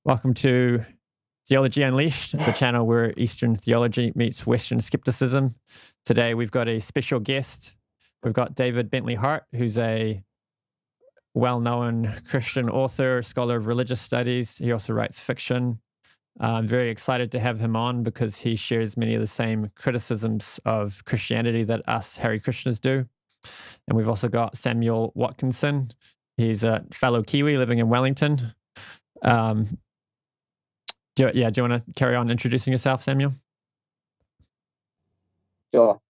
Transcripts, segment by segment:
Welcome to Theology Unleashed, the channel where Eastern theology meets Western skepticism. Today we've got a special guest. We've got David Bentley Hart, who's a well-known Christian author, scholar of religious studies. He also writes fiction. I'm very excited to have him on because he shares many of the same criticisms of Christianity that us Hare Krishnas do. And we've also got Samuel Watkinson. He's a fellow Kiwi living in Wellington. Do you want to carry on introducing yourself, Samuel? Sure.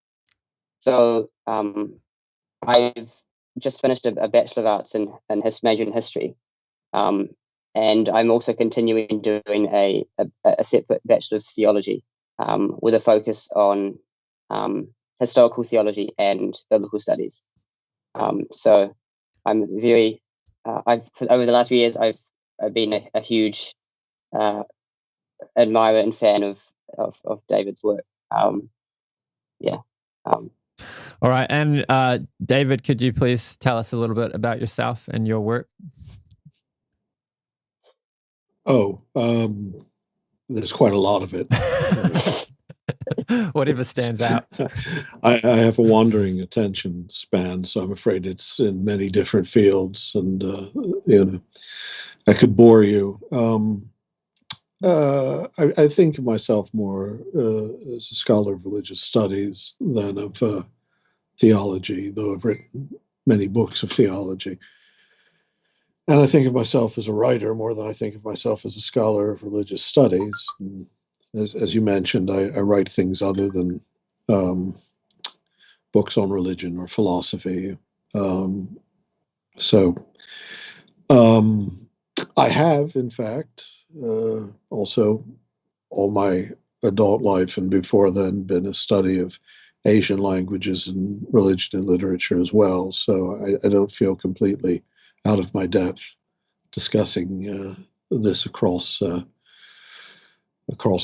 So I've just finished a Bachelor of Arts in major in history, and I'm also continuing doing a separate Bachelor of Theology with a focus on historical theology and biblical studies. So I'm very over the last few years I've been a huge admirer and fan of David's work. All right, and David, could you please tell us a little bit about yourself and your work? There's quite a lot of it. Whatever stands out. I have a wandering attention span, so I'm afraid it's in many different fields, and I could bore you. I think of myself more as a scholar of religious studies than of theology, though I've written many books of theology. And I think of myself as a writer more than I think of myself as a scholar of religious studies. And as you mentioned, I write things other than books on religion or philosophy. I have, in fact, also all my adult life and before then been a study of Asian languages and religion and literature as well. So I don't feel completely out of my depth discussing this across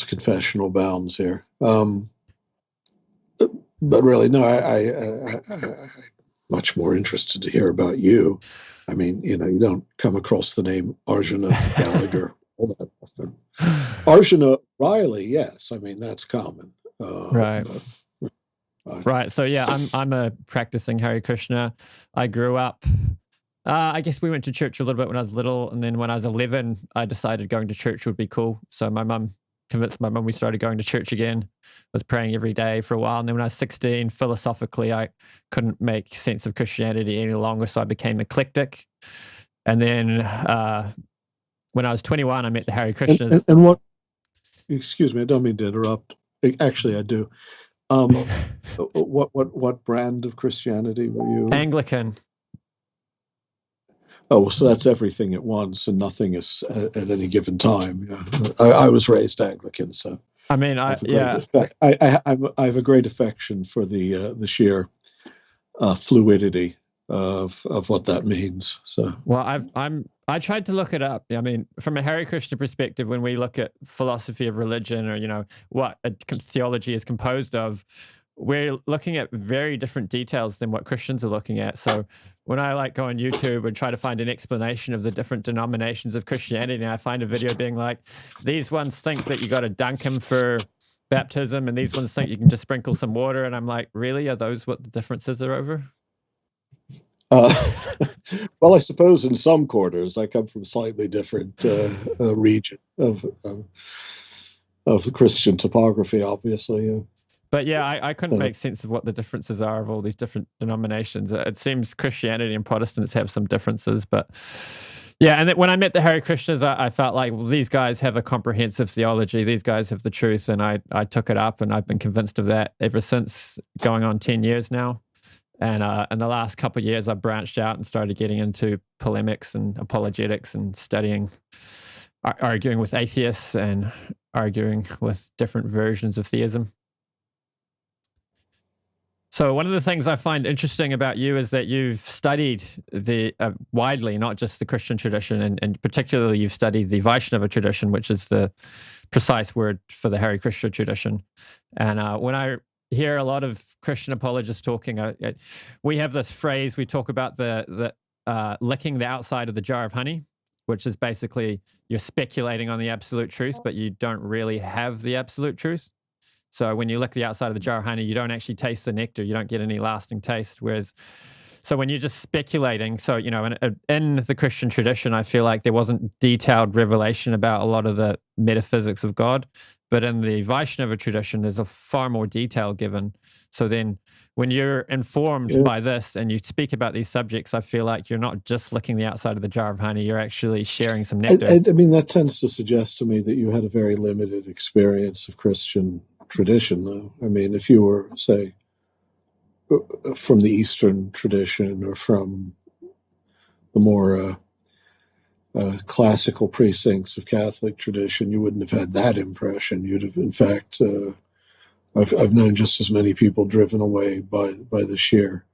confessional bounds here. But really, no, I'm much more interested to hear about you. I mean, you don't come across the name Arjuna Gallagher all that often. Arjuna Riley, yes. I mean, that's common. Right. Right. So yeah, I'm a practicing Hare Krishna. I grew up. I guess we went to church a little bit when I was little, and then when I was 11, I decided going to church would be cool. So my mum convinced my mum we started going to church again. Was praying every day for a while, and then when I was 16, philosophically, I couldn't make sense of Christianity any longer, so I became eclectic. And then when I was 21, I met the Hare Krishnas. And what? Excuse me, I don't mean to interrupt. Actually, I do. What brand of Christianity were you? Anglican. Oh, so that's everything at once and nothing is at any given time. Yeah. I was raised Anglican, so I mean, I have a great affection for the sheer fluidity of what that means. So, well, I tried to look it up. I mean, from a Hare Krishna perspective, when we look at philosophy of religion, or what a theology is composed of, we're looking at very different details than what Christians are looking at. So when I go on YouTube and try to find an explanation of the different denominations of Christianity, I find a video being like, these ones think that you got to dunk him for baptism, and these ones think you can just sprinkle some water. And I'm like, really? Are those what the differences are over? Well, I suppose in some quarters, I come from a slightly different region of the Christian topography, obviously. Yeah. But yeah, I couldn't make sense of what the differences are of all these different denominations. It seems Christianity and Protestants have some differences, but yeah. And when I met the Hare Krishnas, I felt like, well, these guys have a comprehensive theology. These guys have the truth, and I took it up, and I've been convinced of that ever since, going on 10 years now. And in the last couple of years, I've branched out and started getting into polemics and apologetics and studying, arguing with atheists and arguing with different versions of theism. So one of the things I find interesting about you is that you've studied the widely, not just the Christian tradition, and particularly you've studied the Vaishnava tradition, which is the precise word for the Hare Krishna tradition. And when I hear a lot of Christian apologists talking, we have this phrase, we talk about the licking the outside of the jar of honey. which is basically you're speculating on the absolute truth, but you don't really have the absolute truth. So when you lick the outside of the jar of honey, you don't actually taste the nectar. You don't get any lasting taste. Whereas, so when you're just speculating, so, you know, in the Christian tradition, I feel like there wasn't detailed revelation about a lot of the metaphysics of God. But in the Vaishnava tradition, there's a far more detail given. So then when you're informed by this and you speak about these subjects, I feel like you're not just licking the outside of the jar of honey, you're actually sharing some nectar. I mean, that tends to suggest to me that you had a very limited experience of Christian tradition, though. I mean, if you were, say, from the Eastern tradition or from the more classical precincts of Catholic tradition, you wouldn't have had that impression. You'd have, in fact, I've known just as many people driven away by the sheer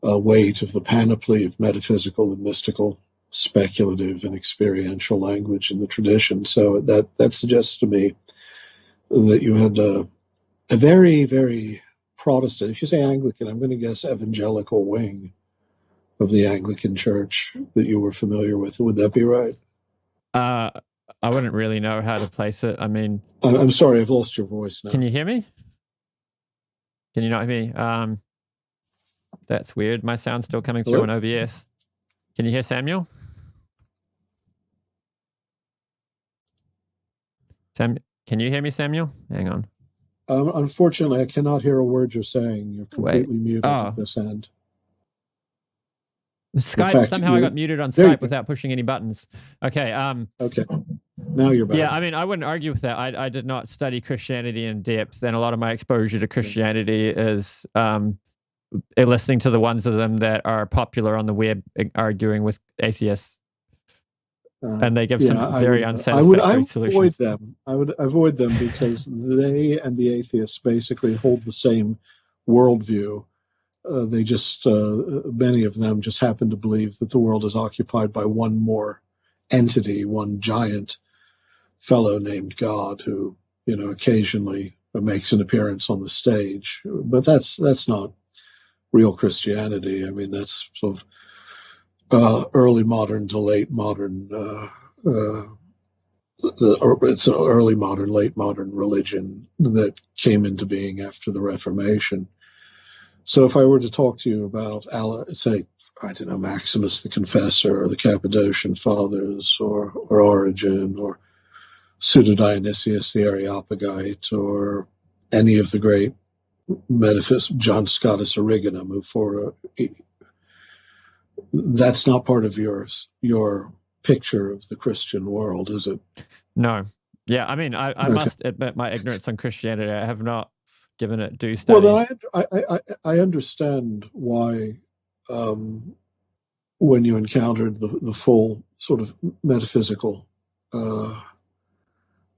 weight of the panoply of metaphysical and mystical, speculative and experiential language in the tradition. So that suggests to me that you had a very, very Protestant, if you say Anglican, I'm going to guess evangelical wing of the Anglican Church that you were familiar with. Would that be right? I wouldn't really know how to place it. I mean, I'm sorry, I've lost your voice now. Can you hear me? Can you not hear me? That's weird. My sound's still coming through on OBS. Can you hear Samuel? Can you hear me, Samuel? Hang on. Unfortunately, I cannot hear a word you're saying. You're completely muted at this end. Skype, somehow I got muted on Skype without pushing any buttons. Okay. Okay. Now you're back. Yeah, I mean, I wouldn't argue with that. I did not study Christianity in depth, and a lot of my exposure to Christianity is listening to the ones of them that are popular on the web arguing with atheists. And they give some very unsatisfactory solutions. I would avoid them because they and the atheists basically hold the same worldview. They just, many of them just happen to believe that the world is occupied by one more entity, one giant fellow named God who, you know, occasionally makes an appearance on the stage. But that's not real Christianity. I mean, that's sort of early modern to late modern, it's an early modern, late modern religion that came into being after the Reformation. So if I were to talk to you about, say, I don't know, Maximus the Confessor or the Cappadocian Fathers or Origen or Pseudo-Dionysius the Areopagite or any of the great metaphysicians, John Scotus Originum, that's not part of your picture of the Christian world, is it? No. Yeah, I mean, I must admit my ignorance on Christianity. I have not given it due study. Well, then I understand why when you encountered the full sort of metaphysical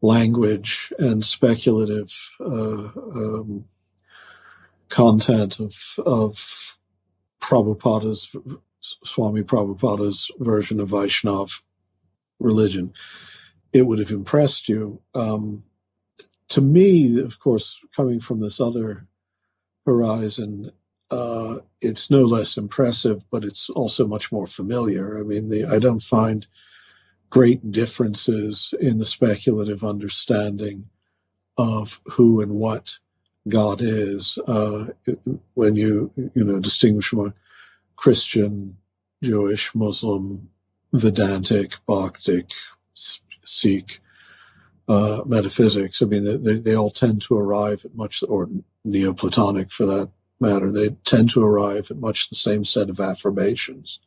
language and speculative content of Swami Prabhupada's version of Vaishnav religion, it would have impressed you. To me, of course, coming from this other horizon, it's no less impressive, but it's also much more familiar. I mean, I don't find great differences in the speculative understanding of who and what God is when you distinguish among Christian, Jewish, Muslim, Vedantic, Bhaktic, Sikh metaphysics. I mean, they all tend to arrive at or Neoplatonic for that matter, they tend to arrive at much the same set of affirmations.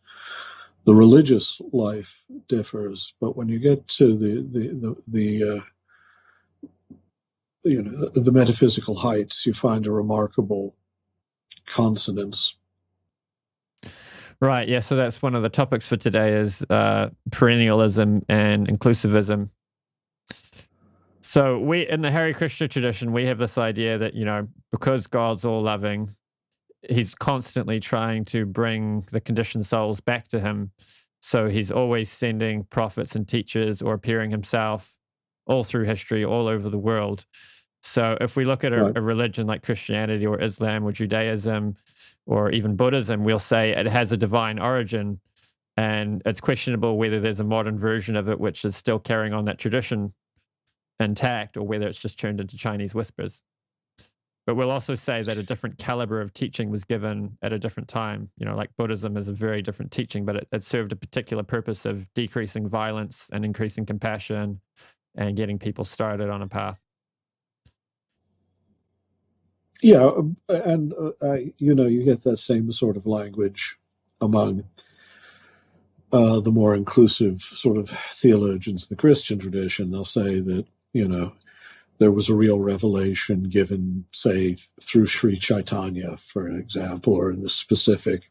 The religious life differs, but when you get to the metaphysical heights, you find a remarkable consonance. Right. Yeah. So that's one of the topics for today is perennialism and inclusivism. So in the Hare Krishna tradition, we have this idea that, because God's all loving, he's constantly trying to bring the conditioned souls back to him. So he's always sending prophets and teachers or appearing himself all through history, all over the world. So if we look at a religion like Christianity or Islam or Judaism or even Buddhism, we'll say it has a divine origin. And it's questionable whether there's a modern version of it which is still carrying on that tradition intact, or whether it's just turned into Chinese whispers. But we'll also say that a different caliber of teaching was given at a different time. Like Buddhism is a very different teaching, but it served a particular purpose of decreasing violence and increasing compassion and getting people started on a path. Yeah, and you get that same sort of language among the more inclusive sort of theologians in the Christian tradition. They'll say that, there was a real revelation given, say, through Sri Chaitanya, for example, or in the specific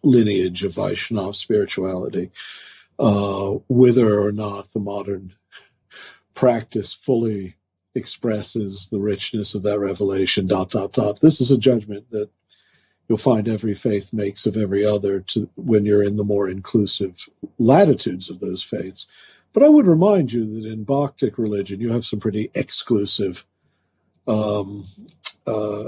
lineage of Vaishnava spirituality, whether or not the modern practice fully expresses the richness of that revelation, ... This is a judgment that you'll find every faith makes of every other when you're in the more inclusive latitudes of those faiths. But I would remind you that in Bhaktic religion, you have some pretty exclusive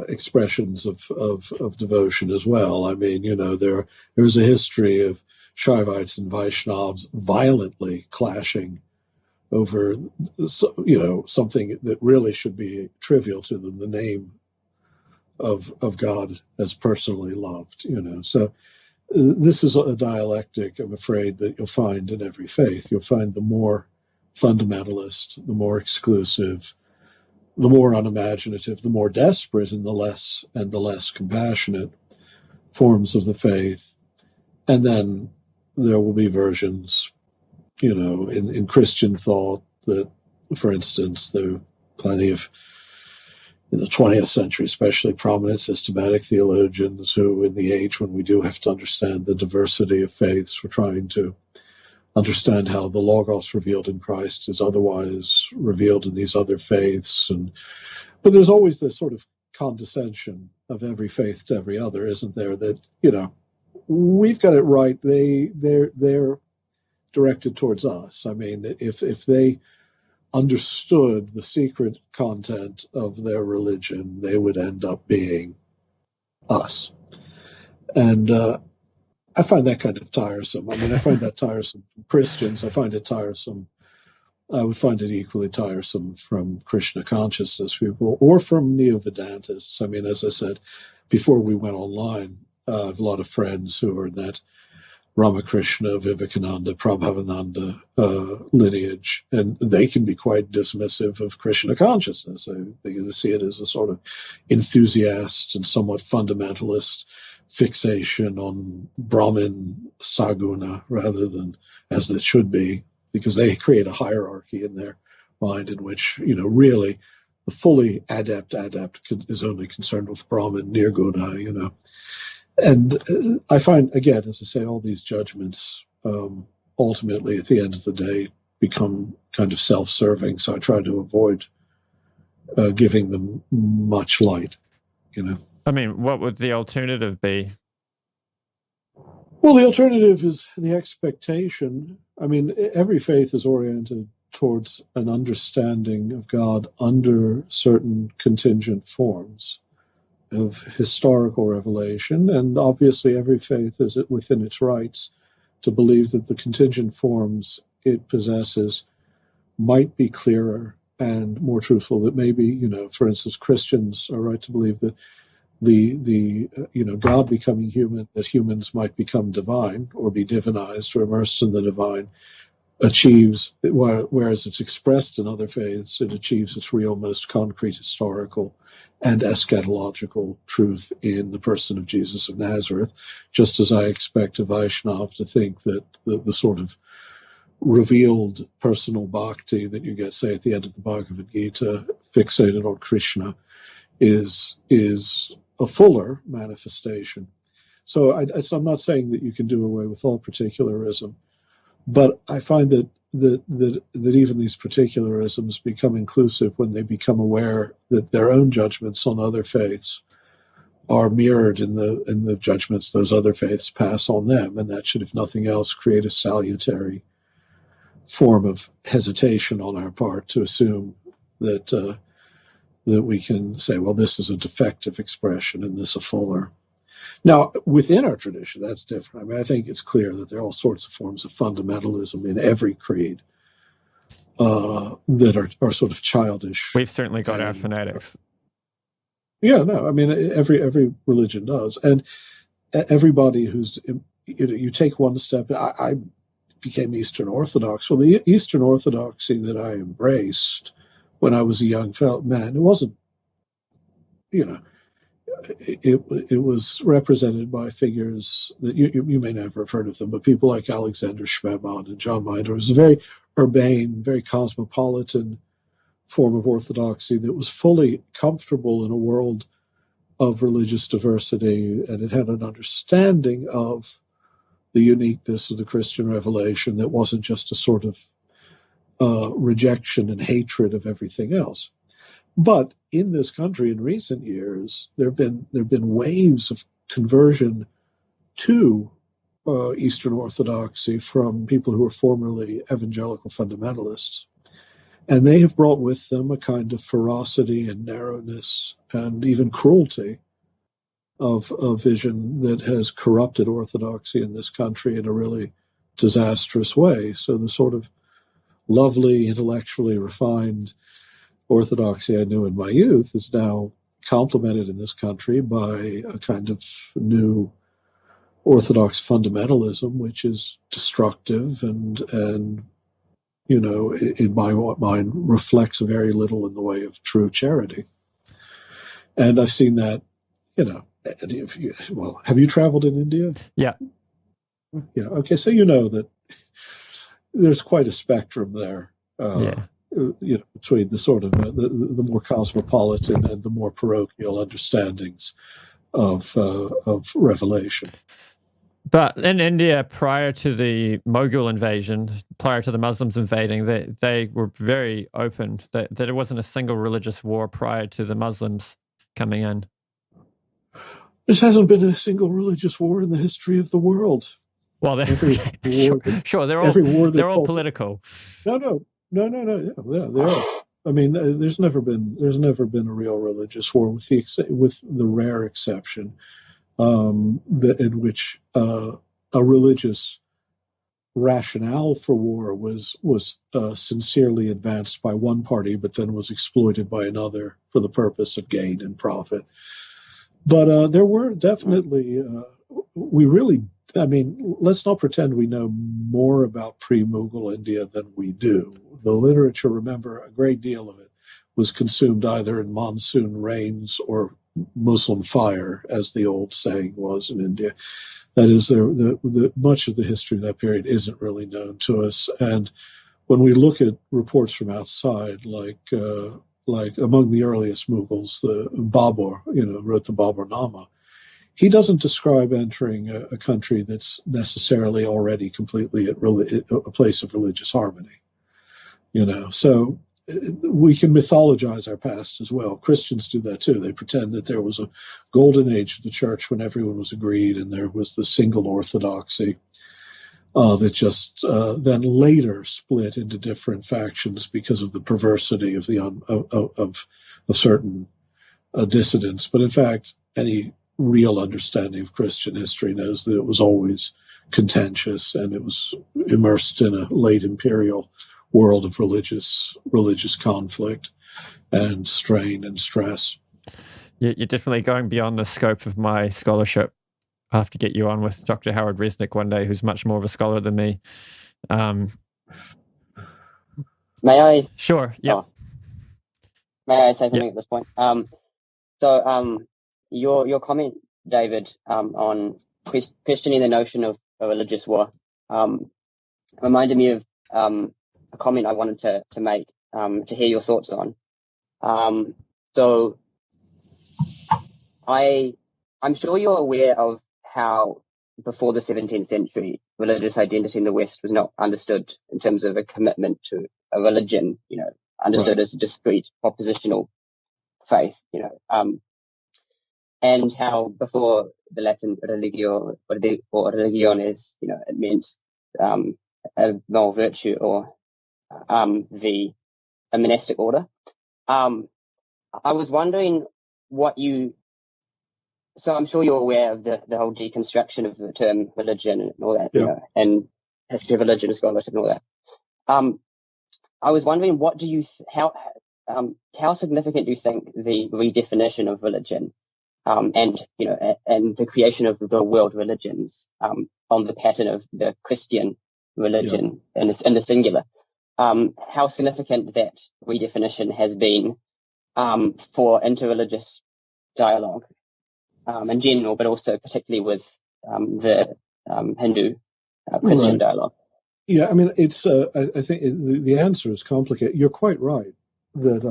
expressions of devotion as well. I mean, there's a history of Shaivites and Vaishnavas violently clashing over, something that really should be trivial to them, the name of God as personally loved, So this is a dialectic, I'm afraid, that you'll find in every faith. You'll find the more fundamentalist, the more exclusive, the more unimaginative, the more desperate, and the less compassionate forms of the faith. And then there will be versions, in Christian thought that, for instance, there are plenty of, in the 20th century, especially prominent systematic theologians who, in the age when we do have to understand the diversity of faiths, we're trying to understand how the Logos revealed in Christ is otherwise revealed in these other faiths. But there's always this sort of condescension of every faith to every other, isn't there? That, we've got it right. They're directed towards us. I mean, if they understood the secret content of their religion, they would end up being us. And I find that kind of tiresome. I mean, I find that tiresome from Christians. I find it tiresome. I would find it equally tiresome from Krishna consciousness people or from Neo-Vedantists. I mean, as I said, before we went online, I have a lot of friends who are in that Ramakrishna, Vivekananda, Prabhavananda lineage, and they can be quite dismissive of Krishna consciousness. They see it as a sort of enthusiast and somewhat fundamentalist fixation on Brahman Saguna rather than as it should be, because they create a hierarchy in their mind in which, really the fully adept is only concerned with Brahman Nirguna, And I find, again, as I say, all these judgments ultimately, at the end of the day, become kind of self-serving. So I try to avoid giving them much light, I mean, what would the alternative be? Well, the alternative is the expectation. I mean, every faith is oriented towards an understanding of God under certain contingent forms of historical revelation, and obviously every faith is within its rights to believe that the contingent forms it possesses might be clearer and more truthful. That maybe, for instance, Christians are right to believe that the God becoming human, that humans might become divine or be divinized or immersed in the divine, achieves, whereas it's expressed in other faiths, it achieves its real, most concrete historical and eschatological truth in the person of Jesus of Nazareth, just as I expect a Vaishnava to think that the sort of revealed personal bhakti that you get, say, at the end of the Bhagavad Gita, fixated on Krishna, is a fuller manifestation. So I'm not saying that you can do away with all particularism, but I find that even these particularisms become inclusive when they become aware that their own judgments on other faiths are mirrored in the judgments those other faiths pass on them, and that should, if nothing else, create a salutary form of hesitation on our part to assume that we can say, well, this is a defective expression and this a fuller. Now, within our tradition, that's different. I mean, I think it's clear that there are all sorts of forms of fundamentalism in every creed that are sort of childish. We've certainly got our fanatics. Yeah, no, I mean, every religion does. And everybody who's, you take one step, I became Eastern Orthodox. Well, the Eastern Orthodoxy that I embraced when I was a young man, it wasn't, it was represented by figures that you may never have heard of them, but people like Alexander Schmemann and John Minder. It was a very urbane, very cosmopolitan form of orthodoxy that was fully comfortable in a world of religious diversity, and it had an understanding of the uniqueness of the Christian revelation that wasn't just a sort of rejection and hatred of everything else. But in this country, in recent years, there have been waves of conversion to Eastern Orthodoxy from people who were formerly evangelical fundamentalists, and they have brought with them a kind of ferocity and narrowness and even cruelty of vision that has corrupted Orthodoxy in this country in a really disastrous way. So the sort of lovely, intellectually refined Orthodoxy I knew in my youth is now complemented in this country by a kind of new Orthodox fundamentalism, which is destructive and in my mind reflects very little in the way of true charity. And I've seen that, have you traveled in India? Yeah. Yeah. Okay. So you know that there's quite a spectrum there. Between the sort of the more cosmopolitan and the more parochial understandings of revelation. But in India, prior to the Mughal invasion, prior to the Muslims invading, they were very open. That there wasn't a single religious war prior to the Muslims coming in. There hasn't been a single religious war in the history of the world. Well, sure, they're all political. No. Yeah, they are. I mean, there's never been a real religious war, with the rare exception in which a religious rationale for war was sincerely advanced by one party, but then was exploited by another for the purpose of gain and profit. But there were definitely let's not pretend we know more about pre-Mughal India than we do. The literature, remember, a great deal of it was consumed either in monsoon rains or Muslim fire, as the old saying was in India. That is, much of the history of that period isn't really known to us. And when we look at reports from outside, like among the earliest Mughals, the Babur, wrote the Baburnama, he doesn't describe entering a country that's necessarily already completely at a place of religious harmony. So we can mythologize our past as well. Christians do that too. They pretend that there was a golden age of the church when everyone was agreed, and there was the single orthodoxy that just then later split into different factions because of the perversity of of certain dissidents. But in fact, any real understanding of Christian history knows that it was always contentious, and it was immersed in a late imperial world of religious conflict and strain and stress. You're definitely going beyond the scope of my scholarship. I'll have to get you on with Dr. Howard Resnick one day, who's much more of a scholar than me. May I? Sure. Yeah. Oh. May I say something at this point? Your comment, David, on questioning the notion of a religious war reminded me of a comment I wanted to make to hear your thoughts on. So I'm sure you're aware of how before the 17th century, religious identity in the West was not understood in terms of a commitment to a religion, understood as a discrete propositional faith, and how before the Latin religio or religiones, it meant a moral virtue or a monastic order. I was wondering what you so I'm sure you're aware of the whole deconstruction of the term religion and all that, Yeah. and history of religion, scholarship, and all that. I was wondering, what do you how significant do you think the redefinition of religion and the creation of the world religions on the pattern of the Christian religion in the singular, how significant that redefinition has been for interreligious dialogue in general, but also particularly with the Hindu Christian dialogue? Yeah, I mean, it's. I think the answer is complicated. You're quite right that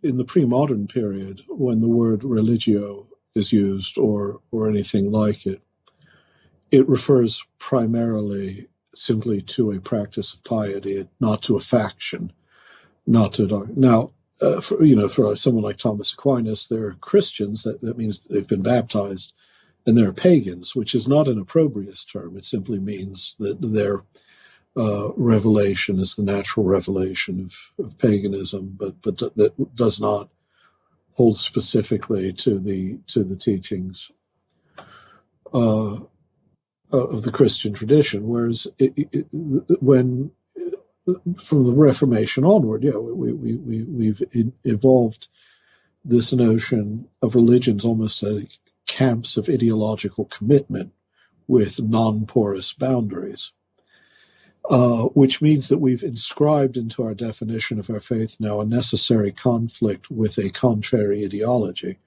in the pre-modern period, when the word religio is used or anything like it, it refers primarily simply to a practice of piety, not to a faction, not to a. Now, for someone like Thomas Aquinas, they're Christians. That means they've been baptized, and they're pagans, which is not an opprobrious term. It simply means that they're revelation is the natural revelation of paganism, but that does not hold specifically to the teachings of the Christian tradition. Whereas when from the Reformation onward, we've evolved this notion of religions almost like camps of ideological commitment with non-porous boundaries. Which means that we've inscribed into our definition of our faith now a necessary conflict with a contrary ideology,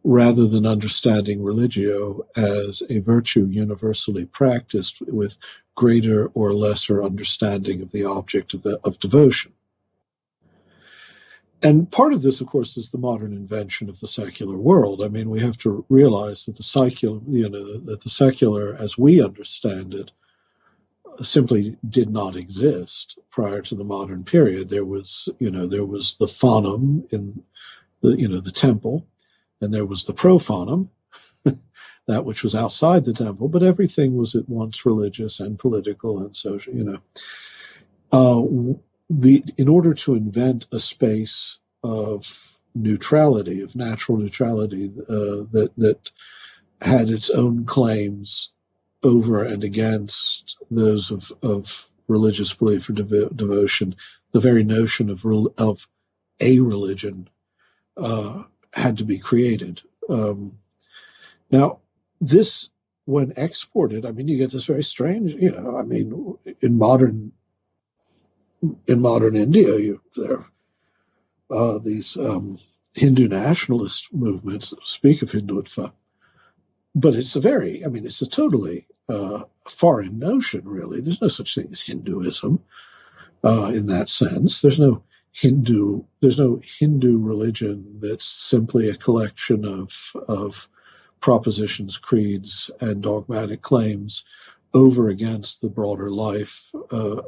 rather than understanding religio as a virtue universally practiced with greater or lesser understanding of the object of devotion. And part of this, of course, is the modern invention of the secular world. I mean, we have to realize that the secular, as we understand it, simply did not exist prior to the modern period. There was the phanum in the temple, and there was the profanum, that which was outside the temple, but everything was at once religious and political and social. In order to invent a space of neutrality, of natural neutrality, that had its own claims over and against those of religious belief or devotion, the very notion of a religion had to be created. Now, this, when exported, I mean, you get this very strange, I mean, in modern India, there are these Hindu nationalist movements that speak of Hindutva. But it's a totally foreign notion, really. There's no such thing as Hinduism in that sense. There's no Hindu religion that's simply a collection of propositions, creeds, and dogmatic claims over against the broader life. There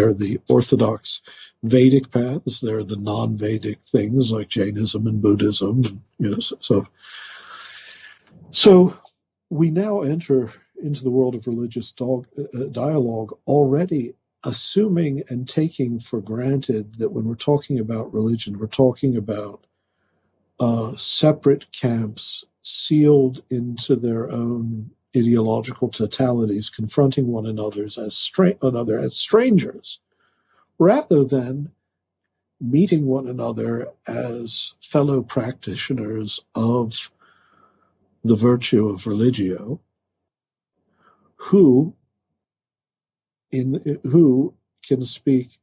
are the orthodox Vedic paths. There are the non-Vedic things like Jainism and Buddhism. So we now enter into the world of religious dialogue already assuming and taking for granted that when we're talking about religion, we're talking about separate camps sealed into their own ideological totalities, confronting one another as strangers, rather than meeting one another as fellow practitioners of the virtue of religio, who can speak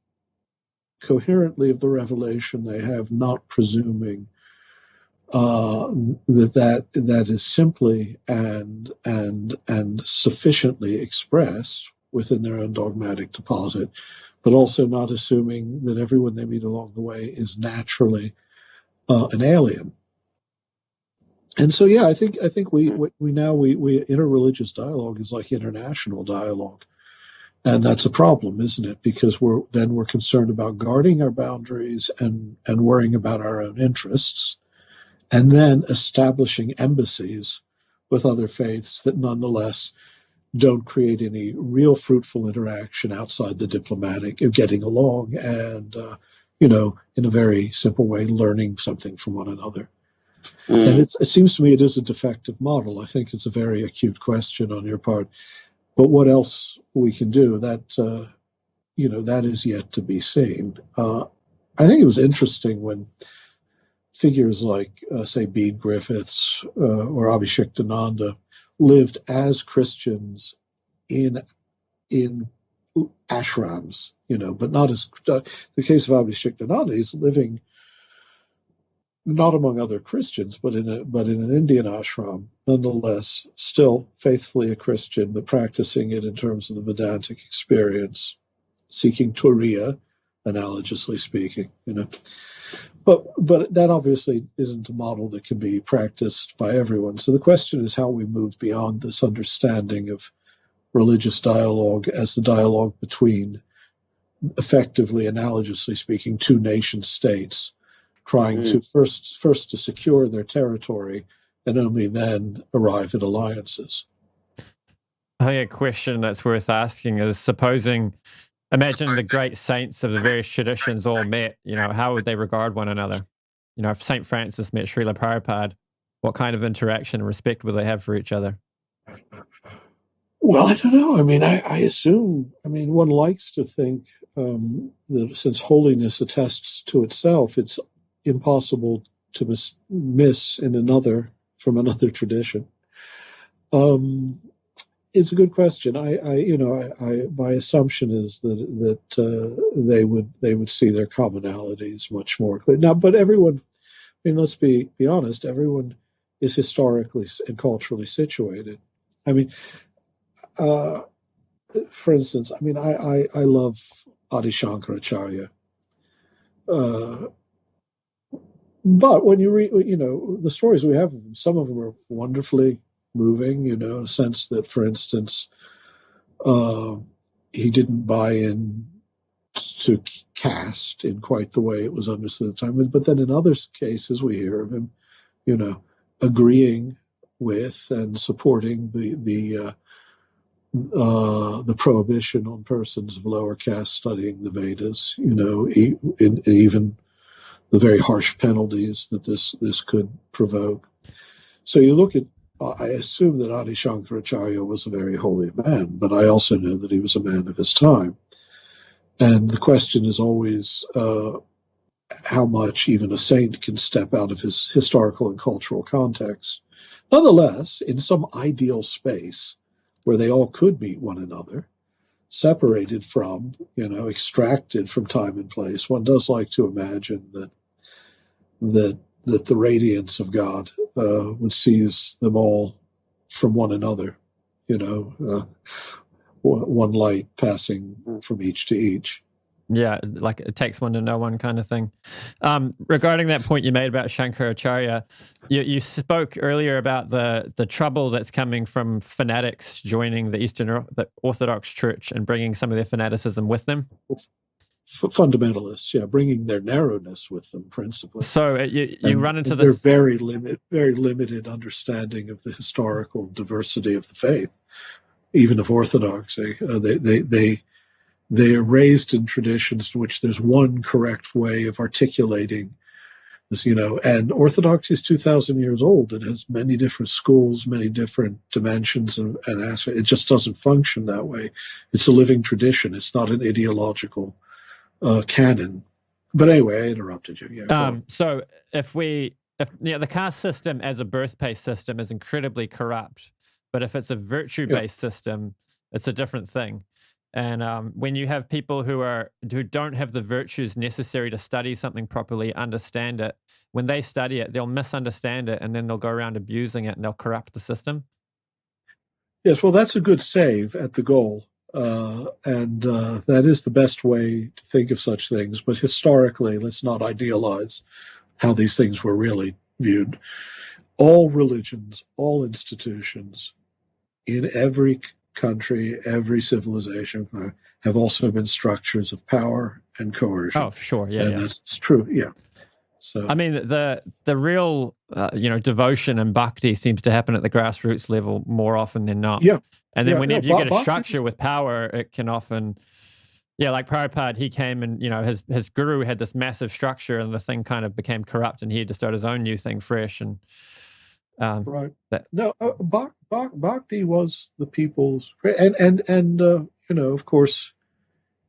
coherently of the revelation they have, not presuming that is simply and sufficiently expressed within their own dogmatic deposit, but also not assuming that everyone they meet along the way is naturally an alien. And so, I think we interreligious dialogue is like international dialogue, and that's a problem, isn't it? Because we're concerned about guarding our boundaries and worrying about our own interests, and then establishing embassies with other faiths that nonetheless don't create any real fruitful interaction outside the diplomatic of getting along and in a very simple way learning something from one another. And it seems to me it is a defective model. I think it's a very acute question on your part. But what else we can do, that that is yet to be seen. I think it was interesting when figures like, say, Bede Griffiths or Abhishektananda lived as Christians in ashrams, but not as the case of Abhishektananda. He's living not among other Christians, but in an Indian ashram, nonetheless, still faithfully a Christian, but practicing it in terms of the Vedantic experience, seeking Turiya, analogously speaking, But that obviously isn't a model that can be practiced by everyone. So the question is how we move beyond this understanding of religious dialogue as the dialogue between, effectively, analogously speaking, two nation states, trying to first to secure their territory and only then arrive at alliances. I think a question that's worth asking is, imagine the great saints of the various traditions all met, how would they regard one another? If St. Francis met Srila Prabhupada, what kind of interaction and respect would they have for each other? Well, I don't know. I assume, one likes to think that since holiness attests to itself, it's impossible to miss in from another tradition. It's a good question. My assumption is that they would see their commonalities much more clearly. Now, but everyone, let's be honest, everyone is historically and culturally situated. For instance, I love Adi Shankaracharya. But when you read, the stories we have of them, some of them are wonderfully moving, in a sense that, for instance, he didn't buy in to caste in quite the way it was understood at the time. But then in other cases, we hear of him, agreeing with and supporting the prohibition on persons of lower caste studying the Vedas, in even the very harsh penalties that this could provoke. So you look at, I assume that Adi Shankaracharya was a very holy man, but I also know that he was a man of his time. And the question is always how much even a saint can step out of his historical and cultural context. Nonetheless, in some ideal space where they all could meet one another, separated from, extracted from time and place, one does like to imagine that the radiance of God would seize them all from one another, one light passing from each to each. Yeah, like it takes one to know one kind of thing. Regarding that point you made about Shankaracharya, you spoke earlier about the trouble that's coming from fanatics joining the Orthodox Church and bringing some of their fanaticism with them. Fundamentalists, bringing their narrowness with them, principally. So you run into this very limited understanding of the historical diversity of the faith, even of orthodoxy. They are raised in traditions in which there's one correct way of articulating this, and orthodoxy is 2,000 years old. It has many different schools, many different dimensions and aspects. It just doesn't function that way. It's a living tradition. It's not an ideological canon. But anyway, I interrupted you. Yeah. So if the caste system as a birth-based system is incredibly corrupt, but if it's a virtue-based system, it's a different thing. And when you have people who don't have the virtues necessary to study something properly, understand it, when they study it, they'll misunderstand it, and then they'll go around abusing it, and they'll corrupt the system. Yes, well, that's a good save at the goal. And that is the best way to think of such things. But historically, let's not idealize how these things were really viewed. All religions, all institutions, in every country, every civilization have also been structures of power and coercion. Oh, for sure. Yeah. And that's true. Yeah. So, the real, devotion and bhakti seems to happen at the grassroots level more often than not. Yeah. And then whenever you get a structure with power, it can often Yeah, like Prabhupada, he came and, his guru had this massive structure and the thing kind of became corrupt and he had to start his own new thing fresh. And right. Bhakti was the people's, and of course,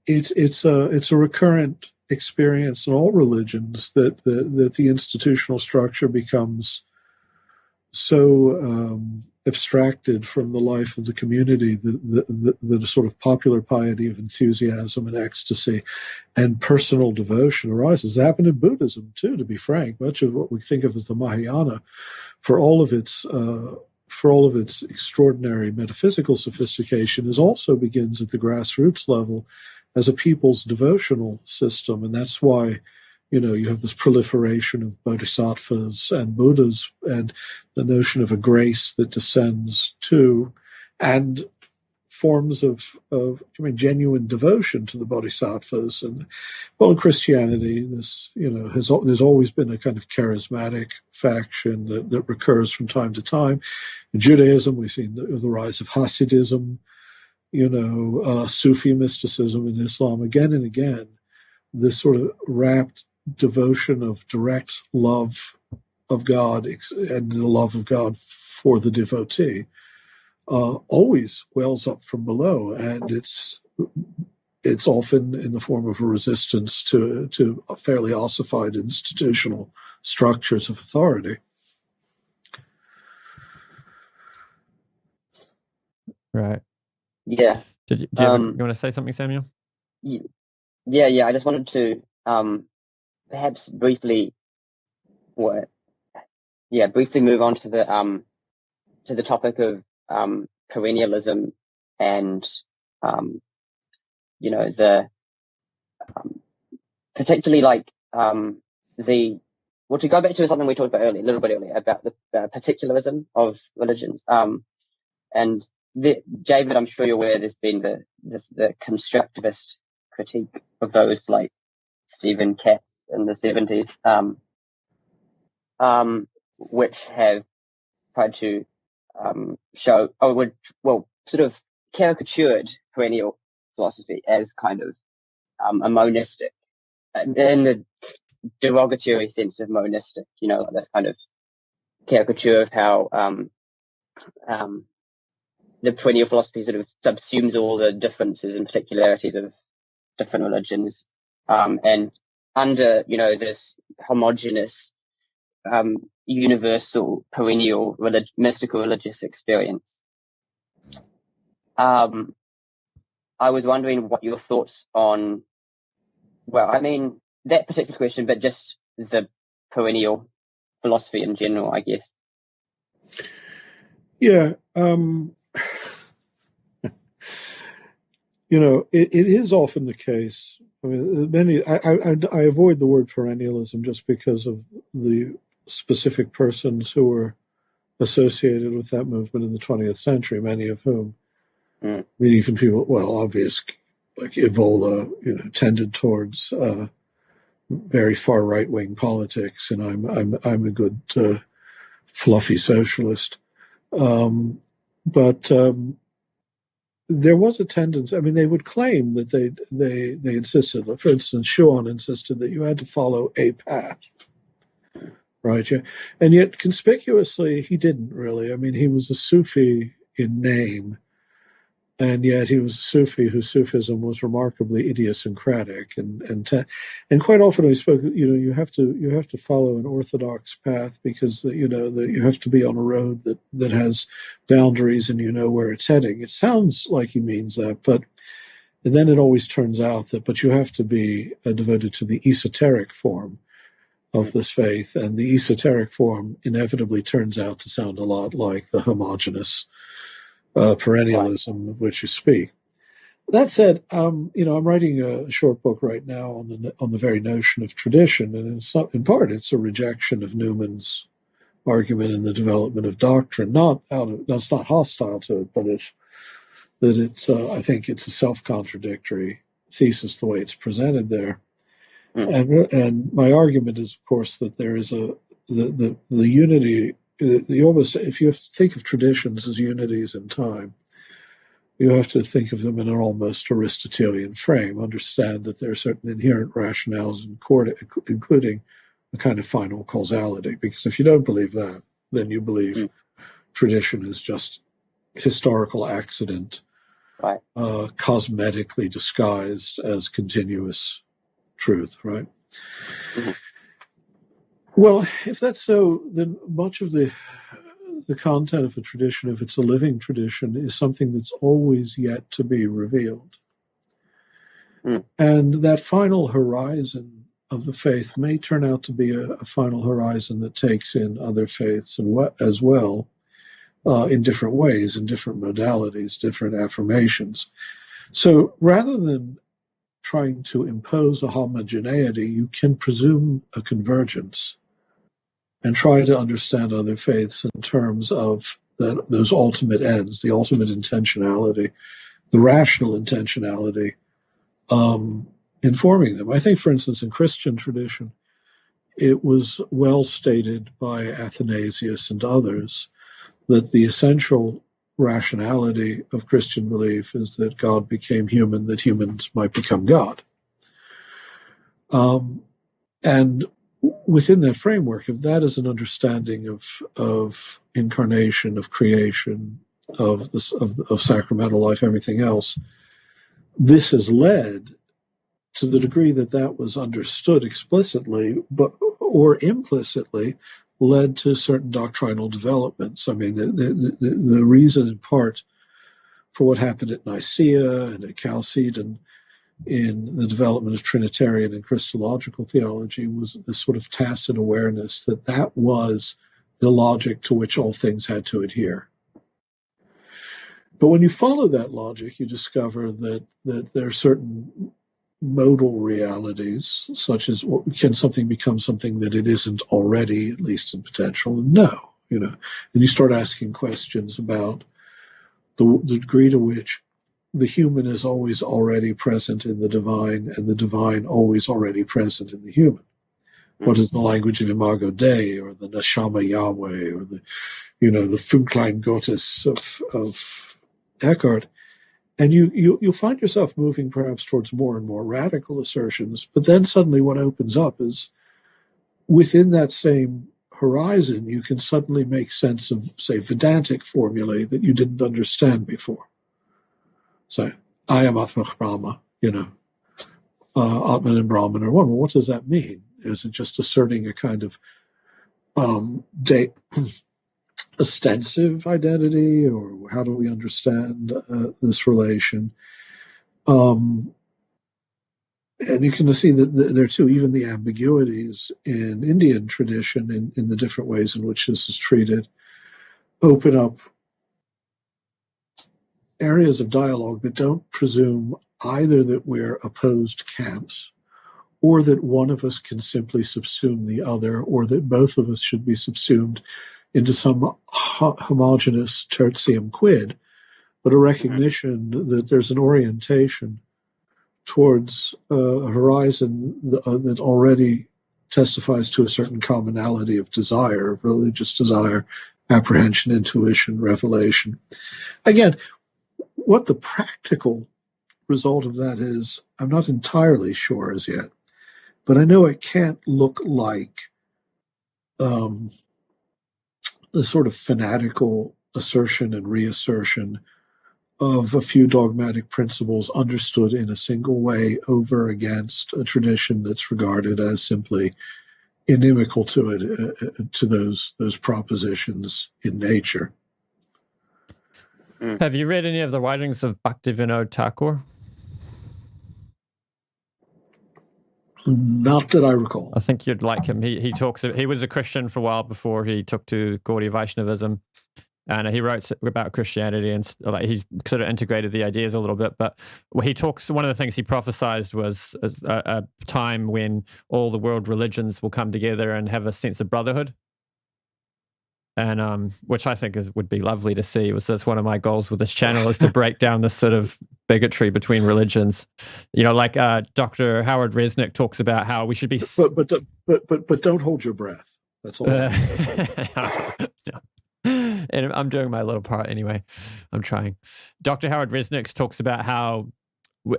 it's a recurrent experience in all religions that the institutional structure becomes so abstracted from the life of the community that a sort of popular piety of enthusiasm and ecstasy and personal devotion arises. It's happened in Buddhism too, to be frank. Much of what we think of as the Mahayana, for all of its extraordinary metaphysical sophistication, also begins at the grassroots level as a people's devotional system, and that's why you have this proliferation of bodhisattvas and Buddhas and the notion of a grace that descends to, and forms of genuine devotion to the bodhisattvas. And in Christianity, there's always been a kind of charismatic faction that recurs from time to time. In Judaism, we've seen the rise of Hasidism, Sufi mysticism. In Islam, again and again, this sort of rapt devotion of direct love of God and the love of God for the devotee always wells up from below, and it's often in the form of a resistance to fairly ossified institutional structures of authority. Right. Yeah. Do you want to say something, Samuel? Yeah. I just wanted to perhaps briefly move on to the topic of perennialism and the particularly to go back to something we talked about a little bit earlier about the particularism of religions, and David, I'm sure you're aware there's been the constructivist critique of those like Stephen Katz in the 70s, which have tried to show, sort of caricatured perennial philosophy as kind of a monistic, in the derogatory sense of monistic, this kind of caricature of how the perennial philosophy sort of subsumes all the differences and particularities of different religions, and under this homogeneous universal perennial mystical religious experience. I was wondering what your thoughts on, that particular question, but just the perennial philosophy in general, I guess. Yeah. It is often the case. I avoid the word perennialism just because of the specific persons who were associated with that movement in the 20th century, many of whom, even people, obvious, like Evola, tended towards very far right-wing politics, and I'm a good fluffy socialist. But there was a tendency. They would claim that they insisted. For instance, Schuon insisted that you had to follow a path, right? Yeah. And yet, conspicuously, he didn't really. He was a Sufi in name, and yet he was a Sufi whose Sufism was remarkably idiosyncratic. And quite often we spoke. You have to follow an orthodox path because you have to be on a road that has boundaries and where it's heading. It sounds like he means that, but then it always turns out that you have to be devoted to the esoteric form of this faith, and the esoteric form inevitably turns out to sound a lot like the homogeneous perennialism of which you speak. That said, I'm writing a short book right now on the very notion of tradition, and in part it's a rejection of Newman's argument in the development of doctrine. That's not hostile to it, but I think it's a self-contradictory thesis the way it's presented there. And my argument is, of course, that there is the unity. If you think of traditions as unities in time, You have to think of them in an almost Aristotelian frame, understand that there are certain inherent rationales, including a kind of final causality. Because if you don't believe that, then you believe tradition is just historical accident, Right. Cosmetically disguised as continuous truth, right? Mm-hmm. Well, if that's so, then much of the content of a tradition, if it's a living tradition, is something that's always yet to be revealed. And that final horizon of the faith may turn out to be a final horizon that takes in other faiths as well, in different ways, in different modalities, different affirmations. So rather than trying to impose a homogeneity, you can presume a convergence and try to understand other faiths in terms of those ultimate ends, the ultimate intentionality, the rational intentionality, informing them. I think, for instance, in Christian tradition, it was well stated by Athanasius and others that the essential rationality of Christian belief is that God became human, that humans might become God. And within that framework, if that is an understanding of incarnation, of creation, of sacramental life, everything else, this has led, to the degree that that was understood explicitly, or implicitly, led to certain doctrinal developments. I mean, the reason in part for what happened at Nicaea and at Chalcedon in the development of Trinitarian and Christological theology was this sort of tacit awareness that that was the logic to which all things had to adhere. But when you follow that logic, you discover that there are certain modal realities, such as can something become something that it isn't already, at least in potential? No, and you start asking questions about the degree to which the human is always already present in the divine, and the divine always already present in the human. What is the language of Imago Dei, or the Neshama Yahweh, or the Funklein Gottes of Eckhart? And you'll find yourself moving perhaps towards more and more radical assertions, but then suddenly what opens up is within that same horizon, you can suddenly make sense of, say, Vedantic formulae that you didn't understand before. So, I am Atma Brahma, Atman and Brahman are one. Well, what does that mean? Is it just asserting a kind of ostensive identity, or how do we understand this relation? And you can see that there too, even the ambiguities in Indian tradition in the different ways in which this is treated open up areas of dialogue that don't presume either that we're opposed camps, or that one of us can simply subsume the other, or that both of us should be subsumed into some homogeneous tertium quid, but a recognition that there's an orientation towards a horizon that already testifies to a certain commonality of desire, of religious desire, apprehension, intuition, revelation. Again, what the practical result of that is, I'm not entirely sure as yet, but I know it can't look like the sort of fanatical assertion and reassertion of a few dogmatic principles understood in a single way over against a tradition that's regarded as simply inimical to it, to those propositions in nature. Have you read any of the writings of Bhaktivinoda Thakur? Not that I recall. I think you'd like him. He was a Christian for a while before he took to Gaudiya Vaishnavism, and he wrote about Christianity, and he sort of integrated the ideas a little bit. But one of the things he prophesied was a time when all the world religions will come together and have a sense of brotherhood. And which I think would be lovely to see. That's one of my goals with this channel, is to break down this sort of bigotry between religions. Like Dr. Howard Resnick talks about how we should be. But don't hold your breath. That's all. No. And I'm doing my little part anyway. I'm trying. Dr. Howard Resnick talks about how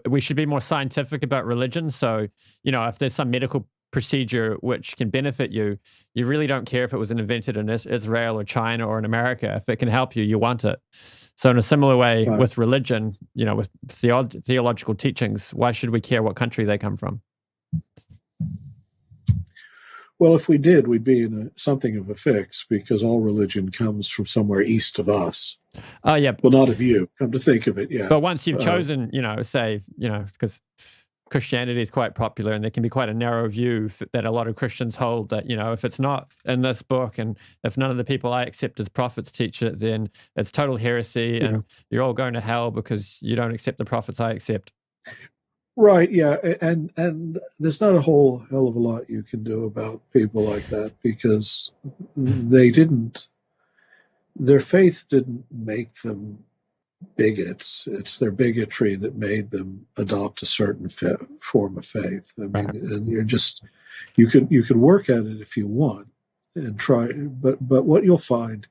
we should be more scientific about religion. So, if there's some medical procedure which can benefit you, you really don't care if it was invented in Israel or China or in America. If it can help you, you want it. So in a similar way with religion, with theological teachings, why should we care what country they come from? Well, if we did, we'd be in something of a fix, because all religion comes from somewhere east of us. Oh, yeah. Well, not of you, come to think of it, yeah. But once you've chosen, because Christianity is quite popular, and there can be quite a narrow view that a lot of Christians hold that, if it's not in this book and if none of the people I accept as prophets teach it, then it's total heresy and you're all going to hell because you don't accept the prophets I accept. Right, yeah, and there's not a whole hell of a lot you can do about people like that, because their faith didn't make them bigots. It's their bigotry that made them adopt a certain form of faith. I mean, and you can work at it if you want and try, but what you'll find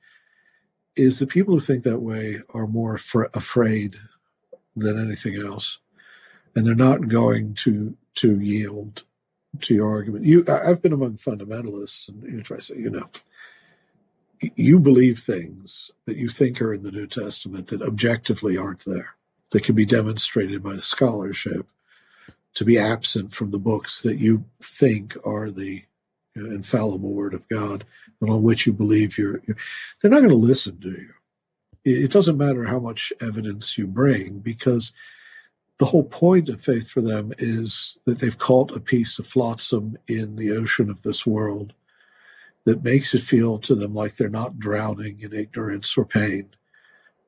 is the people who think that way are more afraid than anything else, and they're not going to yield to your argument. I've been among fundamentalists, and you try to say, you believe things that you think are in the New Testament that objectively aren't there, that can be demonstrated by the scholarship to be absent from the books that you think are the infallible Word of God, and on which you believe they're not going to listen to you. It doesn't matter how much evidence you bring, because the whole point of faith for them is that they've caught a piece of flotsam in the ocean of this world that makes it feel to them like they're not drowning in ignorance or pain.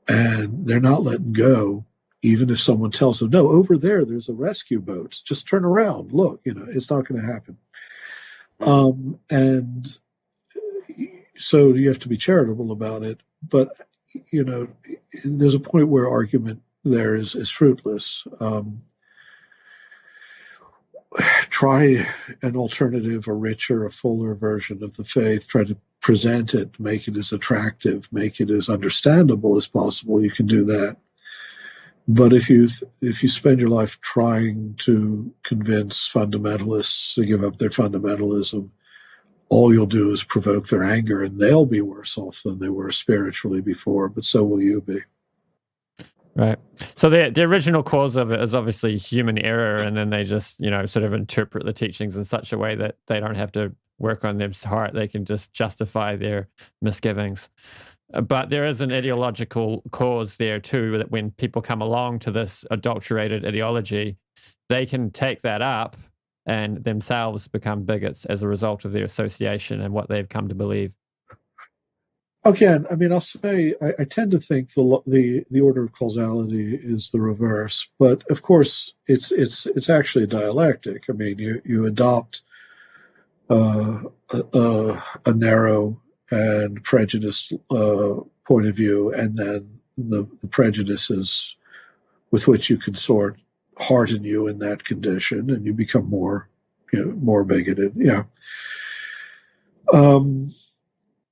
And they're not letting go, even if someone tells them, no, over there's a rescue boat. Just turn around. Look, it's not going to happen. And so you have to be charitable about it. But, there's a point where argument there is fruitless. Try an alternative, a richer, a fuller version of the faith. Try to present it, make it as attractive, make it as understandable as possible. You can do that. But if you spend your life trying to convince fundamentalists to give up their fundamentalism, all you'll do is provoke their anger, and they'll be worse off than they were spiritually before, but so will you be. Right. So the original cause of it is obviously human error, and then they just, sort of interpret the teachings in such a way that they don't have to work on their heart. They can just justify their misgivings. But there is an ideological cause there too, that when people come along to this adulterated ideology, they can take that up and themselves become bigots as a result of their association and what they've come to believe. Again, I mean, I'll say I tend to think the order of causality is the reverse, but of course it's actually a dialectic. I mean, you adopt a narrow and prejudiced point of view, and then the prejudices with which you consort harden you in that condition, and you become more bigoted. Yeah.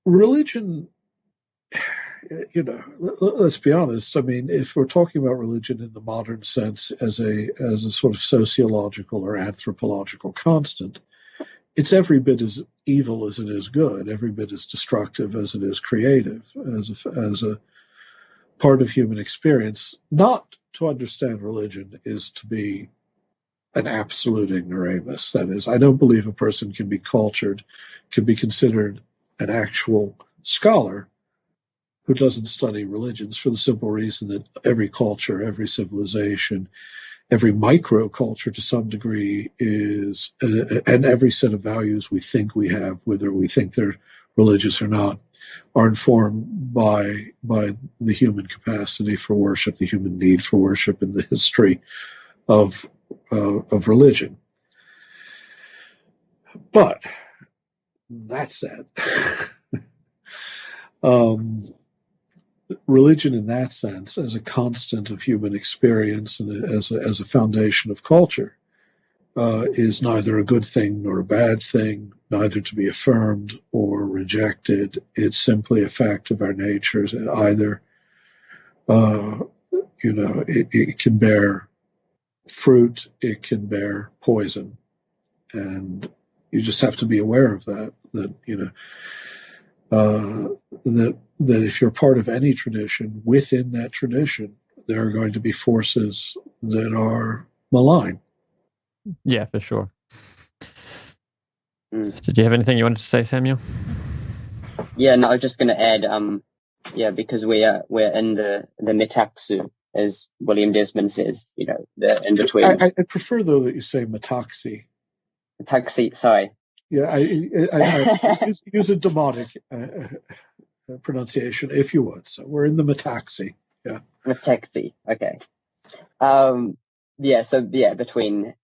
Religion. Let's be honest. I mean, if we're talking about religion in the modern sense as a sort of sociological or anthropological constant, it's every bit as evil as it is good, every bit as destructive as it is creative, as a part of human experience. Not to understand religion is to be an absolute ignoramus. That is, I don't believe a person can be cultured, can be considered an actual scholar who doesn't study religions, for the simple reason that every culture, every civilization, every microculture to some degree is, and every set of values we think we have, whether we think they're religious or not, are informed by the human capacity for worship, the human need for worship, and the history of religion. But that said, religion in that sense, as a constant of human experience and as a foundation of culture, is neither a good thing nor a bad thing, neither to be affirmed or rejected. It's simply a fact of our natures, and either it can bear fruit, it can bear poison, and you just have to be aware of that. That if you're part of any tradition, within that tradition, there are going to be forces that are malign. Yeah, for sure. Did you have anything you wanted to say, Samuel? Yeah, no, I was just going to add, because we're in the metaxu, as William Desmond says, the in between. I prefer though that you say metaxi. Metaxi, sorry. Yeah, I use a demotic pronunciation if you would. So we're in the metaxi. Yeah. Metaxi. Okay. Between.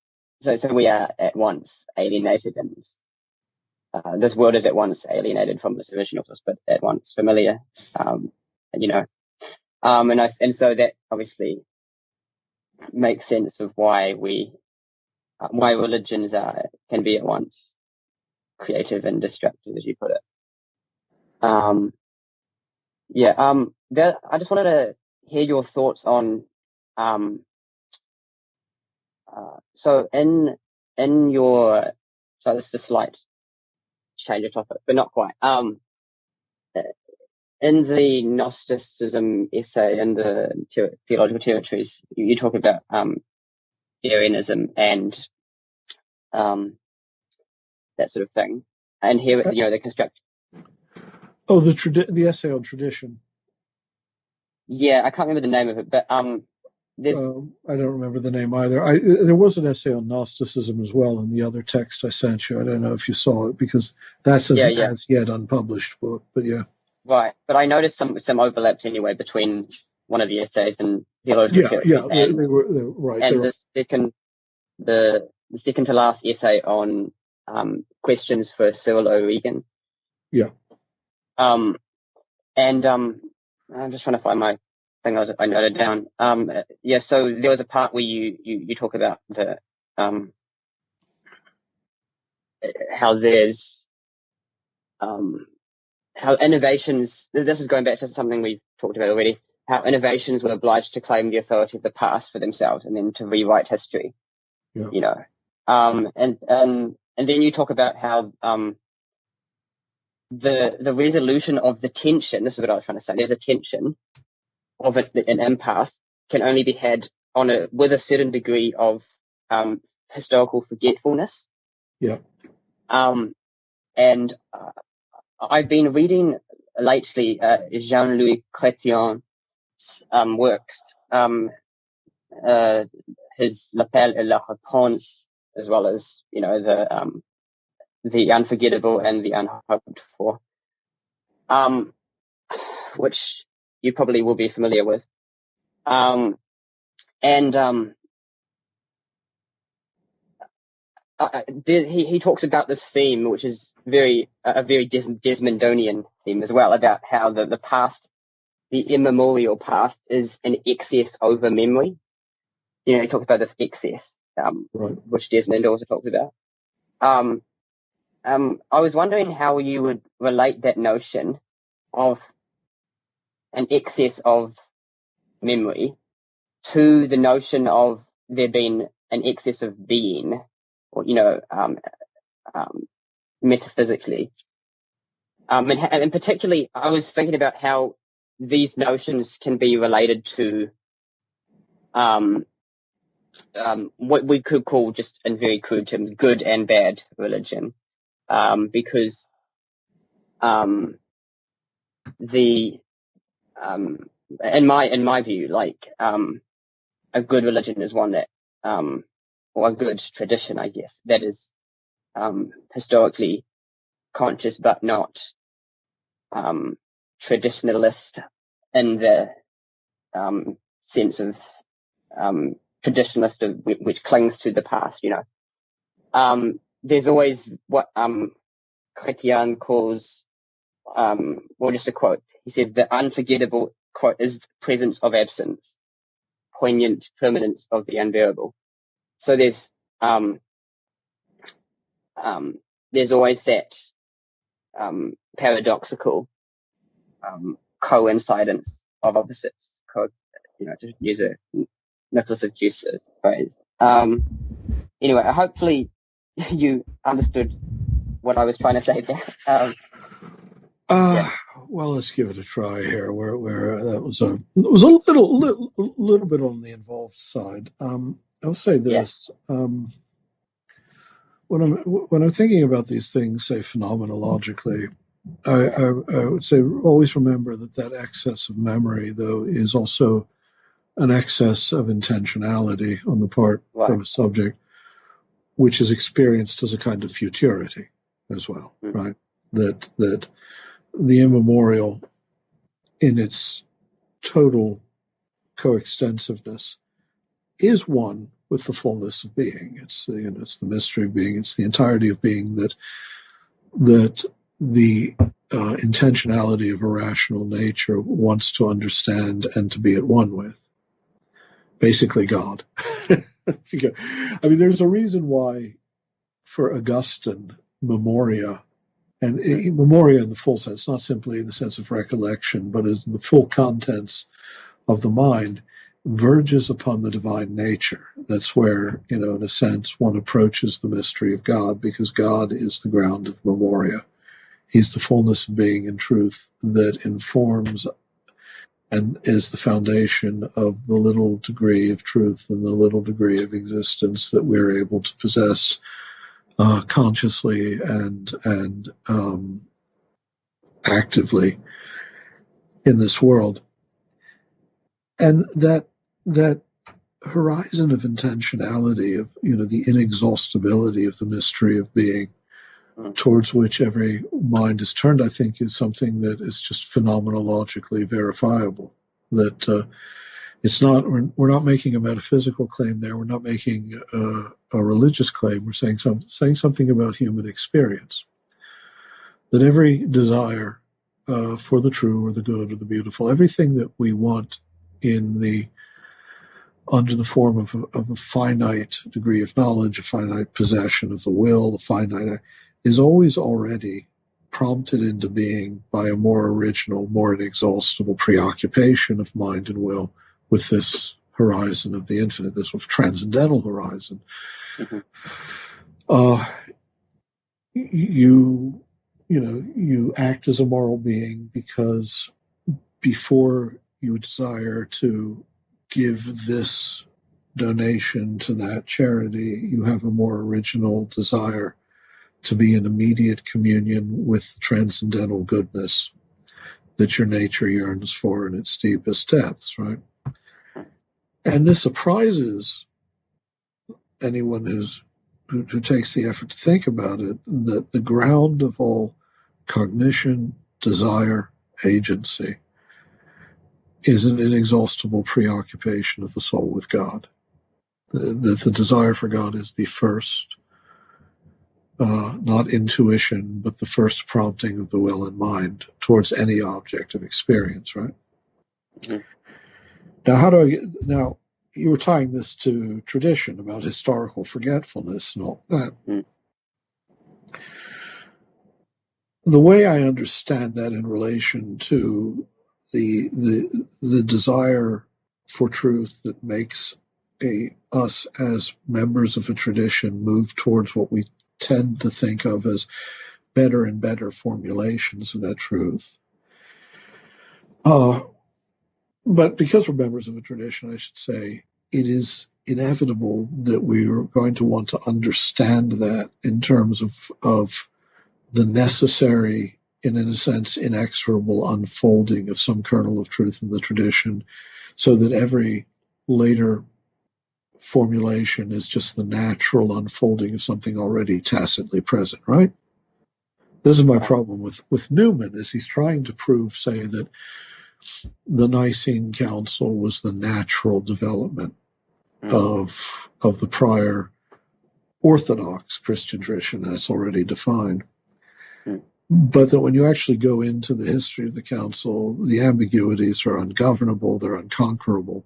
So we are at once alienated, and this world is at once alienated from its original source, but at once familiar. And so that obviously makes sense of why religions can be at once creative and destructive, as you put it. I just wanted to hear your thoughts on. So this is a slight change of topic, but not quite. In the Gnosticism essay in the theological territories, you talk about Arianism and that sort of thing, and here the construct. Oh, the essay on tradition. Yeah, I can't remember the name of it, but I don't remember the name either. There was an essay on Gnosticism as well in the other text I sent you. I don't know if you saw it, because that's as yet unpublished book, but yeah. Right, but I noticed some overlaps anyway between one of the essays and theological territories. Yeah, they were right. And the second to last essay on questions for Cyril O'Regan. Yeah. I'm just trying to find my thing I noted down. So there was a part where you talk about the how there's how innovations. This is going back to something we've talked about already. How innovations were obliged to claim the authority of the past for themselves and then to rewrite history. Yeah. And then you talk about how the resolution of the tension. This is what I was trying to say. There's a tension of an impasse can only be had with a certain degree of historical forgetfulness. Yeah. I've been reading lately Jean-Louis Chrétien's works, his L'appel et la réponse, as well as the unforgettable and the unhoped for, which you probably will be familiar with. He talks about this theme, which is a very Desmondonian theme as well, about how the past, the immemorial past, is an excess over memory. He talks about this excess, right, which Desmond also talks about. I was wondering how you would relate that notion of an excess of memory to the notion of there being an excess of being, or metaphysically, and particularly, I was thinking about how these notions can be related to what we could call, just in very crude terms, good and bad religion, because in my view, a good religion is one that, or a good tradition, I guess, that is historically conscious but not traditionalist in the sense of traditionalist which clings to the past. There's always what Chrétien calls, just a quote. He says, the unforgettable, quote, is the presence of absence, poignant permanence of the unbearable. So there's there's always that paradoxical coincidence of opposites. To use a Nicholas of Juice phrase. Anyway, hopefully you understood what I was trying to say there. Yeah. Well, let's give it a try here. Where that was it was a little bit on the involved side. I'll say this: when I'm thinking about these things, say phenomenologically, I would say always remember that excess of memory, though, is also an excess of intentionality on the part of a subject, which is experienced as a kind of futurity as well, right? That the immemorial in its total coextensiveness is one with the fullness of being. It's the mystery of being. It's the entirety of being that the intentionality of a rational nature wants to understand and to be at one with. Basically, God. I mean, there's a reason why, for Augustine, memoria, and memoria in the full sense, not simply in the sense of recollection, but as the full contents of the mind, verges upon the divine nature. That's where, in a sense, one approaches the mystery of God, because God is the ground of memoria. He's the fullness of being and truth that informs and is the foundation of the little degree of truth and the little degree of existence that we're able to possess consciously and actively in this world. And that horizon of intentionality, of the inexhaustibility of the mystery of being, towards which every mind is turned, I think, is something that is just phenomenologically verifiable. That it's not, we're not making a metaphysical claim there. We're not making a religious claim. We're saying something about human experience. That every desire for the true or the good or the beautiful, everything that we want under the form of a finite degree of knowledge, a finite possession of the will, a finite, is always already prompted into being by a more original, more inexhaustible preoccupation of mind and will with this horizon of the infinite, this sort of transcendental horizon. You act as a moral being because before you desire to give this donation to that charity, you have a more original desire to be in immediate communion with the transcendental goodness that your nature yearns for in its deepest depths, right? And this surprises anyone who takes the effort to think about it, that the ground of all cognition, desire, agency is an inexhaustible preoccupation of the soul with God. The desire for God is the first, not intuition, but the first prompting of the will and mind towards any object of experience, right? Now, you were tying this to tradition about historical forgetfulness and all that. The way I understand that in relation to the desire for truth that makes us as members of a tradition move towards what we tend to think of as better and better formulations of that truth. But because we're members of a tradition, I should say, it is inevitable that we are going to want to understand that in terms of the necessary, and in a sense, inexorable unfolding of some kernel of truth in the tradition, so that every later formulation is just the natural unfolding of something already tacitly present, right? This is my problem with Newman, is he's trying to prove, say, that the Nicene Council was the natural development of the prior Orthodox Christian tradition as already defined. But that when you actually go into the history of the council, the ambiguities are ungovernable, they're unconquerable.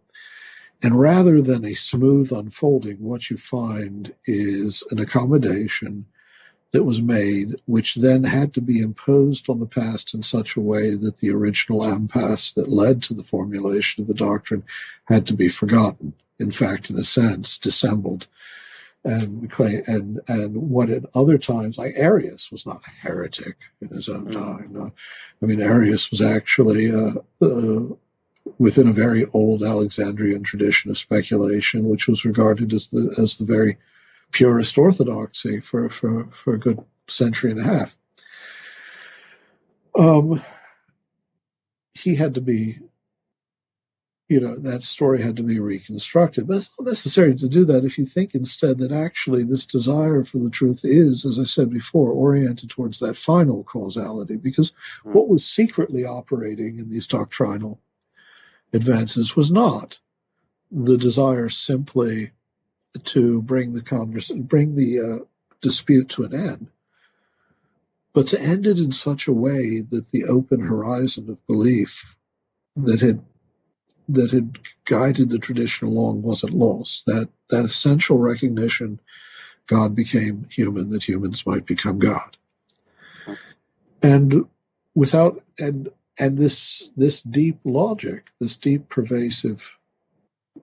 And rather than a smooth unfolding, what you find is an accommodation that was made, which then had to be imposed on the past in such a way that the original impasse that led to the formulation of the doctrine had to be forgotten. In fact, in a sense, dissembled. And what at other times, like Arius was not a heretic in his own time. No. I mean, Arius was actually within a very old Alexandrian tradition of speculation, which was regarded as the very purest orthodoxy for a good century and a half. He had to be, that story had to be reconstructed. But it's not necessary to do that if you think instead that actually this desire for the truth is, as I said before, oriented towards that final causality. Because what was secretly operating in these doctrinal advances was not the desire simply to bring the dispute to an end, but to end it in such a way that the open horizon of belief that had guided the tradition along wasn't lost. That essential recognition, God became human, that humans might become God, and this deep logic, this deep pervasive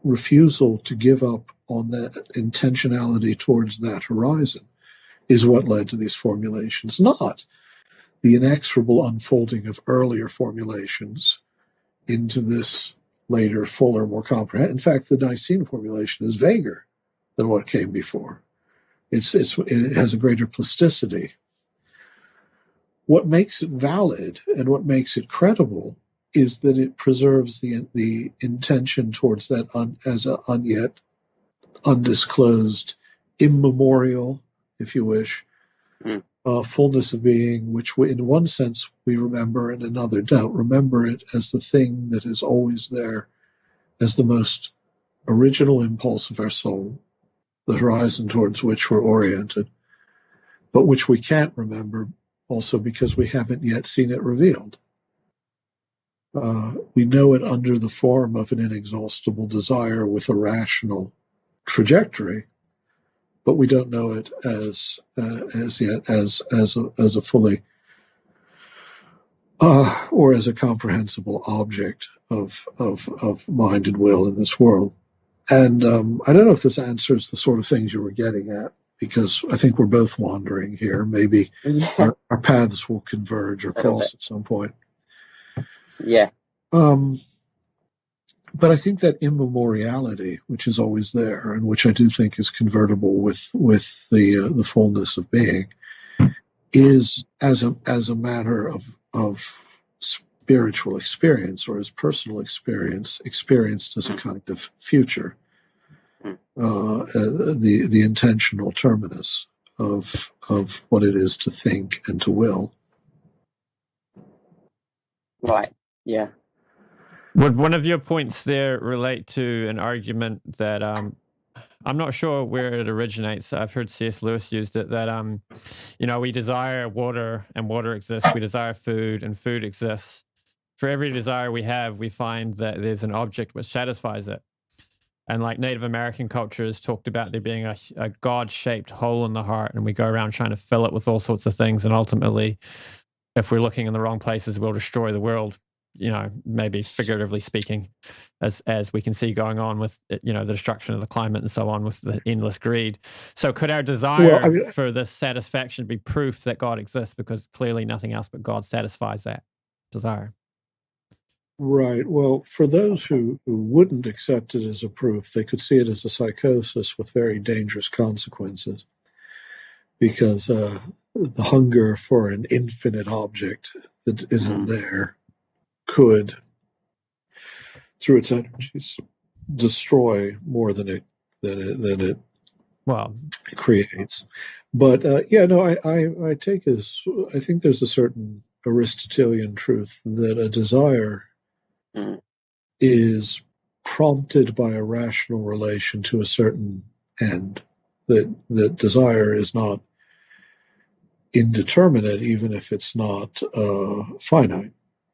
refusal to give up on that intentionality towards that horizon is what led to these formulations, not the inexorable unfolding of earlier formulations into this later, fuller, more comprehensive. In fact, the Nicene formulation is vaguer than what came before. It has a greater plasticity. What makes it valid and what makes it credible is that it preserves the intention towards that as an yet undisclosed, immemorial, if you wish, fullness of being, which in one sense we remember, and in another don't remember it as the thing that is always there, as the most original impulse of our soul, the horizon towards which we're oriented, but which we can't remember also because we haven't yet seen it revealed. We know it under the form of an inexhaustible desire with a rational trajectory, but we don't know it as yet as a fully or as a comprehensible object of mind and will in this world. And I don't know if this answers the sort of things you were getting at, because I think we're both wandering here. Maybe our paths will converge or cross at some point. Yeah. But I think that immemoriality, which is always there, and which I do think is convertible with the fullness of being, is as a matter of spiritual experience, or as personal experience, experienced as a kind of future, the intentional terminus of what it is to think and to will. Right. Yeah. Would one of your points there relate to an argument that I'm not sure where it originates? I've heard C.S. Lewis used it, that we desire water and water exists. We desire food and food exists. For every desire we have, we find that there's an object which satisfies it. And like Native American cultures talked about there being a God-shaped hole in the heart, and we go around trying to fill it with all sorts of things. And ultimately, if we're looking in the wrong places, we'll destroy the world. Maybe figuratively speaking, as we can see going on with, the destruction of the climate and so on, with the endless greed. So could our desire for this satisfaction be proof that God exists? Because clearly nothing else but God satisfies that desire. Right. Well, for those who wouldn't accept it as a proof, they could see it as a psychosis with very dangerous consequences. Because the hunger for an infinite object that isn't there could, through its energies, destroy more than it creates. But I think there's a certain Aristotelian truth that a desire is prompted by a rational relation to a certain end. That desire is not indeterminate, even if it's not finite.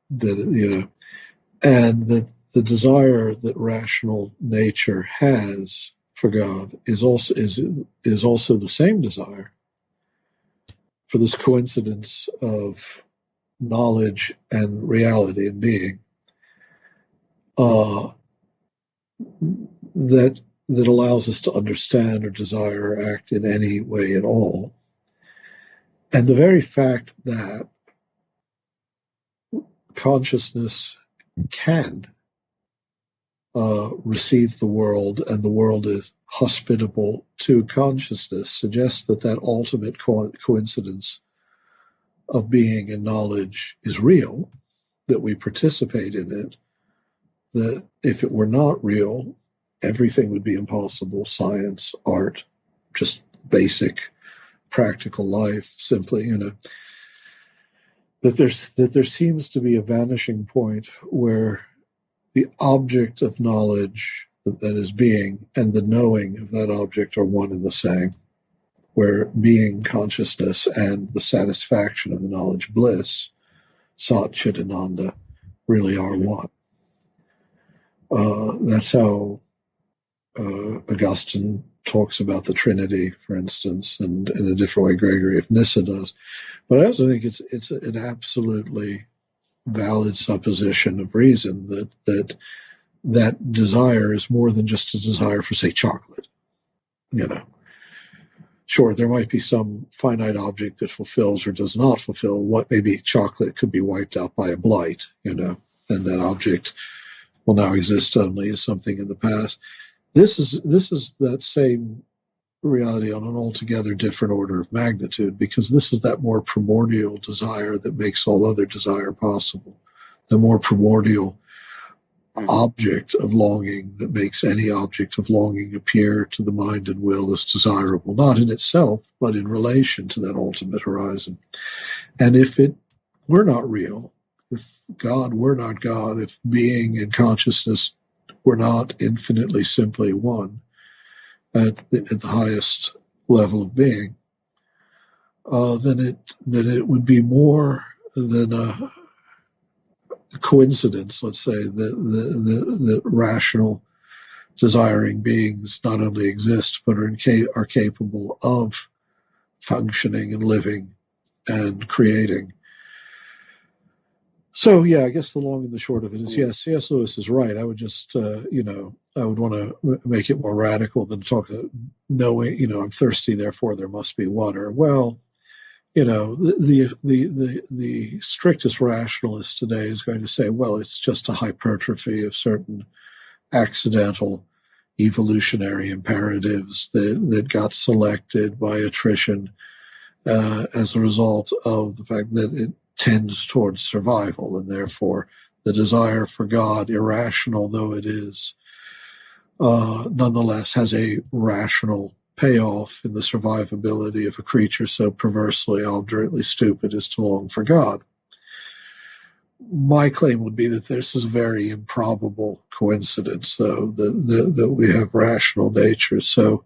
And that the desire that rational nature has for God is also the same desire for this coincidence of knowledge and reality and being, that allows us to understand or desire or act in any way at all. And the very fact that consciousness can receive the world, and the world is hospitable to consciousness, suggests that ultimate coincidence of being and knowledge is real, that we participate in it, that if it were not real, everything would be impossible. Science, art, just basic practical life, simply, that there seems to be a vanishing point where the object of knowledge, that is being, and the knowing of that object are one and the same, where being, consciousness, and the satisfaction of the knowledge, bliss, Sat Chit Ananda, really are one. That's how Augustine talks about the Trinity, for instance, and in a different way Gregory of Nyssa does. But I also think it's an absolutely valid supposition of reason that desire is more than just a desire for, say, chocolate. Sure, there might be some finite object that fulfills or does not fulfill. What maybe chocolate could be wiped out by a blight, and that object will now exist only as something in the past. This is that same reality on an altogether different order of magnitude, because this is that more primordial desire that makes all other desire possible, the more primordial object of longing that makes any object of longing appear to the mind and will as desirable, not in itself, but in relation to that ultimate horizon. And if it were not real, if God were not God, if being and consciousness were not infinitely simply one at the highest level of being, then it would be more than a coincidence, let's say, that rational desiring beings not only exist but are capable of functioning and living and creating. So, yeah, I guess the long and the short of it is, yes, C.S. Lewis is right. I would just, I would want to make it more radical than talk about knowing, I'm thirsty, therefore there must be water. Well, the strictest rationalist today is going to say, well, it's just a hypertrophy of certain accidental evolutionary imperatives that got selected by attrition as a result of the fact that it tends towards survival, and therefore the desire for God, irrational though it is, nonetheless has a rational payoff in the survivability of a creature so perversely, obdurately stupid as to long for God. My claim would be that this is a very improbable coincidence, though, that we have rational natures so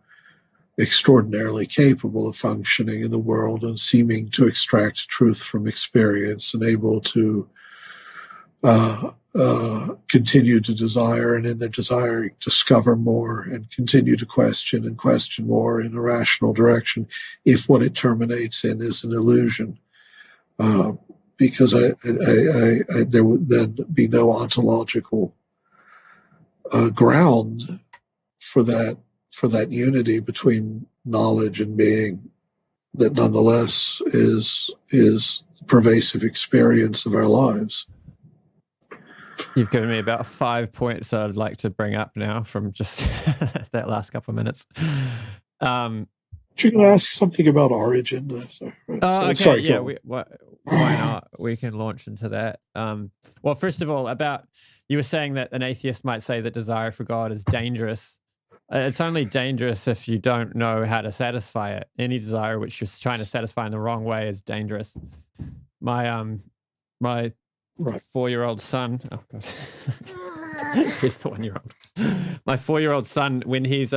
extraordinarily capable of functioning in the world and seeming to extract truth from experience and able to continue to desire, and in their desiring discover more and continue to question more in a rational direction, if what it terminates in is an illusion. Because there would then be no ontological ground for that unity between knowledge and being that nonetheless is the pervasive experience of our lives. You've given me about 5 points that I'd like to bring up now from just that last couple of minutes. You're going to ask something about origin. Okay, sorry, yeah. Why not? We can launch into that. Well, first of all, you were saying that an atheist might say that desire for God is dangerous. It's only dangerous if you don't know how to satisfy it. Any desire which you're trying to satisfy in the wrong way is dangerous. My 4-year-old son. Oh God, he's the 1-year-old. My 4-year-old son, when he's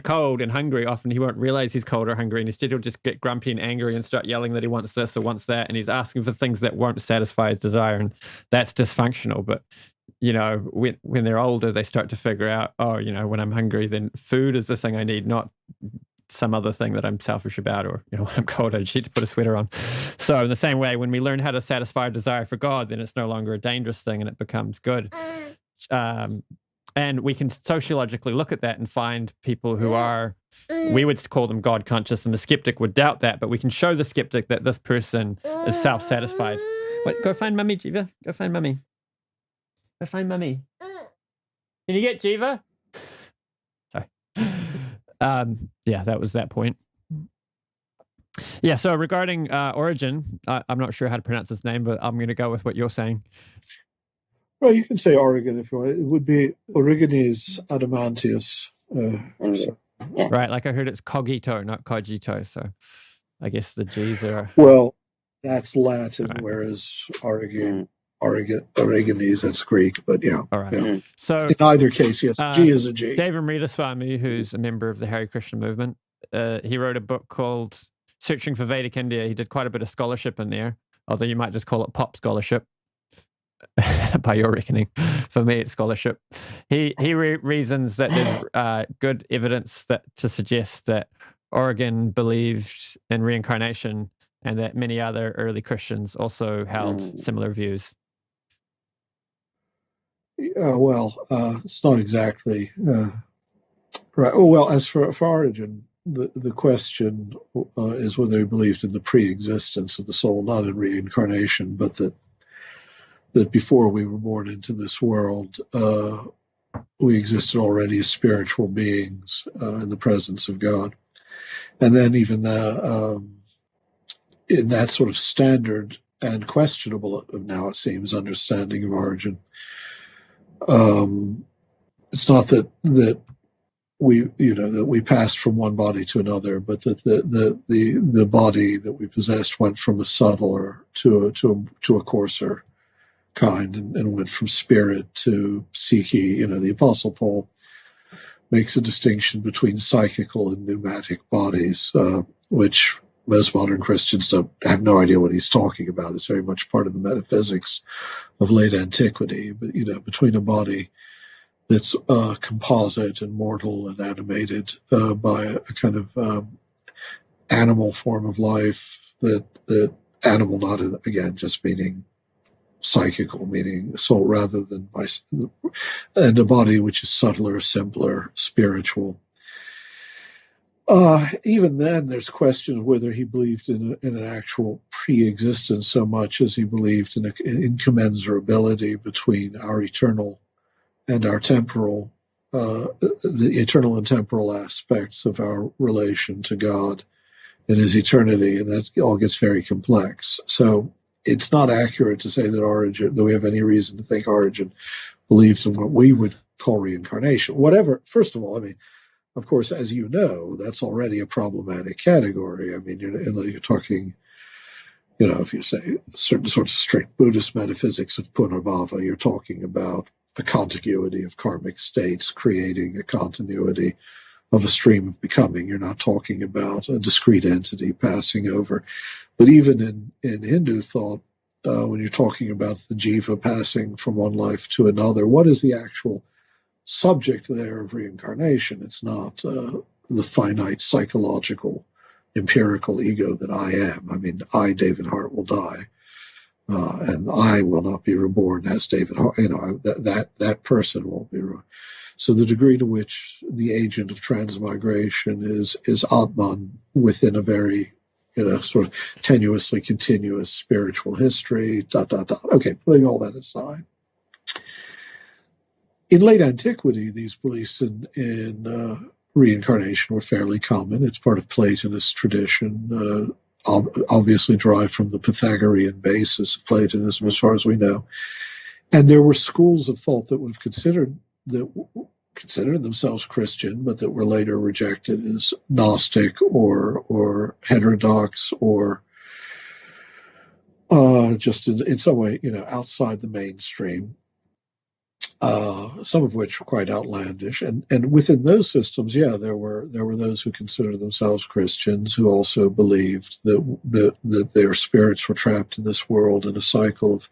cold and hungry, often he won't realize he's cold or hungry, and instead he'll just get grumpy and angry and start yelling that he wants this or wants that, and he's asking for things that won't satisfy his desire, and that's dysfunctional. But when they're older, they start to figure out, when I'm hungry, then food is the thing I need, not some other thing that I'm selfish about, or when I'm cold, I just need to put a sweater on. So in the same way, when we learn how to satisfy a desire for God, then it's no longer a dangerous thing and it becomes good. And we can sociologically look at that and find people who are, we would call them God conscious, and the skeptic would doubt that, but we can show the skeptic that this person is self-satisfied. Wait, go find Mummy, Jiva. Go find Mummy. Go find Mummy. Can you get Jiva? Sorry. Yeah, that was that point. Yeah, so regarding Origen, I'm not sure how to pronounce his name, but I'm going to go with what you're saying. Well, you can say Origen if you want. It would be Origenes Adamantius. Yeah. Right, like I heard it's cogito, not cogito, so I guess the G's are... Well, that's Latin, right. Whereas Origenes, that's Greek, but yeah. All right. Yeah. So in either case, yes, G is a G. David Amritaswamy, who's a member of the Hare Krishna movement, he wrote a book called Searching for Vedic India. He did quite a bit of scholarship in there, although you might just call it pop scholarship. By your reckoning. For me, it's scholarship. He reasons that there's good evidence to suggest that Origen believed in reincarnation, and that many other early Christians also held similar views. It's not exactly right. Oh, well, as for Origen, the question is whether he believed in the pre-existence of the soul, not in reincarnation, but that before we were born into this world, we existed already as spiritual beings in the presence of God. And then even in that sort of standard and questionable, now it seems, understanding of Origen, it's not that we passed from one body to another, but that the body that we possessed went from a subtler to a coarser kind, and went from spirit to psyche. The Apostle Paul makes a distinction between psychical and pneumatic bodies, which most modern Christians have no idea what he's talking about. It's very much part of the metaphysics of late antiquity. But between a body that's composite and mortal and animated by a kind of animal form of life, that animal not again just meaning psychical, meaning soul, rather than and a body which is subtler, simpler, spiritual. Even then, there's question of whether he believed in an actual pre-existence so much as he believed in an incommensurability between our eternal and our temporal, the eternal and temporal aspects of our relation to God and his eternity, and that all gets very complex. So it's not accurate to say that we have any reason to think Origen believes in what we would call reincarnation. Whatever, first of all, of course, as you know, that's already a problematic category. You're talking, if you say certain sorts of strict Buddhist metaphysics of Punarbhava, you're talking about a contiguity of karmic states creating a continuity of a stream of becoming. You're not talking about a discrete entity passing over. But even in Hindu thought, when you're talking about the jiva passing from one life to another, what is the actual subject there of reincarnation? It's not the finite psychological empirical ego that I am. I, David Hart, will die, and I will not be reborn as David Hart. That person won't be reborn. So the degree to which the agent of transmigration is Atman within a very, sort of tenuously continuous spiritual history, ... Okay, putting all that aside. In late antiquity, these beliefs in reincarnation were fairly common. It's part of Platonist tradition, obviously derived from the Pythagorean basis of Platonism, as far as we know. And there were schools of thought that would have considered themselves Christian, but that were later rejected as Gnostic or heterodox, or just in some way, outside the mainstream. Some of which were quite outlandish, and within those systems, there were those who considered themselves Christians who also believed that their spirits were trapped in this world in a cycle of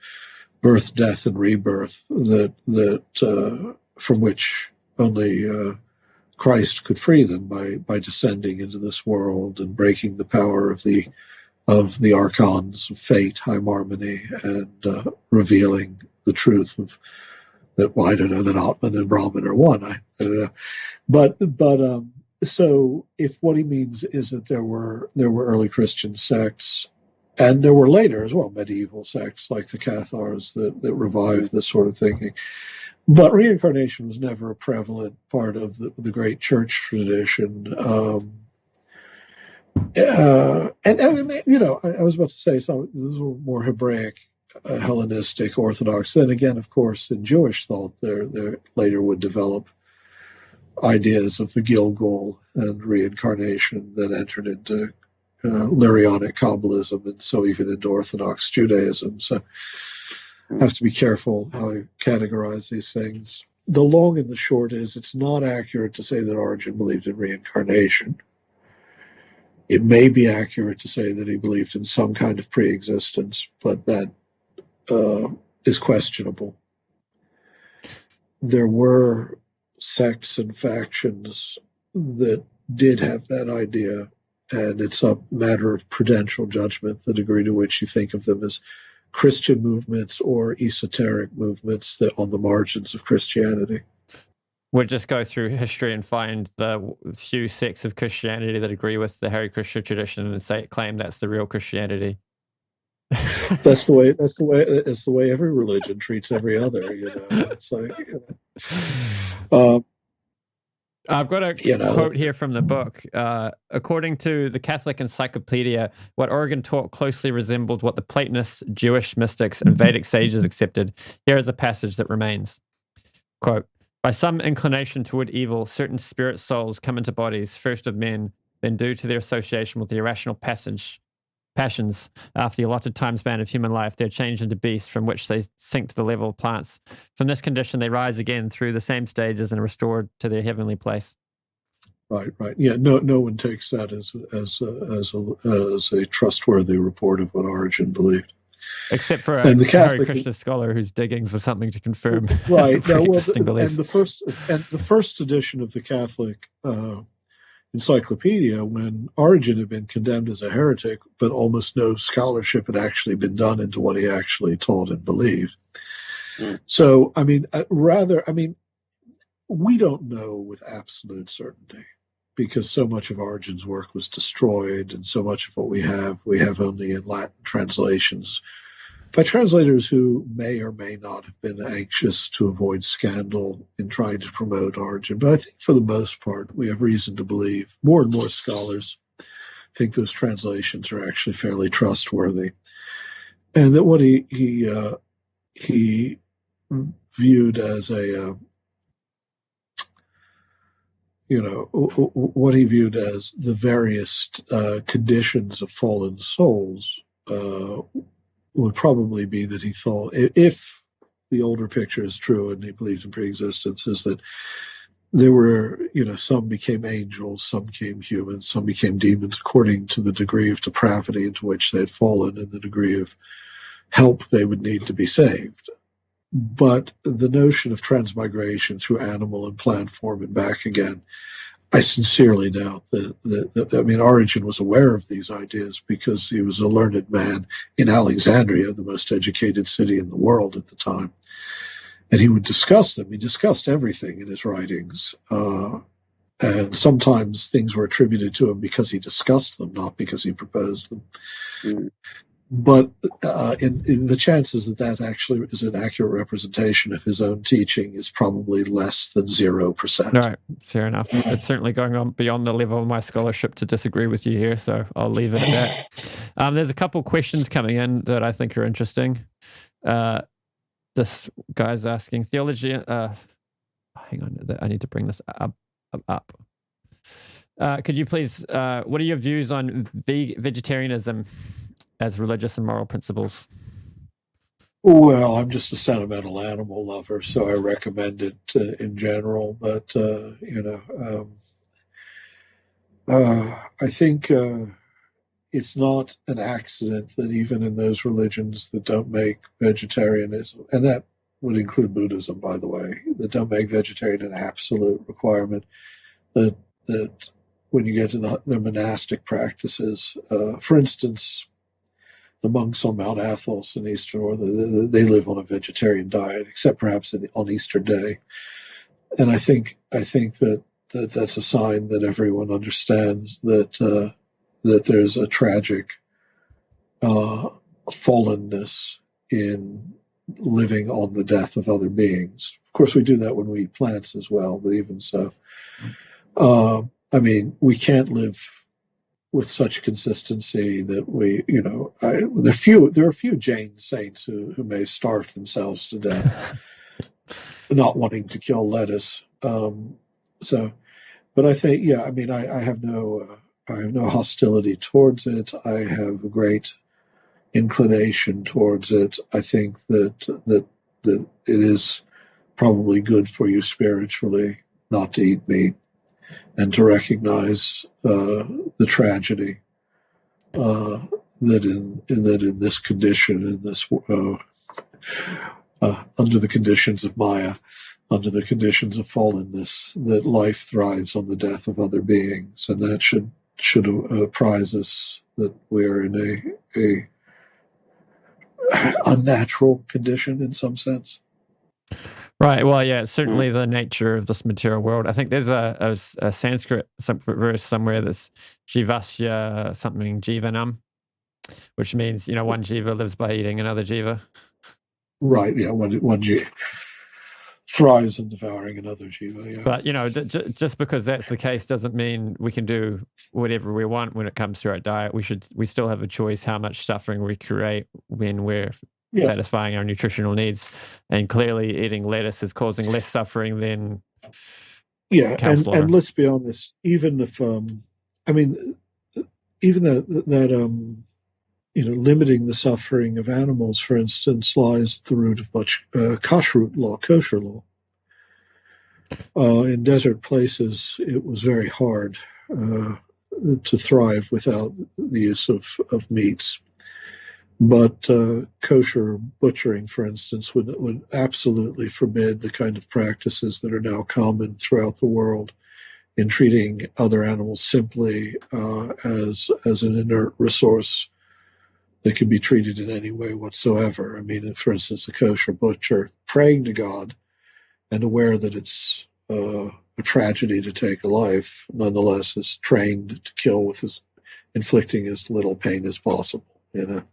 birth, death, and rebirth, that from which only Christ could free them by descending into this world and breaking the power of the archons of fate, Harmony, and revealing the truth of that. Well, I don't know that Atman and Brahman are one. I don't know. But so if what he means is that there were early Christian sects, and there were later as well medieval sects like the Cathars that revived this sort of thinking. But reincarnation was never a prevalent part of the great church tradition. And you know, I was about to say some those were more Hebraic, Hellenistic, Orthodox. Then again, of course, in Jewish thought, there later would develop ideas of the Gilgul and reincarnation that entered into Lurianic Kabbalism, and so even into Orthodox Judaism. So I have to be careful how I categorize these things. The long and the short is it's not accurate to say that Origen believed in reincarnation. It may be accurate to say that he believed in some kind of pre-existence, but that is questionable. There were sects and factions that did have that idea, and it's a matter of prudential judgment, the degree to which you think of them as Christian movements or esoteric movements that on the margins of Christianity. We'll just go through history and find the few sects of Christianity that agree with the Hare Krishna tradition and claim that's the real Christianity. That's the way every religion treats every other. You know, it's like, I've got a quote here from the book. According to the Catholic Encyclopedia, what Origen taught closely resembled what the Platonists, Jewish mystics, and Vedic sages accepted. Here is a passage that remains. Quote, by some inclination toward evil, certain spirit souls come into bodies, first of men, then due to their association with the irrational passions, after the allotted time span of human life, they're changed into beasts from which they sink to the level of plants. From this condition, they rise again through the same stages and are restored to their heavenly place. Right. Yeah. No one takes that as a trustworthy report of what Origen believed, except for a Hare Krishna scholar who's digging for something to confirm. Right. The first edition of the Catholic Encyclopedia, when Origen had been condemned as a heretic, but almost no scholarship had actually been done into what he actually taught and believed. So, we don't know with absolute certainty, because so much of Origen's work was destroyed, and so much of what we have only in Latin translations by translators who may or may not have been anxious to avoid scandal in trying to promote Origen. But I think for the most part, we have reason to believe, more and more scholars think those translations are actually fairly trustworthy. And that what he viewed as what he viewed as the various conditions of fallen souls would probably be that he thought, if the older picture is true and he believes in pre-existence, is that there were, some became angels, some became humans, some became demons, according to the degree of depravity into which they had fallen and the degree of help they would need to be saved. But the notion of transmigration through animal and plant form and back again, I sincerely doubt that Origen was aware of these ideas because he was a learned man in Alexandria, the most educated city in the world at the time. And he would discuss them. He discussed everything in his writings. And sometimes things were attributed to him because he discussed them, not because he proposed them. Mm. But in the chances that actually is an accurate representation of his own teaching is probably less than 0%. Right, fair enough. It's certainly going on beyond the level of my scholarship to disagree with you here, so I'll leave it at that. There's a couple questions coming in that I think are interesting. This guy's asking, theology... hang on, I need to bring this up. Could you please... what are your views on vegetarianism as religious and moral principles? Well, I'm just a sentimental animal lover, so I recommend it in general. But I think it's not an accident that even in those religions that don't make vegetarianism, and that would include Buddhism, by the way, that don't make vegetarian an absolute requirement, that when you get to the monastic practices, for instance, the monks on Mount Athos in Eastern Orthodox, they live on a vegetarian diet, except perhaps on Easter Day. And I think that that's a sign that everyone understands that there's a tragic fallenness in living on the death of other beings. Of course, we do that when we eat plants as well, but even so, I mean, we can't live with such consistency that there are a few Jain saints who may starve themselves to death, not wanting to kill lettuce. But I think, I mean, I have no hostility towards it. I have a great inclination towards it. I think that it is probably good for you spiritually not to eat meat and to recognize the tragedy that in this condition, in this under the conditions of Maya, under the conditions of fallenness, that life thrives on the death of other beings, and that should apprise us that we're in a unnatural condition in some sense. Right. Well, yeah, it's certainly the nature of this material world. I think there's a Sanskrit verse somewhere that's jivasya something jivanam, which means, one jiva lives by eating another jiva. Right. Yeah. One jiva thrives in devouring another jiva. Yeah. But just because that's the case doesn't mean we can do whatever we want when it comes to our diet. We still have a choice how much suffering we create when we're satisfying our nutritional needs, and clearly eating lettuce is causing less suffering than and let's be honest, even if limiting the suffering of animals, for instance, lies at the root of much kosher law. In desert places, it was very hard to thrive without the use of meats. But kosher butchering, for instance, would absolutely forbid the kind of practices that are now common throughout the world in treating other animals simply as an inert resource that can be treated in any way whatsoever. I mean, for instance, a kosher butcher praying to God and aware that it's a tragedy to take a life, nonetheless is trained to kill with inflicting as little pain as possible. It's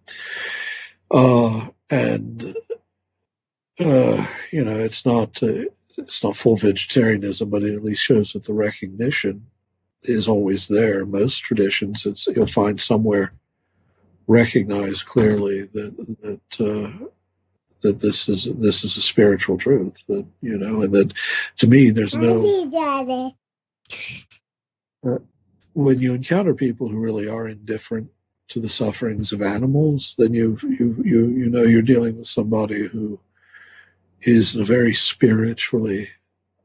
not full vegetarianism, but it at least shows that the recognition is always there. Most traditions, you'll find somewhere recognized clearly that this is a spiritual truth. That and that to me, there's no. When you encounter people who really are indifferent to the sufferings of animals, then you're dealing with somebody who is in a very spiritually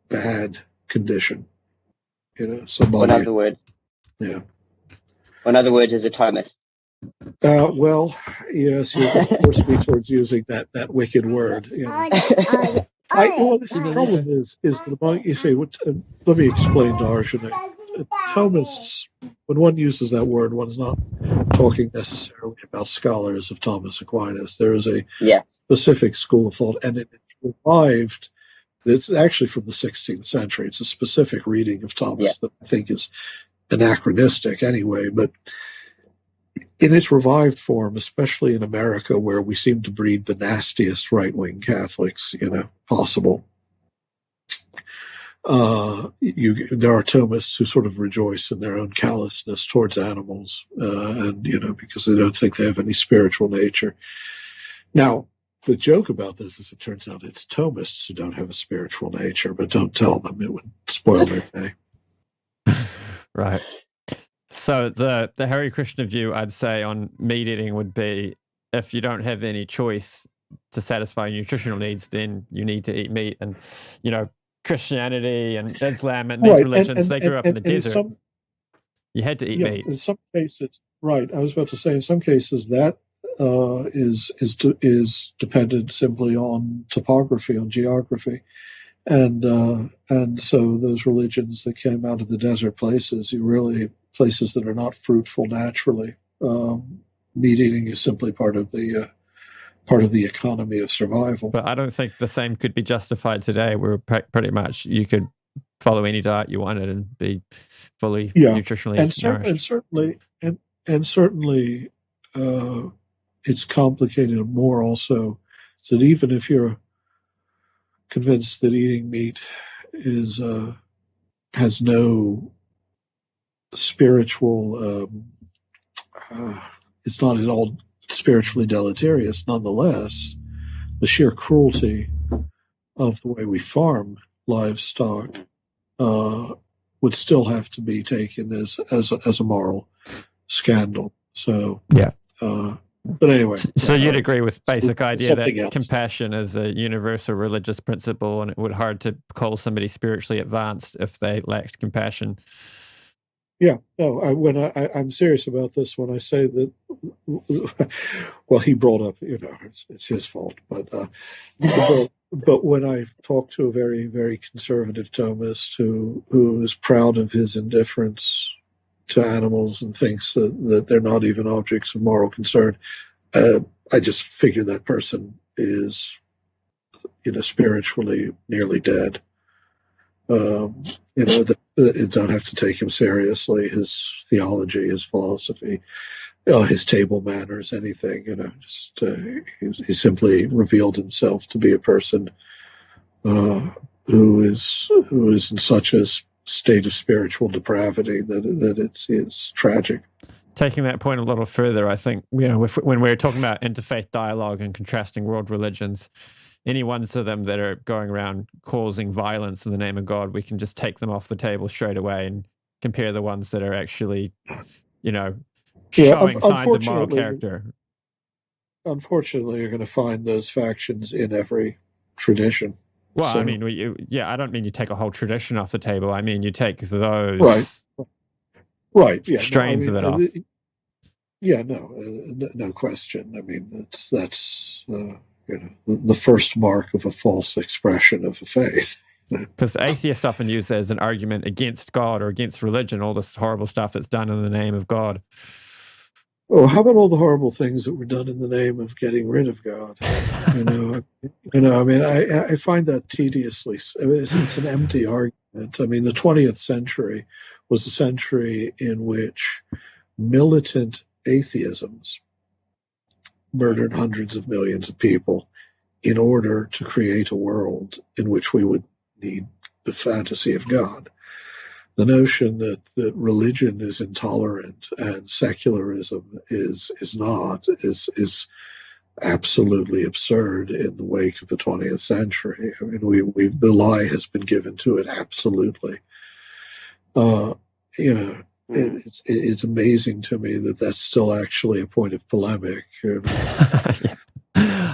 bad condition. Somebody. In other words. Yeah. In other words, is a Thomist. Well, yes, you forced me towards using that wicked word. The problem is that you say, let me explain to Arjuna. Thomists, when one uses that word, one's not talking necessarily about scholars of Thomas Aquinas. There is a specific school of thought, and it's revived. It's actually from the 16th century. It's a specific reading of Thomas that I think is anachronistic anyway, but in its revived form, especially in America, where we seem to breed the nastiest right-wing Catholics, possible, there are Thomists who sort of rejoice in their own callousness towards animals, and because they don't think they have any spiritual nature. Now, the joke about this is, it turns out it's Thomists who don't have a spiritual nature, but don't tell them; it would spoil their day. Right. So the Hare Krishna view, I'd say, on meat eating would be, if you don't have any choice to satisfy your nutritional needs, then you need to eat meat. And Christianity and Islam and these religions, they grew up in the desert. You had to eat meat. In some cases, right. I was about to say, in some cases that is dependent simply on topography, on geography. And so those religions that came out of the desert places, places that are not fruitful naturally. Meat eating is simply part of the economy of survival. But I don't think the same could be justified today, where pretty much you could follow any diet you wanted and be fully nutritionally nourished. And certainly, it's complicated more also, so that even if you're convinced that eating meat has no spiritual, it's not at all spiritually deleterious. Nonetheless, the sheer cruelty of the way we farm livestock would still have to be taken as a moral scandal. So yeah. But anyway, so you'd agree with basic idea that compassion is a universal religious principle, and it would hard to call somebody spiritually advanced if they lacked compassion. Yeah, no. I'm serious about this when I say that. Well, he brought up, it's his fault, but when I talk to a very, very conservative Thomist who is proud of his indifference to animals and thinks that they're not even objects of moral concern, I just figure that person is, spiritually nearly dead. You don't have to take him seriously. His theology, his philosophy, his table manners, anything. He simply revealed himself to be a person who is in such a state of spiritual depravity that it's tragic. Taking that point a little further, I think, when we're talking about interfaith dialogue and contrasting world religions, any ones of them that are going around causing violence in the name of God, we can just take them off the table straight away and compare the ones that are actually, showing signs of moral character. Unfortunately, you're going to find those factions in every tradition. Well, so, I mean, I don't mean you take a whole tradition off the table. I mean, you take those strains of it off. No question. I mean, that's the first mark of a false expression of a faith. Because atheists often use it as an argument against God or against religion, all this horrible stuff that's done in the name of God. Oh, how about all the horrible things that were done in the name of getting rid of God? I mean, I find that tediously. It's an empty argument. I mean, the 20th century was a century in which militant atheisms murdered hundreds of millions of people in order to create a world in which we would need the fantasy of God. The notion that religion is intolerant and secularism is not is absolutely absurd in the wake of the 20th century. I mean, the lie has been given to it absolutely. It's amazing to me that that's still actually a point of polemic.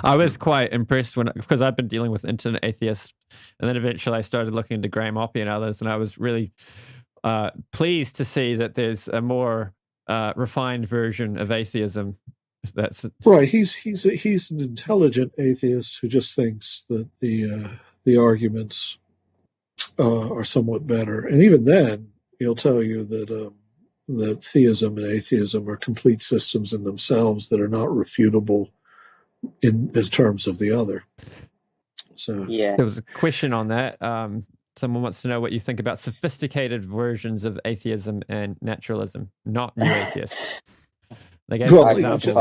I was quite impressed because I've been dealing with internet atheists, and then eventually I started looking into Graham Oppy and others, and I was really pleased to see that there's a more refined version of atheism. That's right. He's an intelligent atheist who just thinks that the arguments are somewhat better, and even then, he'll tell you that theism and atheism are complete systems in themselves that are not refutable in terms of the other. So there was a question on that. Someone wants to know what you think about sophisticated versions of atheism and naturalism, not new atheists. They gave some examples.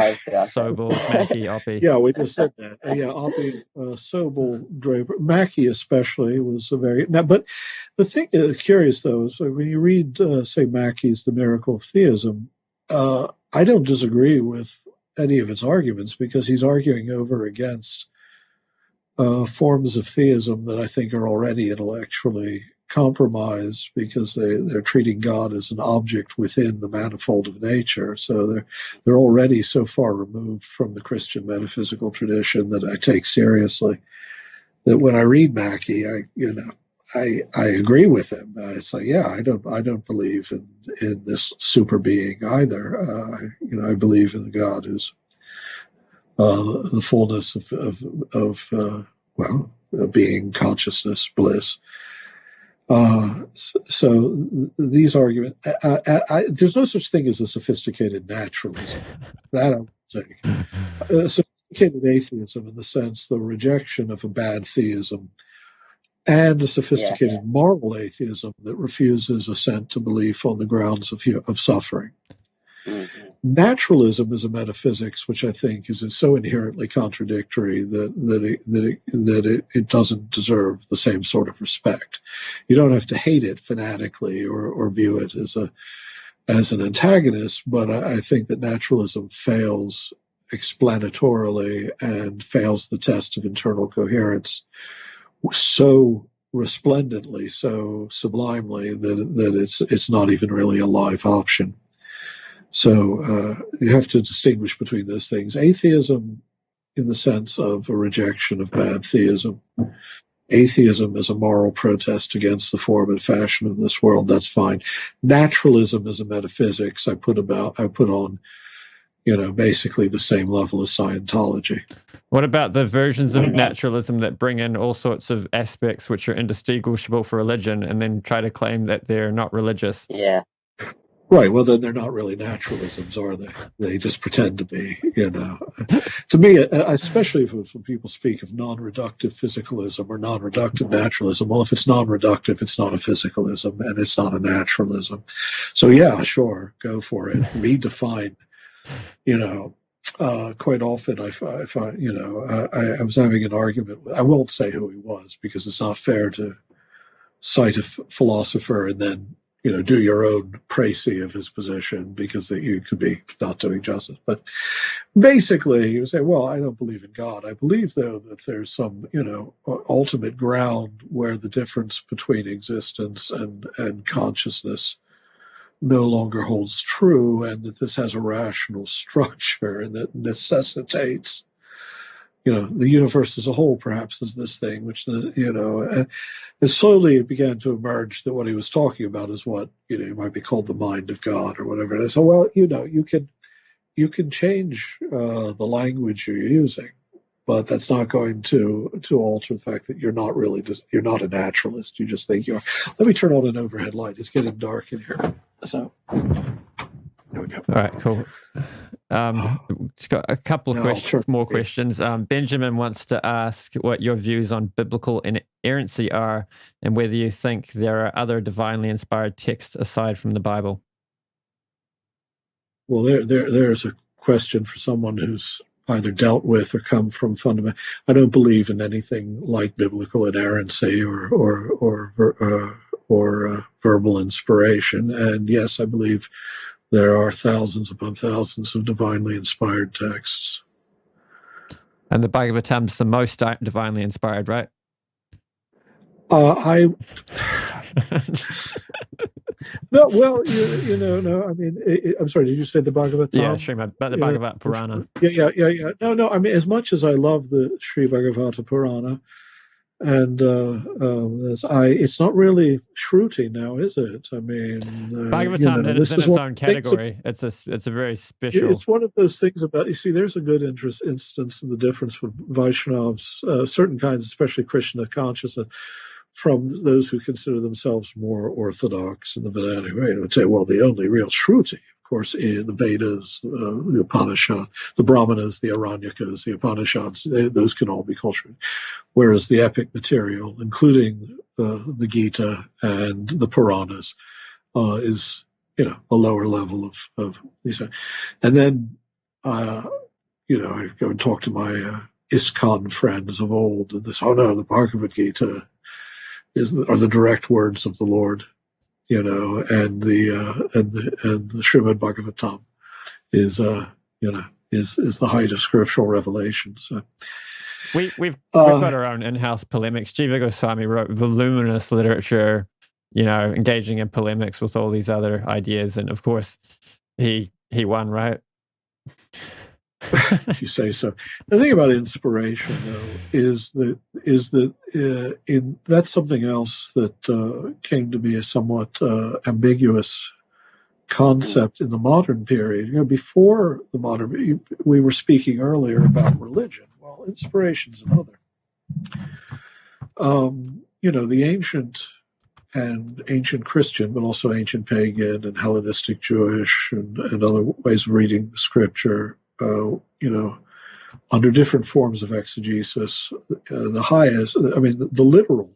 Sobel, Mackey, Oppy. Yeah, we just said that. Oppy, Sobel, Draper, Mackey especially was a very... Now, but the thing curious, though, is when you read, say, Mackey's The Miracle of Theism, I don't disagree with any of its arguments because he's arguing over against forms of theism that I think are already intellectually compromised because they're treating God as an object within the manifold of nature. So they're already so far removed from the Christian metaphysical tradition that I take seriously. That when I read Mackey, I agree with him. It's like, I don't believe in this super being either. I believe in a God who's the fullness of being, consciousness, bliss. So these arguments, there's no such thing as a sophisticated naturalism. That I would take. Sophisticated atheism, in the sense the rejection of a bad theism, and a sophisticated moral atheism that refuses assent to belief on the grounds of suffering. Mm-hmm. Naturalism is a metaphysics which I think is so inherently contradictory that it doesn't deserve the same sort of respect. You don't have to hate it fanatically or view it as an antagonist, but I think that naturalism fails explanatorily and fails the test of internal coherence so resplendently, so sublimely that it's not even really a live option. So you have to distinguish between those things. Atheism, in the sense of a rejection of bad theism. Atheism is a moral protest against the form and fashion of this world. That's fine. Naturalism is a metaphysics. I put on, basically the same level as Scientology. What about the versions of naturalism that bring in all sorts of aspects which are indistinguishable for religion and then try to claim that they're not religious? Yeah. Right. Well, then they're not really naturalisms, are they? They just pretend to be, To me, especially when people speak of non-reductive physicalism or non-reductive naturalism, well, if it's non-reductive, it's not a physicalism and it's not a naturalism. So, yeah, sure, go for it. Redefine, quite often I was having an argument. I won't say who he was because it's not fair to cite a philosopher and then do your own précis of his position, because that you could be not doing justice. But basically, you say, well, I don't believe in God. I believe, though, that there's some, ultimate ground where the difference between existence and consciousness no longer holds true, and that this has a rational structure and that necessitates, the universe as a whole perhaps is this thing, which, and slowly it began to emerge that what he was talking about is what, might be called the mind of God or whatever it is. So, well, you can change the language you're using, but that's not going to alter the fact that you're not a naturalist. You just think you are. Let me turn on an overhead light. It's getting dark in here. So, there we go. All right, cool. Just got a couple of more questions. Benjamin wants to ask what your views on biblical inerrancy are, and whether you think there are other divinely inspired texts aside from the Bible. Well, there's a question for someone who's either dealt with or come from fundamental. I don't believe in anything like biblical inerrancy or verbal inspiration. And yes, I believe there are thousands upon thousands of divinely inspired texts. And the Bhagavatam's the most divinely inspired, right? Sorry. No, well, no. I mean, I'm sorry. Did you say the Bhagavatam? Yeah, Srimad, the Bhagavat Purana. Yeah. No. I mean, as much as I love the Sri Bhagavata Purana, and it's not really Shruti now, is it? I mean, Bhagavatam is in its own category. It's a very special. It's one of those things about, you see, there's a good instance in the difference with Vaishnavas, certain kinds, especially Krishna consciousness, from those who consider themselves more orthodox in the Vedantic way. Would say, well, the only real Shruti, of course, in the Vedas, the Upanishad, the Brahmanas, the Aranyakas, the Upanishads, those can all be called Shruti. Whereas the epic material, including the Gita and the Puranas, is, a lower level of these. And then, I go and talk to my ISKCON friends of old, and this, oh no, the Bhagavad Gita are the direct words of the Lord, and the Srimad Bhagavatam is the height of scriptural revelation. So we've got our own in-house polemics. Jiva Goswami wrote voluminous literature, engaging in polemics with all these other ideas, and of course he won, right? If you say so. The thing about inspiration, though, is that that's something else that came to be a somewhat ambiguous concept in the modern period. Before the modern, we were speaking earlier about religion. Well, inspiration's another. The ancient Christian, but also ancient pagan and Hellenistic Jewish and other ways of reading the scripture, under different forms of exegesis, the highest, the literal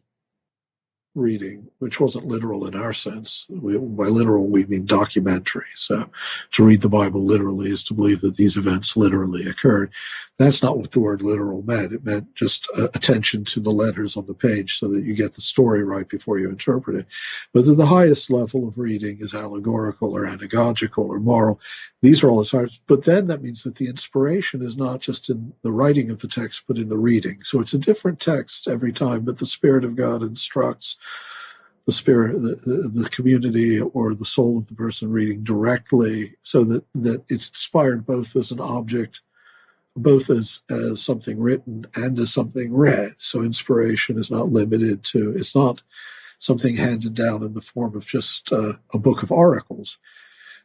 reading, which wasn't literal in our sense. By literal, we mean documentary. So to read the Bible literally is to believe that these events literally occurred. That's not what the word literal meant. It meant just attention to the letters on the page so that you get the story right before you interpret it. But the highest level of reading is allegorical or anagogical or moral. These are all as hard. But then that means that the inspiration is not just in the writing of the text, but in the reading. So it's a different text every time, but the Spirit of God instructs the spirit, the community, or the soul of the person reading directly, so that it's inspired both as an object, both as something written and as something read. So inspiration is not limited to, it's not something handed down in the form of just a book of oracles.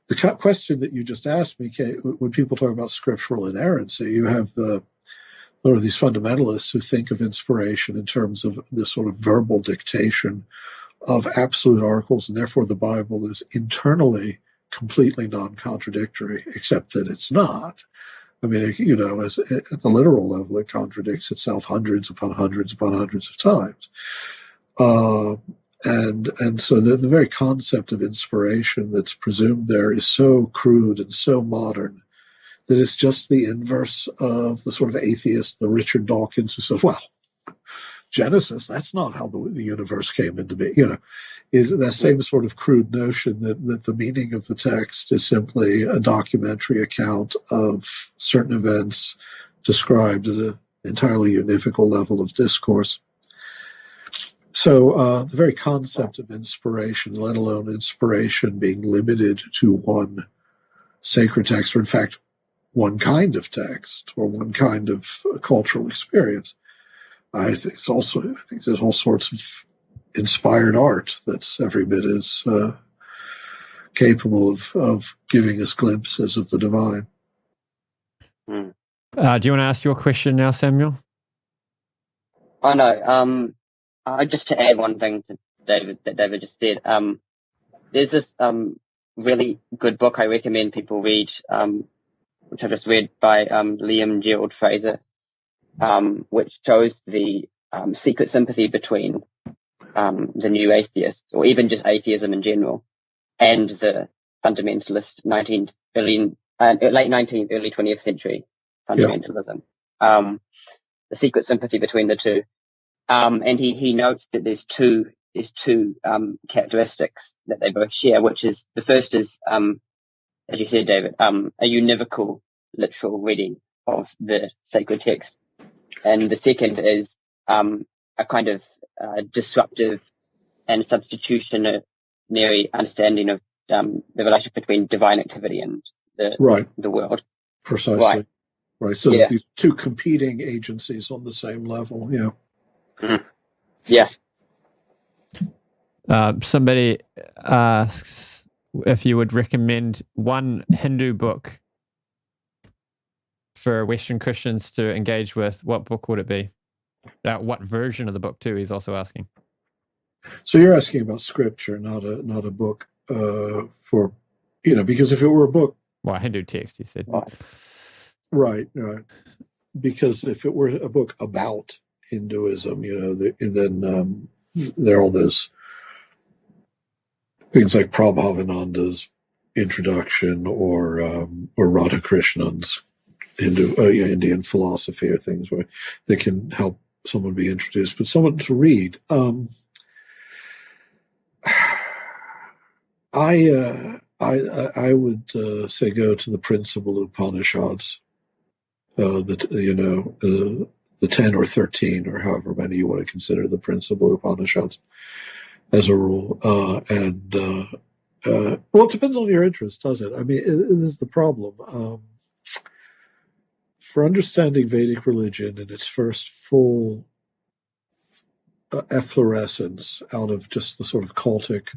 The question that you just asked me, Kate, when people talk about scriptural inerrancy, you have these fundamentalists who think of inspiration in terms of this sort of verbal dictation of absolute oracles, and therefore the Bible is internally completely non-contradictory, except that it's not. At the literal level, it contradicts itself hundreds upon hundreds upon hundreds of times. And so the very concept of inspiration that's presumed there is so crude and so modern that it's just the inverse of the sort of atheist, the Richard Dawkins, who says, well, Genesis, that's not how the universe came into being. Is that same sort of crude notion that the meaning of the text is simply a documentary account of certain events described at an entirely univocal level of discourse. So the very concept of inspiration, let alone inspiration being limited to one sacred text, or in fact, one kind of text or one kind of cultural experience, I think there's all sorts of inspired art that's every bit as capable of giving us glimpses of the divine. Do you want to ask your question now, Samuel? Oh no. Just to add one thing to David just said. There's this really good book I recommend people read, which I just read by Liam Gerald Fraser. Which shows the secret sympathy between the new atheists, or even just atheism in general, and the fundamentalist late 19th, early 20th century fundamentalism. The secret sympathy between the two, and he notes that there's two characteristics that they both share, which is, the first is, as you said, David, a univocal literal reading of the sacred text. And the second is a kind of disruptive and substitutionary understanding of the relationship between divine activity and the world. Precisely. Right. So these two competing agencies on the same level. Yeah. Mm-hmm. Yeah. Somebody asks if you would recommend one Hindu book for Western Christians to engage with. What book would it be? What version of the book too? He's also asking. So you're asking about scripture, not a book for, because if it were a book, Hindu text, he said. Right. Because if it were a book about Hinduism, then there are all those things like Prabhavananda's introduction or Radhakrishnan's Indian philosophy, or things where they can help someone be introduced, but someone to read. I would say go to the principal Upanishads, the 10 or 13 or however many you want to consider the principal Upanishads as a rule. Well, it depends on your interest, does it? I mean, it is the problem. For understanding Vedic religion in its first full efflorescence out of just the sort of cultic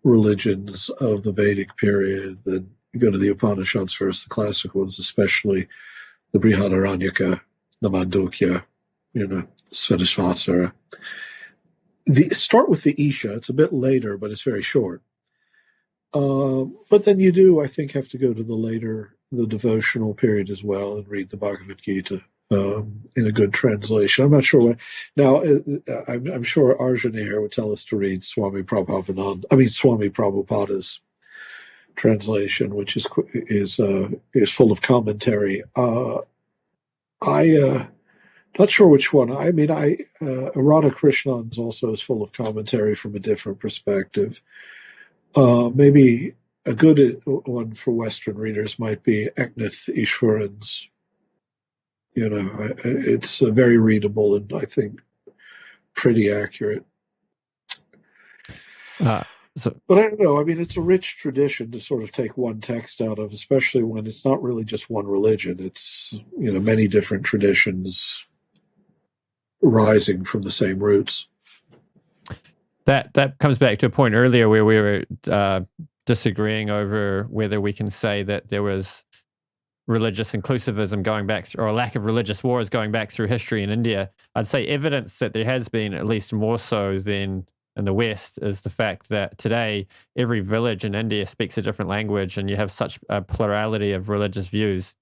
religions of the Vedic period, then you go to the Upanishads first, the classic ones, especially the Brihadaranyaka, the Mandukya, Svatisvara. Start with the Isha. It's a bit later, but it's very short. But then you do, I think, have to go to the devotional period as well, and read the Bhagavad Gita in a good translation. I'm not sure what. Now, I'm sure Arjuna here would tell us to read Swami Prabhupada's translation, which is full of commentary. Not sure which one. I mean, Radha Krishnan also is full of commentary from a different perspective. Maybe a good one for Western readers might be Eknath Ishwaran's. It's very readable and I think pretty accurate. But I don't know. I mean, it's a rich tradition to sort of take one text out of, especially when it's not really just one religion. It's many different traditions rising from the same roots. That comes back to a point earlier where we were disagreeing over whether we can say that there was religious inclusivism going back through, or a lack of religious wars going back through history in India. I'd say evidence that there has been, at least more so than in the West, is the fact that today every village in India speaks a different language, and you have such a plurality of religious views.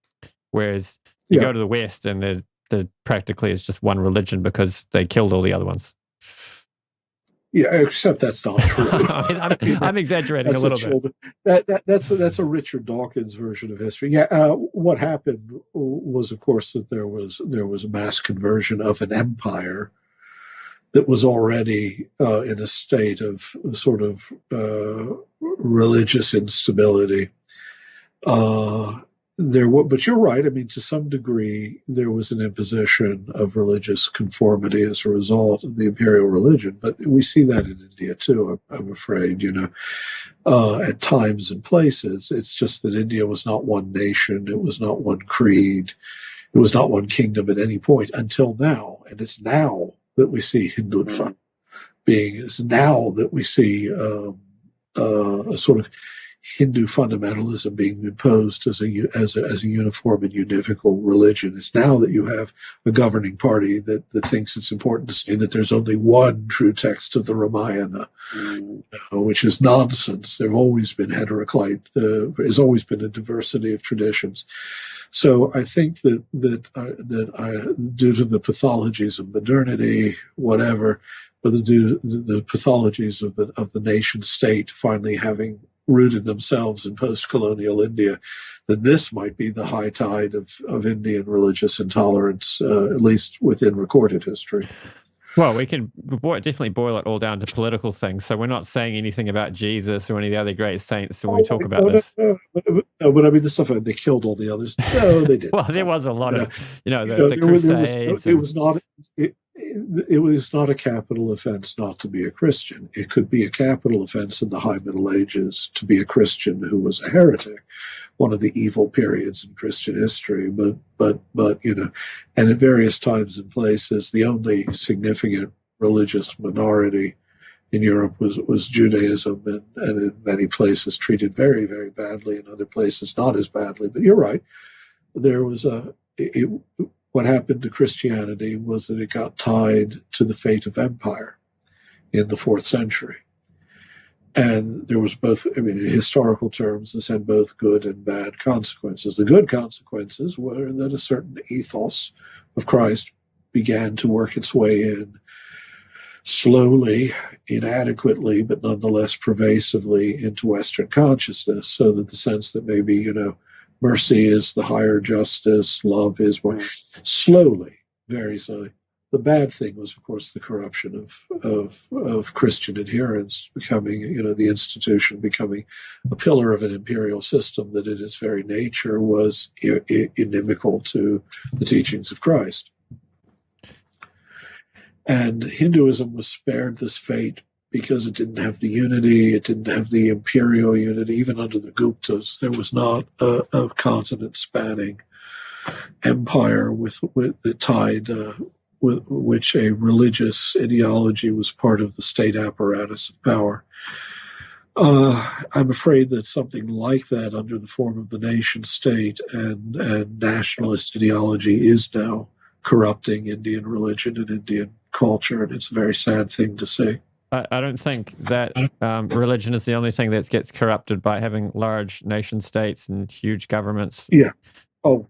Whereas you go to the West and there practically is just one religion because they killed all the other ones. Yeah, except that's not true. I'm exaggerating a little bit. That's a Richard Dawkins version of history. Yeah, what happened was, of course, that there was a mass conversion of an empire that was already in a state of sort of religious instability. But you're right. I mean, to some degree, there was an imposition of religious conformity as a result of the imperial religion. But we see that in India too. I'm afraid, at times and places. It's just that India was not one nation. It was not one creed. It was not one kingdom at any point until now. And it's now that we see Hindutva it's now that we see a sort of Hindu fundamentalism being imposed as a uniform and univocal religion. It's now that you have a governing party that thinks it's important to say that there's only one true text of the Ramayana, which is nonsense. There have always been heteroclite. There's always been a diversity of traditions. So I think that due to the pathologies of modernity, whatever, but the pathologies of the nation state finally having rooted themselves in post-colonial India, that this might be the high tide of Indian religious intolerance, at least within recorded history. Well, we can definitely boil it all down to political things. So we're not saying anything about Jesus or any of the other great saints when we talk about this. But I mean, the stuff they killed all the others. No, they didn't. Well, there was a lot of, the Crusades. It was not a capital offense not to be a Christian. It could be a capital offense in the High Middle Ages to be a Christian who was a heretic, one of the evil periods in Christian history. But and at various times and places, the only significant religious minority in Europe was Judaism, and in many places treated very, very badly, in other places not as badly. But you're right. There was what happened to Christianity was that it got tied to the fate of empire in the 4th century. And there was both, in historical terms, this had both good and bad consequences. The good consequences were that a certain ethos of Christ began to work its way in slowly, inadequately, but nonetheless pervasively into Western consciousness, so that the sense that maybe, mercy is the higher justice, love is more slowly, very slowly. The bad thing was, of course, the corruption of Christian adherents, becoming, the institution becoming a pillar of an imperial system that in its very nature was inimical to the teachings of Christ. And Hinduism was spared this fate because it didn't have the unity, it didn't have the imperial unity. Even under the Guptas, there was not a continent-spanning empire that tied, with which a religious ideology was part of the state apparatus of power. I'm afraid that something like that, under the form of the nation state and nationalist ideology, is now corrupting Indian religion and Indian culture, and it's a very sad thing to see. I don't think that religion is the only thing that gets corrupted by having large nation states and huge governments. Yeah. Oh,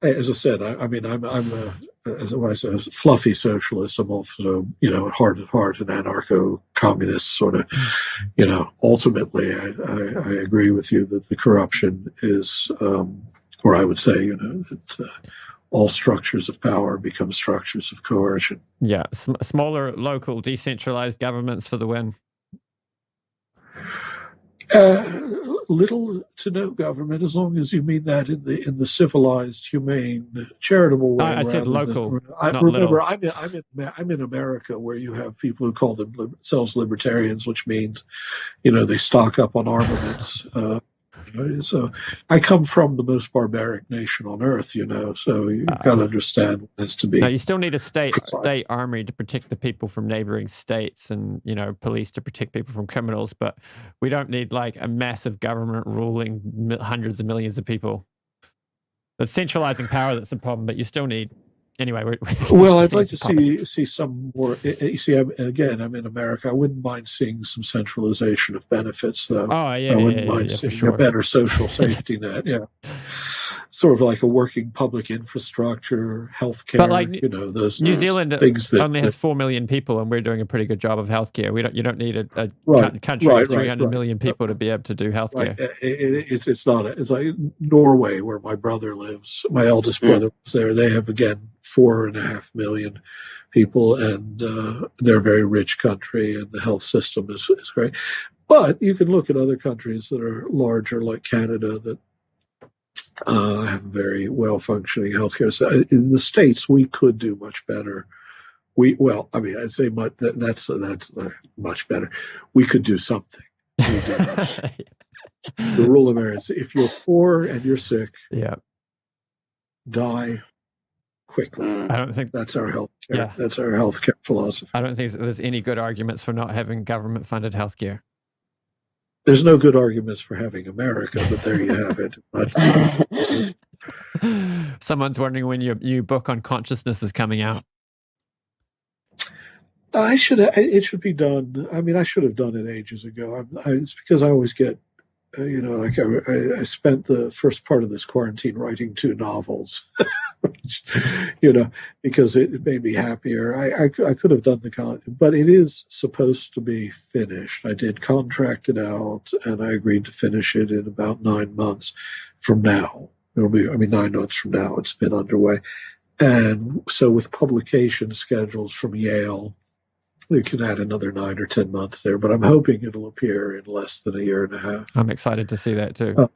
as I said, I'm a fluffy socialist. I'm also, heart at heart, an anarcho-communist sort of. Ultimately, I agree with you that the corruption is, or I would say, that all structures of power become structures of coercion. Yeah, smaller, local, decentralized governments for the win. Little to no government, as long as you mean that in the civilized, humane, charitable way. I said local. Remember, I'm in America, where you have people who call themselves libertarians, which means, they stock up on armaments. So I come from the most barbaric nation on earth, so you've got to understand what it has to be. No, you still need a state army to protect the people from neighboring states, and police to protect people from criminals, but we don't need like a massive government ruling hundreds of millions of people. It's centralizing power that's the problem, but you still need. Anyway, well, I'd like to see some more. You see, I'm in America. I wouldn't mind seeing some centralization of benefits, though. Oh, yeah, I wouldn't mind seeing a better social safety net. Yeah, sort of like a working public infrastructure, healthcare. But like those New Zealand things only has 4 million people, and we're doing a pretty good job of healthcare. You don't need a country of 300 million people to be able to do healthcare. Right. It's not. It's like Norway, where my brother lives. My eldest brother was there. They have 4.5 million people, and they're a very rich country, and the health system is great. But you can look at other countries that are larger, like Canada, that have very well-functioning healthcare. So in the States, we could do much better. I'd say that's much better. We could do something. The rule of marriage: if you're poor and you're sick, die quickly. I don't think that's our healthcare. Yeah. That's our healthcare philosophy. I don't think there's any good arguments for not having government-funded healthcare. There's no good arguments for having America, but there you have it. Someone's wondering when your new book on consciousness is coming out. It should be done. I should have done it ages ago. It's because I always get, I spent the first part of this quarantine writing 2 novels, because it made me happier. I could have done the content, but it is supposed to be finished. I did contract it out, and I agreed to finish it in about 9 months from now. It'll be, 9 months from now. It's been underway. And so with publication schedules from Yale, you can add another 9 or 10 months there, but I'm hoping it'll appear in less than a year and a half. I'm excited to see that too.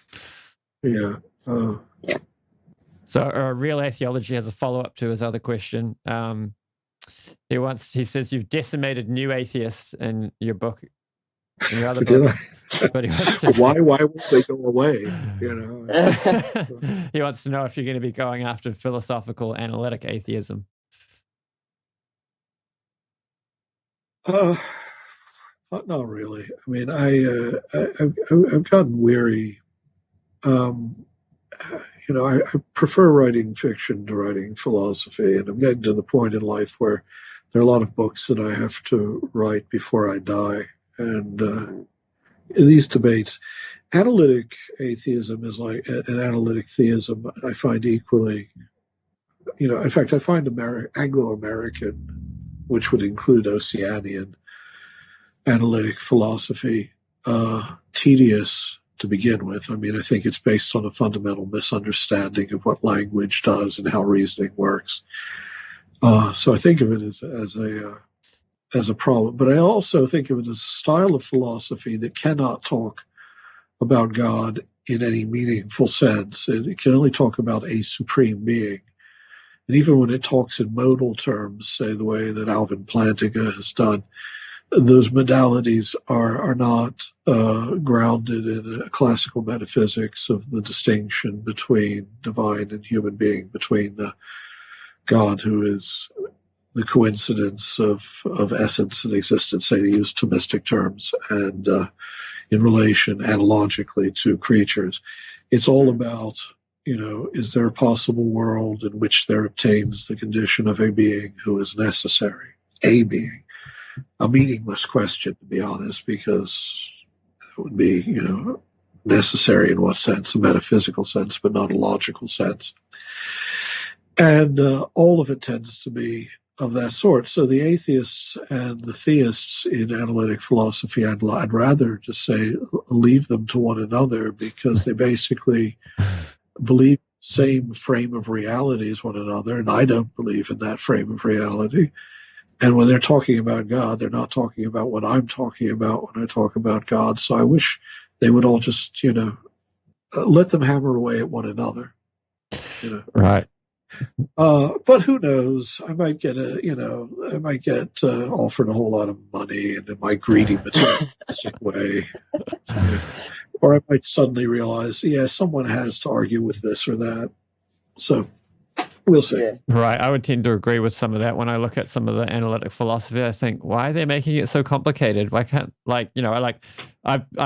So Real Theology has a follow-up to his other question. He says you've decimated new atheists in your book, in your other books. But he wants to, why won't they go away? He wants to know if you're going to be going after philosophical analytic atheism. Not really. I've gotten weary. I prefer writing fiction to writing philosophy, and I'm getting to the point in life where there are a lot of books that I have to write before I die. And in these debates, analytic atheism is like an analytic theism. I find equally, in fact, I find Anglo-American, which would include Oceanian analytic philosophy, tedious to begin with. I think it's based on a fundamental misunderstanding of what language does and how reasoning works. So I think of it as a problem, but I also think of it as a style of philosophy that cannot talk about God in any meaningful sense. It can only talk about a supreme being. And even when it talks in modal terms, say the way that Alvin Plantinga has done, those modalities are not grounded in a classical metaphysics of the distinction between divine and human being, between God, who is the coincidence of essence and existence, say to use Thomistic terms, and in relation analogically to creatures. It's all about, is there a possible world in which there obtains the condition of a being who is necessary? A being. A meaningless question, to be honest, because it would be, necessary in what sense? A metaphysical sense, but not a logical sense. And all of it tends to be of that sort. So the atheists and the theists in analytic philosophy, I'd rather just say leave them to one another, because they basically believe the same frame of reality as one another, and I don't believe in that frame of reality. And when they're talking about God, they're not talking about what I'm talking about when I talk about God. So I wish they would all just, let them hammer away at one another. Right. But who knows? I might get offered a whole lot of money, and in my greedy materialistic way, or I might suddenly realize, someone has to argue with this or that. So we'll see. Yeah. Right. I would tend to agree with some of that. When I look at some of the analytic philosophy, I think, why are they making it so complicated? Why can't, I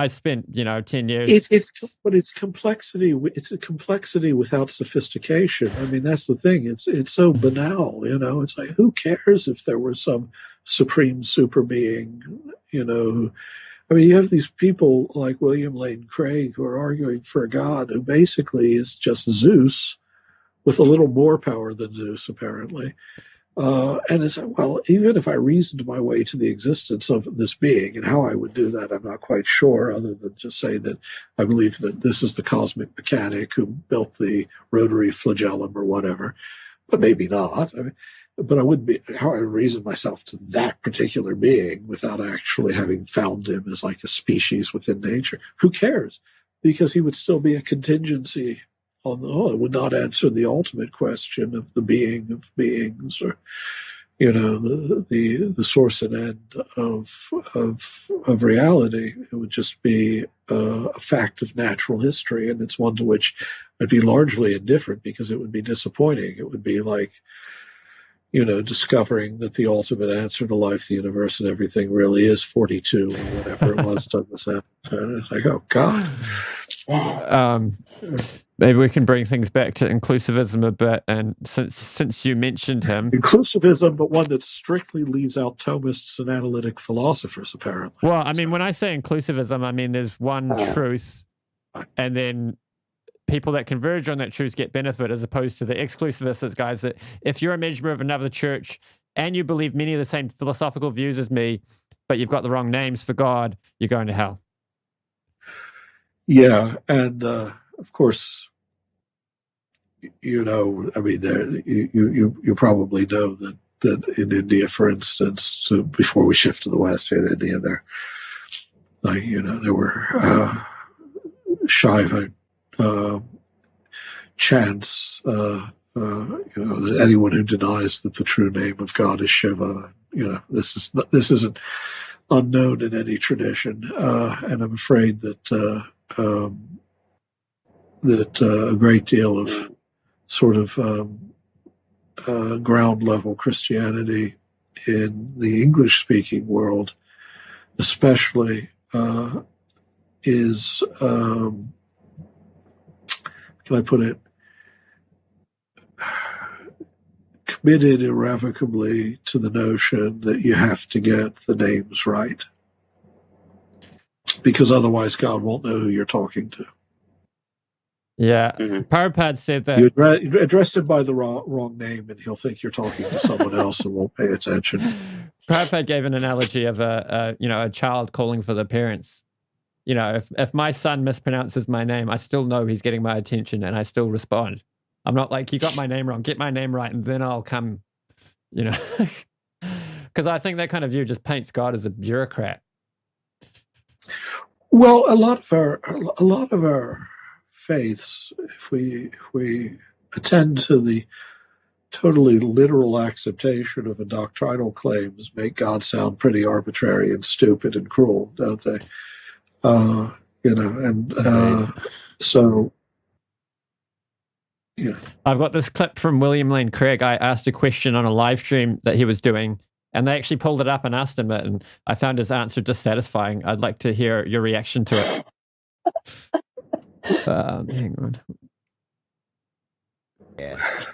spent, 10 years. But it's complexity. It's a complexity without sophistication. I mean, that's the thing. It's so banal, it's like, who cares if there were some supreme super being, you have these people like William Lane Craig who are arguing for a God who basically is just Zeus, with a little more power than Zeus, apparently. And it's, well, even if I reasoned my way to the existence of this being, and how I would do that, I'm not quite sure, other than just say that I believe that this is the cosmic mechanic who built the rotary flagellum or whatever, but maybe not. But I wouldn't be, how I would reason myself to that particular being without actually having found him as like a species within nature. Who cares? Because he would still be a contingency. It would not answer the ultimate question of the being of beings, or the source and end of reality. It would just be a fact of natural history, and it's one to which I'd be largely indifferent, because it would be disappointing. It would be like discovering that the ultimate answer to life, the universe, and everything really is 42 or whatever it was. Douglas Adams. It's like, oh God. Maybe we can bring things back to inclusivism a bit, and since you mentioned him, inclusivism, but one that strictly leaves out Thomists and analytic philosophers, apparently. Well, I mean, when I say inclusivism, I mean there's one truth, and then people that converge on that truth get benefit, as opposed to the exclusivists, guys that if you're a member of another church and you believe many of the same philosophical views as me, but you've got the wrong names for God, you're going to hell. Yeah, and of course, you probably know that in India, for instance, so before we shift to the West, in India, there were Shaiva chants. Anyone who denies that the true name of God is Shiva, this isn't unknown in any tradition, and I'm afraid that a great deal of sort of ground level Christianity in the English speaking world, especially, is, can I put it, committed irrevocably to the notion that you have to get the names right, because otherwise God won't know who you're talking to. Yeah, Prabhupada said that you address him by the wrong name, and he'll think you're talking to someone else and won't pay attention. Prabhupada gave an analogy of a child calling for the parents. If my son mispronounces my name, I still know he's getting my attention, and I still respond. I'm not like, you got my name wrong, get my name right, and then I'll come. Because I think that kind of view just paints God as a bureaucrat. Well, a lot of our faiths, if we attend to the totally literal acceptation of a doctrinal claims, make God sound pretty arbitrary and stupid and cruel, don't they? So. Yeah. I've got this clip from William Lane Craig. I asked a question on a live stream that he was doing, and they actually pulled it up and asked him it, and I found his answer dissatisfying. I'd like to hear your reaction to it. Hang on.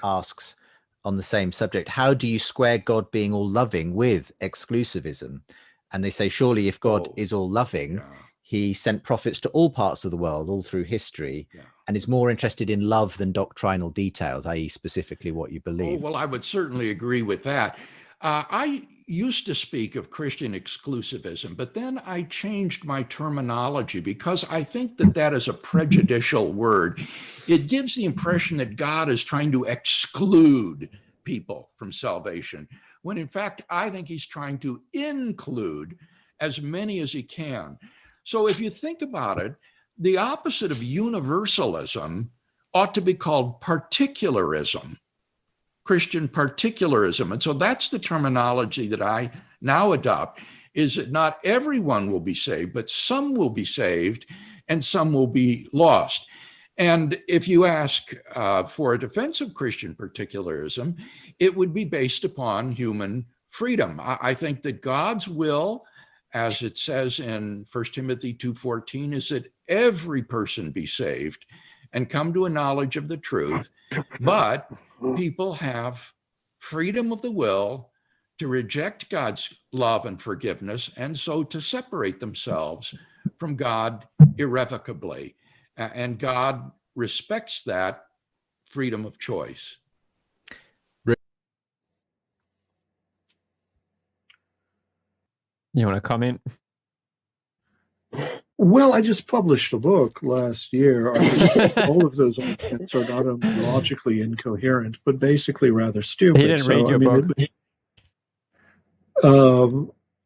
asks on the same subject, how do you square God being all loving with exclusivism? And they say, surely if God is all loving, he sent prophets to all parts of the world, all through history, and is more interested in love than doctrinal details, i.e. specifically what you believe. Oh, well, I would certainly agree with that. I used to speak of Christian exclusivism, but then I changed my terminology because I think that that is a prejudicial word. It gives the impression that God is trying to exclude people from salvation, when in fact, I think he's trying to include as many as he can. So if you think about it, the opposite of universalism ought to be called particularism. Christian particularism. And so that's the terminology that I now adopt, is that not everyone will be saved, but some will be saved and some will be lost. And if you ask for a defense of Christian particularism, it would be based upon human freedom. I think that God's will, as it says in 1 Timothy 2:14, is that every person be saved and come to a knowledge of the truth, but people have freedom of the will to reject God's love and forgiveness, and so to separate themselves from God irrevocably. And God respects that freedom of choice. You want to comment? Well, I just published a book last year. All of those arguments are not only logically incoherent, but basically rather stupid. He didn't read your book.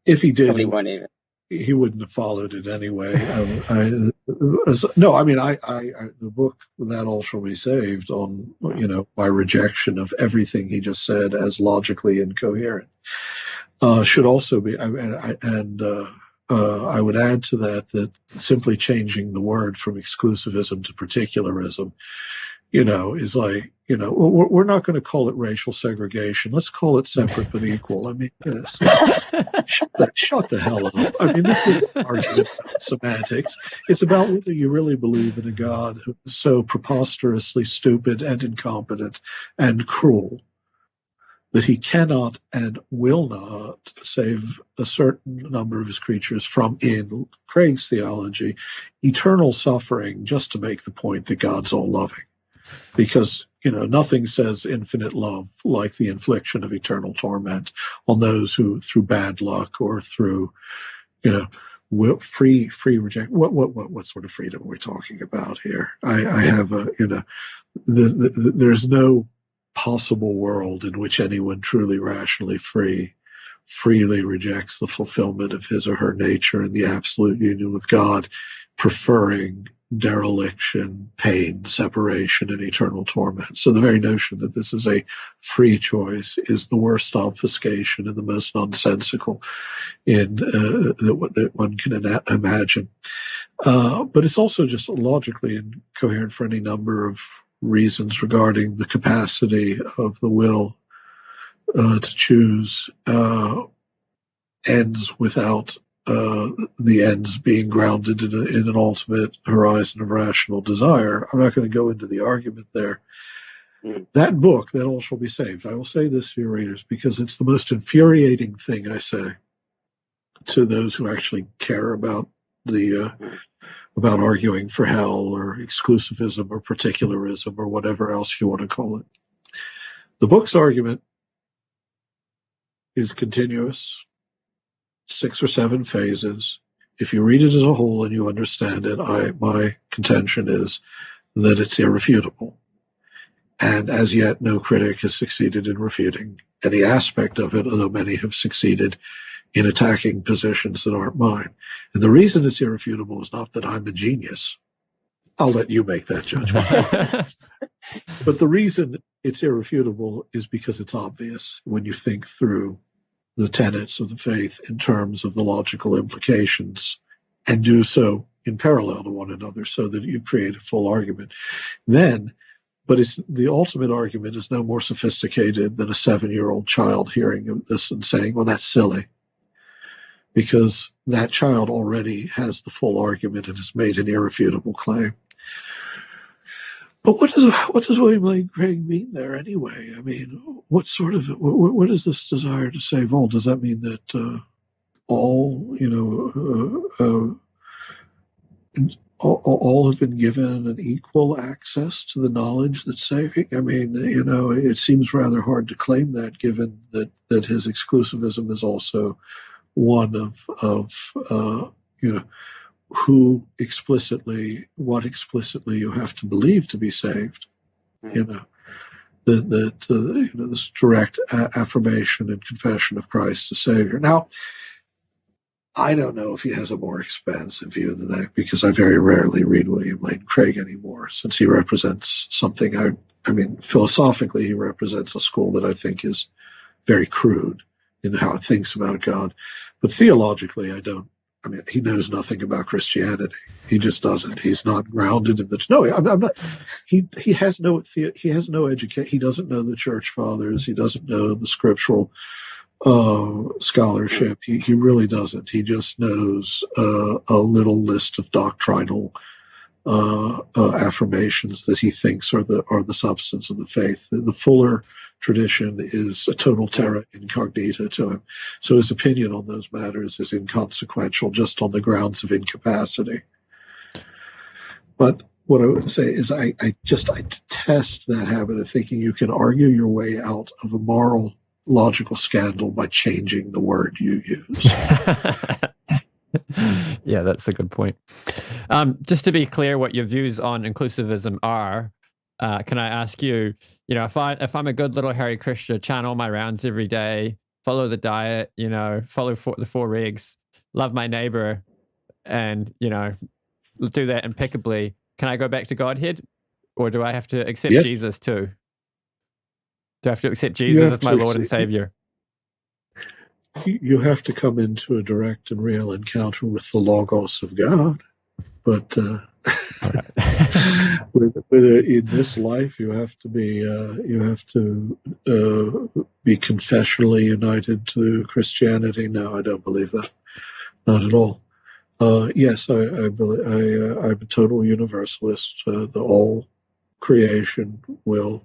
If he did, Probably won't even. He wouldn't have followed it anyway. The book That All Shall Be Saved, on my rejection of everything he just said as logically incoherent, should also be. I would add to that simply changing the word from exclusivism to particularism, is like, we're not going to call it racial segregation. Let's call it separate but equal. I mean, yes. Shut the hell up. I mean, this is an argument about semantics. It's about whether you really believe in a God who is so preposterously stupid and incompetent and cruel that he cannot and will not save a certain number of his creatures from, in Craig's theology, eternal suffering, just to make the point that God's all loving. Because, nothing says infinite love like the infliction of eternal torment on those who, through bad luck or through, free reject. What sort of freedom are we talking about here? I have there's no possible world in which anyone truly rationally freely rejects the fulfillment of his or her nature and the absolute union with God, preferring dereliction, pain, separation, and eternal torment. So the very notion that this is a free choice is the worst obfuscation and the most nonsensical that one can imagine. But it's also just logically incoherent for any number of reasons regarding the capacity of the will to choose ends without the ends being grounded in an ultimate horizon of rational desire. I'm not going to go into the argument there. That book, That All Shall Be Saved, I will say this to your readers because it's the most infuriating thing I say to those who actually care about about arguing for hell or exclusivism or particularism or whatever else you want to call it. The book's argument is continuous, 6 or 7 phases. If you read it as a whole and you understand it, my contention is that it's irrefutable. And as yet, no critic has succeeded in refuting any aspect of it, although many have succeeded in attacking positions that aren't mine. And the reason it's irrefutable is not that I'm a genius. I'll let you make that judgment. But the reason it's irrefutable is because it's obvious when you think through the tenets of the faith in terms of the logical implications and do so in parallel to one another so that you create a full argument. But the ultimate argument is no more sophisticated than a 7-year-old child hearing this and saying, well, that's silly. Because that child already has the full argument and has made an irrefutable claim. But what does William Lane Craig mean there anyway? I mean, what is this desire to save all? Does that mean that all all have been given an equal access to the knowledge that's saving? I mean, it seems rather hard to claim that, given that his exclusivism is also one of what explicitly you have to believe to be saved. This direct affirmation and confession of Christ as Savior. Now, I don't know if he has a more expansive view than that, because I very rarely read William Lane Craig anymore, since he represents something. I mean, philosophically, he represents a school that I think is very crude in how it thinks about God. But theologically, he knows nothing about Christianity. He just doesn't. He's not grounded in the. No, I'm not. He has no education. He doesn't know the church fathers. He doesn't know the scriptural scholarship. He really doesn't. He just knows a little list of doctrinal affirmations that he thinks are the substance of the faith. The fuller tradition is a total terra incognita to him. So his opinion on those matters is inconsequential, just on the grounds of incapacity. But what I would say is I detest that habit of thinking you can argue your way out of a moral logical scandal by changing the word you use. Yeah, that's a good point. Just to be clear, what your views on inclusivism are, can I ask you, if I'm a good little Hare Krishna, channel my rounds every day, follow the diet, follow the 4 regs, love my neighbor, and, do that impeccably, can I go back to Godhead? Or do I have to accept Jesus too? Do I have to accept Jesus as my Lord and Savior? You have to come into a direct and real encounter with the Logos of God. But whether in this life you have to be confessionally united to Christianity. No, I don't believe that. Not at all. Yes, I believe I'm a total universalist. All creation will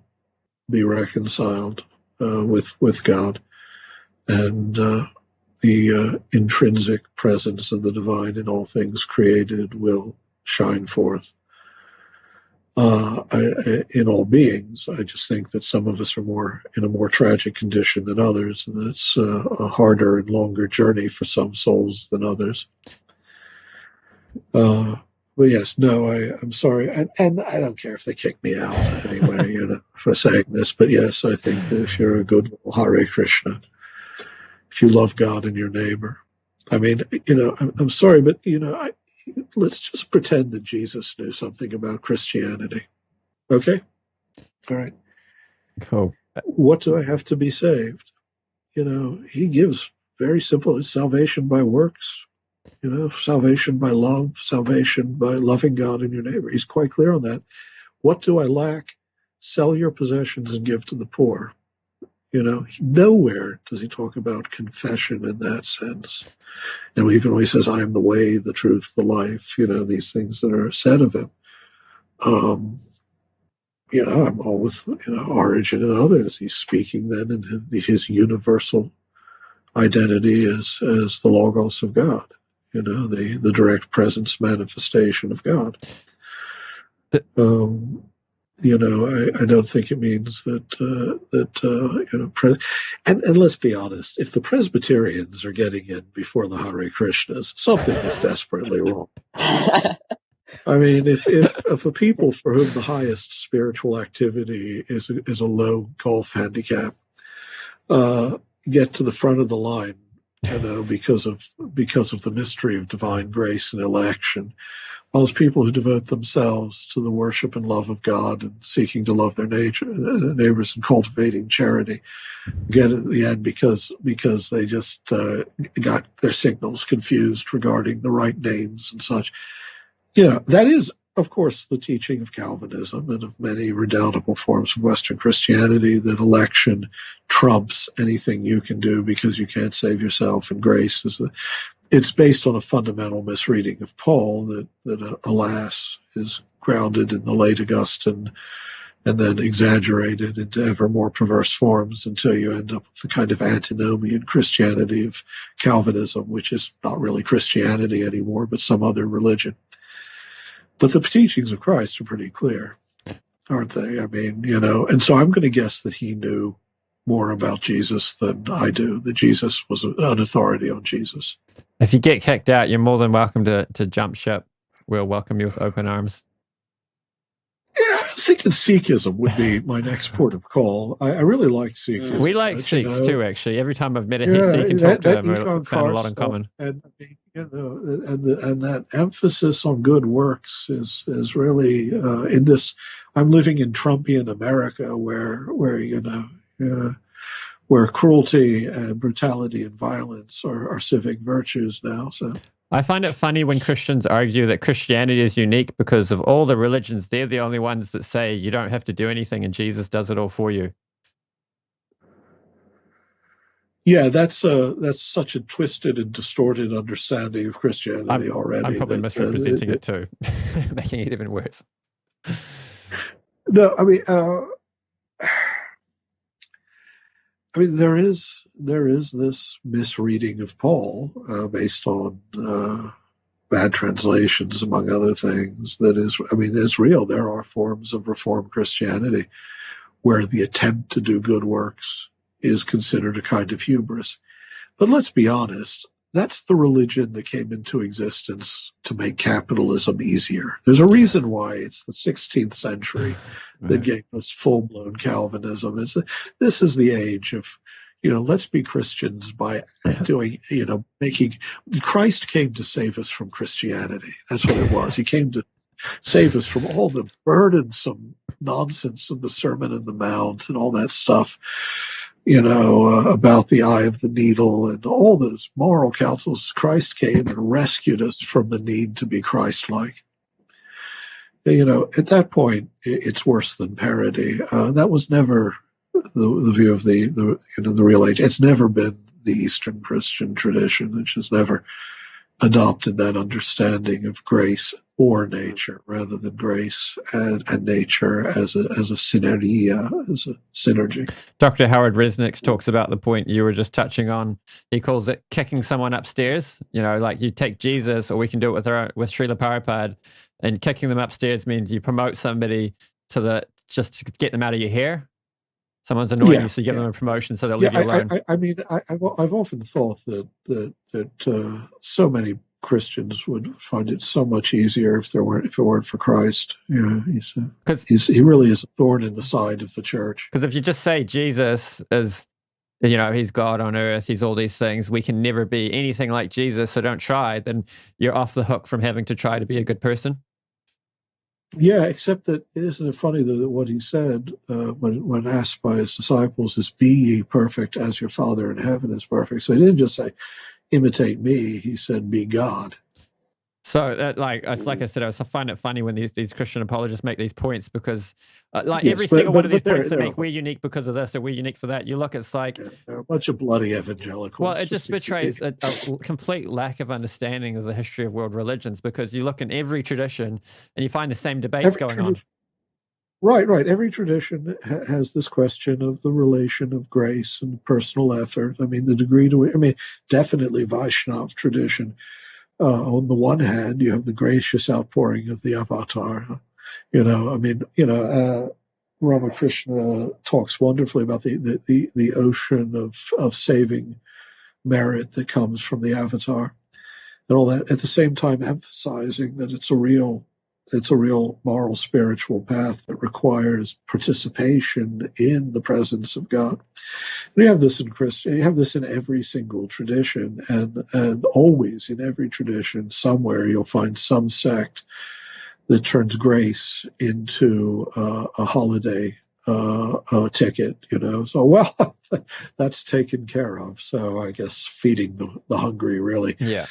be reconciled with God, and the intrinsic presence of the divine in all things created will shine forth in all beings. I just think that some of us are in a more tragic condition than others, and it's a harder and longer journey for some souls than others. But yes, no, I'm sorry, and I don't care if they kick me out anyway, for saying this. But yes, I think that if you're a good little Hare Krishna, if you love God and your neighbor, I mean, I'm sorry, but let's just pretend that Jesus knew something about Christianity. Okay, all right, cool. What do I have to be saved? He gives very simple: salvation by works. Salvation by love, salvation by loving God and your neighbor. He's quite clear on that. What do I lack? Sell your possessions and give to the poor. Nowhere does he talk about confession in that sense. And even when he says, I am the way, the truth, the life, these things that are said of him. I'm all with, Origin and others. He's speaking then in his universal identity as the Logos of God. The direct presence manifestation of God. I don't think it means and let's be honest, if the Presbyterians are getting in before the Hare Krishnas, something is desperately wrong. I mean, if a people for whom the highest spiritual activity is a low golf handicap get to the front of the line, because of the mystery of divine grace and election, while people who devote themselves to the worship and love of God and seeking to love their neighbors and cultivating charity get at the end because they just got their signals confused regarding the right names and such. That is, of course, the teaching of Calvinism and of many redoubtable forms of Western Christianity, that election trumps anything you can do because you can't save yourself, and grace is it's based on a fundamental misreading of Paul that alas, is grounded in the late Augustine and then exaggerated into ever more perverse forms until you end up with the kind of antinomian Christianity of Calvinism, which is not really Christianity anymore, but some other religion. But the teachings of Christ are pretty clear, aren't they? I mean, and so I'm going to guess that he knew more about Jesus than I do, that Jesus was an authority on Jesus. If you get kicked out, you're more than welcome to jump ship. We'll welcome you with open arms. Yeah, I was thinking Sikhism would be my next port of call. I really like Sikhism. We like Sikhs too, actually. Every time I've met a Sikh and talked to them, we've found a lot in common. And and that emphasis on good works is really in this. I'm living in Trumpian America, where cruelty and brutality and violence are civic virtues now. So I find it funny when Christians argue that Christianity is unique because of all the religions, they're the only ones that say you don't have to do anything and Jesus does it all for you. Yeah, that's such a twisted and distorted understanding of Christianity already. I'm probably misrepresenting it too, making it even worse. No, I mean, there is this misreading of Paul based on bad translations, among other things. That is, I mean, it's real. There are forms of Reformed Christianity where the attempt to do good works is considered a kind of hubris. But let's be honest, that's the religion that came into existence to make capitalism easier. There's a reason why it's the 16th century that gave us full-blown Calvinism. This is the age of, let's be Christians by doing, Christ came to save us from Christianity. That's what it was. He came to save us from all the burdensome nonsense of the Sermon on the Mount and all that stuff, about the eye of the needle and all those moral counsels. Christ came and rescued us from the need to be Christ-like. At that point, it's worse than parody. That was never the view of the real age. It's never been the Eastern Christian tradition, which has never adopted that understanding of grace or nature, rather than grace and nature as a synergia, as a synergy. Dr. Howard Resnick talks about the point you were just touching on. He calls it kicking someone upstairs. Like you take Jesus, or we can do it with Srila Prabhupada, and kicking them upstairs means you promote somebody just to get them out of your hair. Someone's annoying you, so you give them a promotion so they'll leave you alone. I've often thought that so many Christians would find it so much easier if it weren't for Christ. Because he really is a thorn in the side of the church. Because if you just say Jesus is, he's God on earth, he's all these things, we can never be anything like Jesus, so don't try, then you're off the hook from having to try to be a good person. Yeah, except that isn't it funny that what he said when asked by his disciples is, "Be ye perfect as your Father in heaven is perfect." So he didn't just say, "Imitate me." He said, "Be God." So, like I said, I find it funny when these Christian apologists make these points because, every single one of these points they make, we're unique because of this or we're unique for that. You look, it's like they're a bunch of bloody evangelicals. Well, it just betrays a complete lack of understanding of the history of world religions, because you look in every tradition and you find the same debates going on. Right. Every tradition has this question of the relation of grace and personal effort. I mean, the degree to which, definitely Vaishnava tradition. On the one hand, you have the gracious outpouring of the avatar. Ramakrishna talks wonderfully about the ocean of saving merit that comes from the avatar, and all that. At the same time, emphasizing that it's a real moral spiritual path that requires participation in the presence of God. And you have this in Christian, you have this in every single tradition, and always in every tradition, somewhere you'll find some sect that turns grace into a holiday ticket, So, that's taken care of. So I guess feeding the hungry, really. Yeah.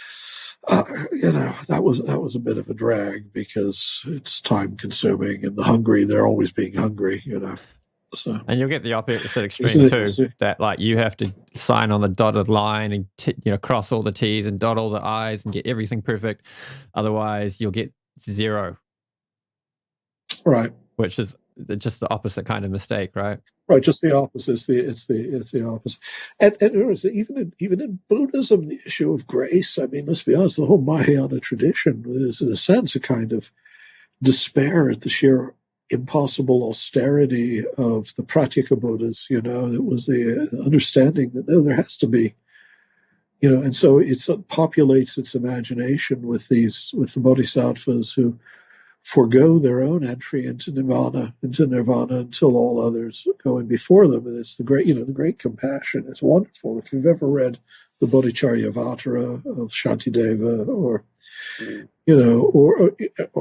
That was a bit of a drag because it's time consuming, and the hungry, they're always being hungry, So, and you'll get the opposite extreme too, that like you have to sign on the dotted line and cross all the T's and dot all the I's and get everything perfect. Otherwise, you'll get 0. Right. Which is just the opposite kind of mistake, right? Right, just the opposite. It's the opposite. And even in Buddhism, the issue of grace. I mean, let's be honest. The whole Mahayana tradition is, in a sense, a kind of despair at the sheer impossible austerity of the Pratyeka Buddhas. It was the understanding that no, there has to be, and so it populates its imagination with the bodhisattvas who forego their own entry into nirvana until all others going before them. And it's the great compassion. It's wonderful. If you've ever read the Bodhicharyavatara of Shantideva, or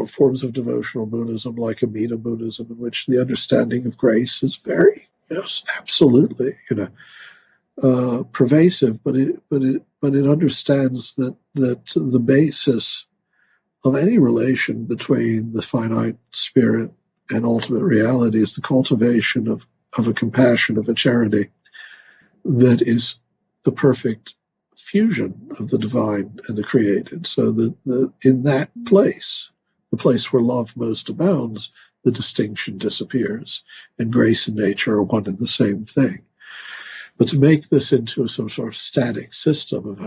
forms of devotional Buddhism like Amida Buddhism, in which the understanding of grace is very, absolutely, pervasive, but it understands that the basis of any relation between the finite spirit and ultimate reality is the cultivation of a compassion, of a charity that is the perfect fusion of the divine and the created. So that in that place, the place where love most abounds, the distinction disappears, and grace and nature are one and the same thing. But to make this into some sort of static system of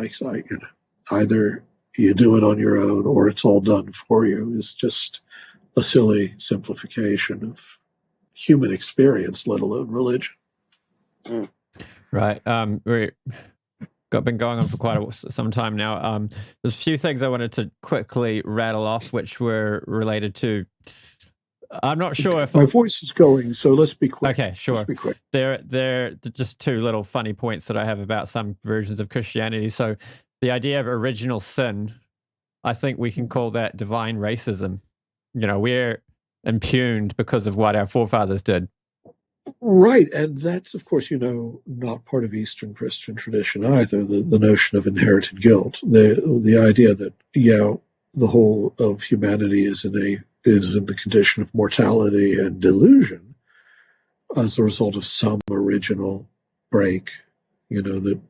either you do it on your own or it's all done for you is just a silly simplification of human experience, let alone religion. Right. We've been going on for quite some time now. There's a few things I wanted to quickly rattle off, which were related to. I'm not sure if my voice is going, so let's be quick. Okay, sure. Let's be quick. They're just two little funny points that I have about some versions of Christianity. So the idea of original sin, I think we can call that divine racism. We're impugned because of what our forefathers did. Right, and that's, of course, not part of Eastern Christian tradition either, the notion of inherited guilt. The idea that, the whole of humanity is in the condition of mortality and delusion as a result of some original break, that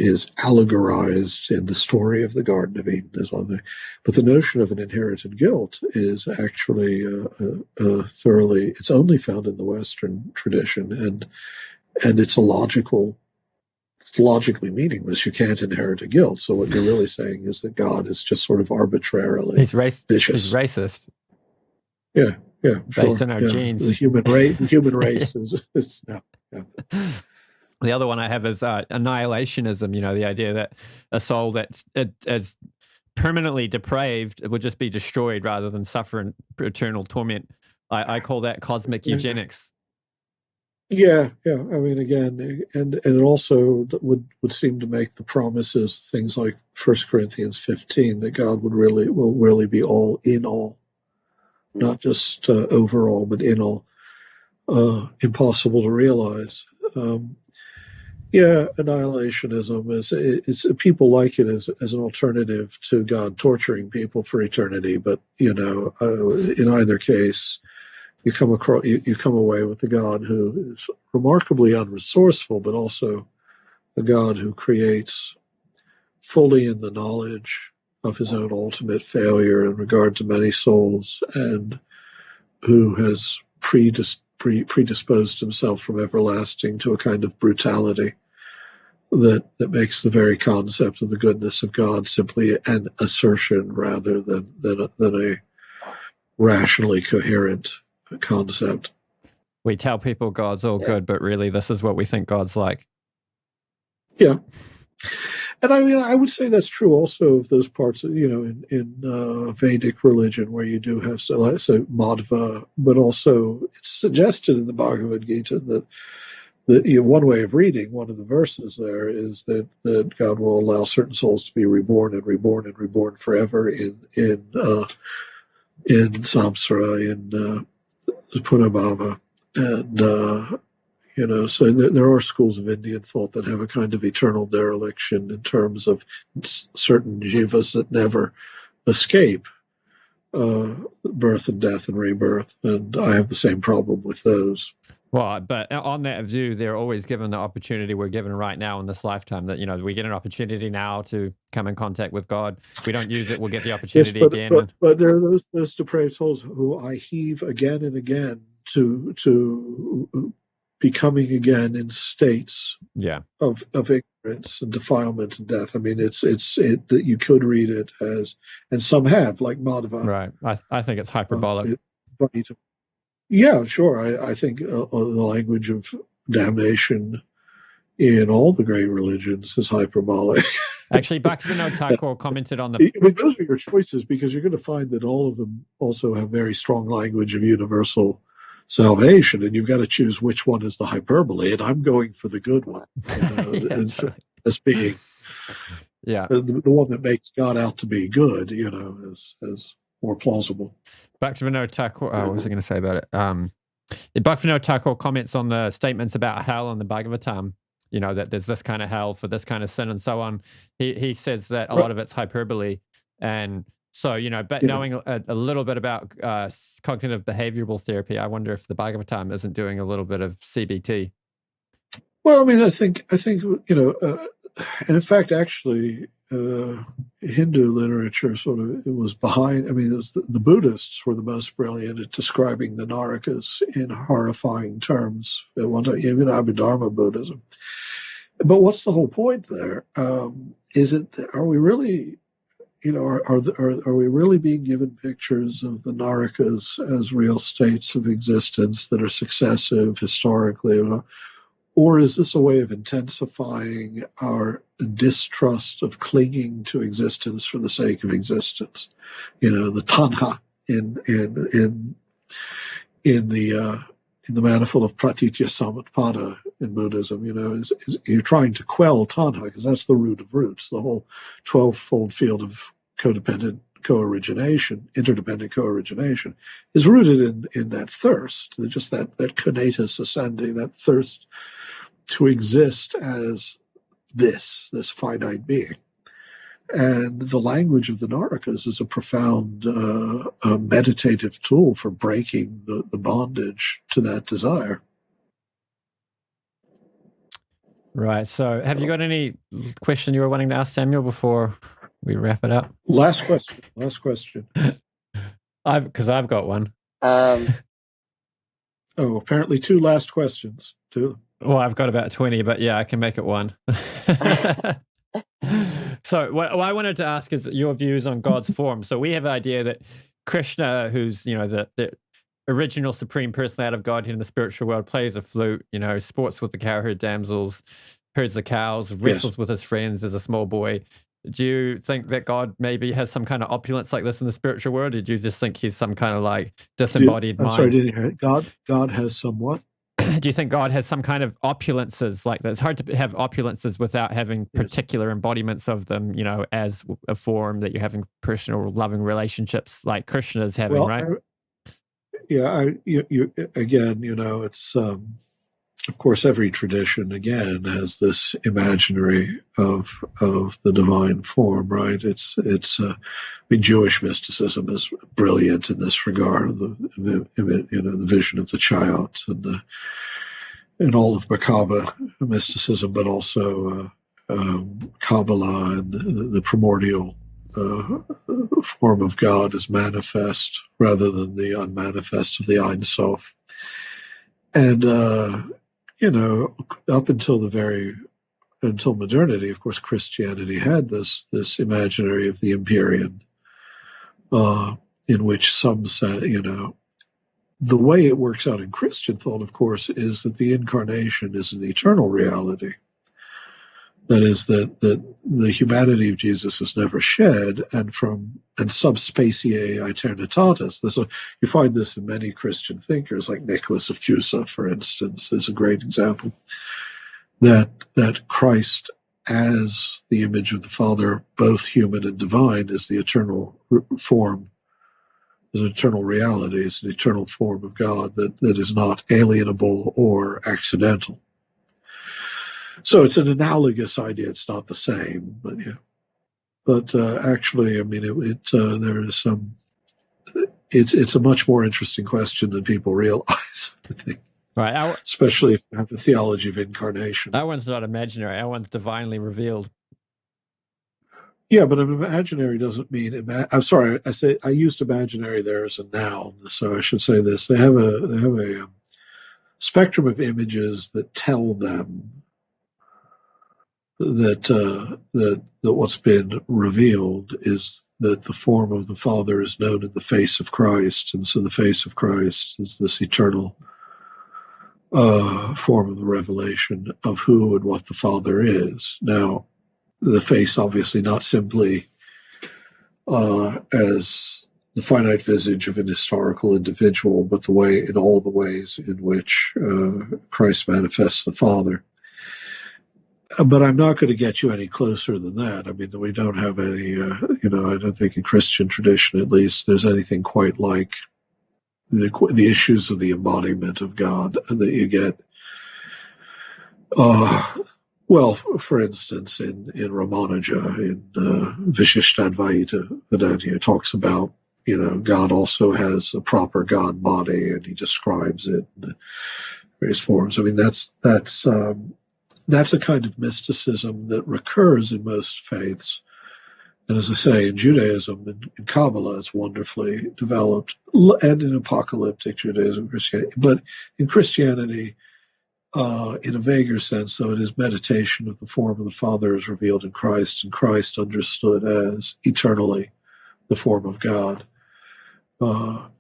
is allegorized in the story of the Garden of Eden as one thing. But the notion of an inherited guilt is actually it's only found in the Western tradition, and it's logically meaningless. You can't inherit a guilt. So what you're really saying is that God is just sort of arbitrarily vicious. He's racist. Yeah, based on our genes. The human race is no. The other one I have is annihilationism, the idea that a soul that's as permanently depraved would just be destroyed rather than suffer in eternal torment. I call that cosmic eugenics. Yeah. I mean, again, and it also would seem to make the promises, things like 1 Corinthians 15, that God will really be all in all, not just overall, but in all, impossible to realize. Annihilationism is people like it as an alternative to God torturing people for eternity. But in either case, you come away with a God who is remarkably unresourceful, but also a God who creates fully in the knowledge of his own ultimate failure in regard to many souls, and who has predisposed himself from everlasting to a kind of brutality that makes the very concept of the goodness of God simply an assertion rather than a rationally coherent concept. We tell people God's all good, but really this is what we think God's like. Yeah. And I mean, I would say that's true also of those parts, in Vedic religion, where you do have, so Madhva, but also it's suggested in the Bhagavad Gita that one way of reading one of the verses there is that God will allow certain souls to be reborn and reborn and reborn forever in samsara, in Punabhava, and so there are schools of Indian thought that have a kind of eternal dereliction in terms of certain jivas that never escape birth and death and rebirth, and I have the same problem with those. Well, but on that view, they're always given the opportunity we're given right now in this lifetime, that, we get an opportunity now to come in contact with God. If we don't use it, we'll get the opportunity again. But there are those depraved souls who I heave again and again to becoming again in states of ignorance and defilement and death. I mean, it's that you could read it as, and some have, like Madhava. Right. I think it's hyperbolic. Yeah, sure. I think the language of damnation in all the great religions is hyperbolic. Actually, Bhaktivinoda Thakur commented on I mean, those are your choices, because you're going to find that all of them also have very strong language of universal salvation, and you've got to choose which one is the hyperbole. And I'm going for the good one, as being the one that makes God out to be good, as more plausible. Bhaktivinoda Thakur, what was I going to say about it? Bhaktivinoda Thakur comments on the statements about hell in the Bhagavatam, that there's this kind of hell for this kind of sin and so on. He says that a lot of it's hyperbole. And so, but knowing a little bit about cognitive behavioral therapy, I wonder if the Bhagavatam isn't doing a little bit of CBT. Well, I mean, I think and in fact, actually, Hindu literature it was behind. I mean, it was the Buddhists were the most brilliant at describing the Narakas in horrifying terms. At one time, even Abhidharma Buddhism. But what's the whole point there? Is it? Are we really? Are we really being given pictures of the Narakas as real states of existence that are successive historically? Or is this a way of intensifying our distrust of clinging to existence for the sake of existence? The tanha in the manifold of pratitya samutpada in Buddhism, is you're trying to quell tanha, because that's the root of roots. The whole 12-fold field of interdependent co-origination is rooted in that thirst, just that conatus ascendi, that thirst to exist as this finite being. And the language of the Narakas is a profound meditative tool for breaking the bondage to that desire. Right. So have you got any question you were wanting to ask Samuel before we wrap it up? Last question. Because I've got one. Apparently 2 last questions too. Well, I've got about 20, but I can make it one. So what I wanted to ask is your views on God's form. So we have the idea that Krishna, who's, the original supreme personality of Godhead in the spiritual world, plays a flute, sports with the cowherd damsels, herds the cows, wrestles with his friends as a small boy. Do you think that God maybe has some kind of opulence like this in the spiritual world? Or do you just think he's some kind of like disembodied mind? I'm sorry, didn't hear it. God has some what? Do you think God has some kind of opulences like that? It's hard to have opulences without having particular embodiments of them, as a form that you're having personal loving relationships like Krishna is having, right? Again, it's of course every tradition again has this imaginary of the divine form, right? It's Jewish mysticism is brilliant in this regard. The vision of the child and all of Merkaba mysticism, but also Kabbalah and the primordial form of God is manifest rather than the unmanifest of the Ein Sof. And up until modernity, of course, Christianity had this imaginary of the Empyrean, in which some said, the way it works out in Christian thought, of course, is that the incarnation is an eternal reality. That is, that the humanity of Jesus is never shed, and sub specie aeternitatis. You find this in many Christian thinkers, like Nicholas of Cusa, for instance, is a great example. That Christ, as the image of the Father, both human and divine, is the eternal form, is an eternal reality, is an eternal form of God that is not alienable or accidental. So it's an analogous idea. It's not the same, but But actually, I mean, there is some. It's a much more interesting question than people realize, I think. Right. Especially if you have the theology of incarnation. That one's not imaginary. That one's divinely revealed. Yeah, but imaginary doesn't mean. I'm sorry. I used imaginary there as a noun, so I should say this. They have a spectrum of images that tell them that what's been revealed is that the form of the Father is known in the face of Christ, and so the face of Christ is this eternal form of the revelation of who and what the Father is. Now, the face obviously not simply as the finite visage of an historical individual, but the way in all the ways in which Christ manifests the Father. But I'm not going to get you any closer than that. I mean, we don't have any, I don't think in Christian tradition, at least, there's anything quite like the issues of the embodiment of God that you get. Well, for instance, in Ramanuja, in Vishishtadvaita Vedanta, talks about, God also has a proper God body, and he describes it in various forms. I mean, that's a kind of mysticism that recurs in most faiths. And as I say, in Judaism, in Kabbalah, it's wonderfully developed, and in apocalyptic Judaism, Christianity. But in Christianity, in a vaguer sense, though, it is meditation of the form of the Father as revealed in Christ, and Christ understood as eternally the form of God,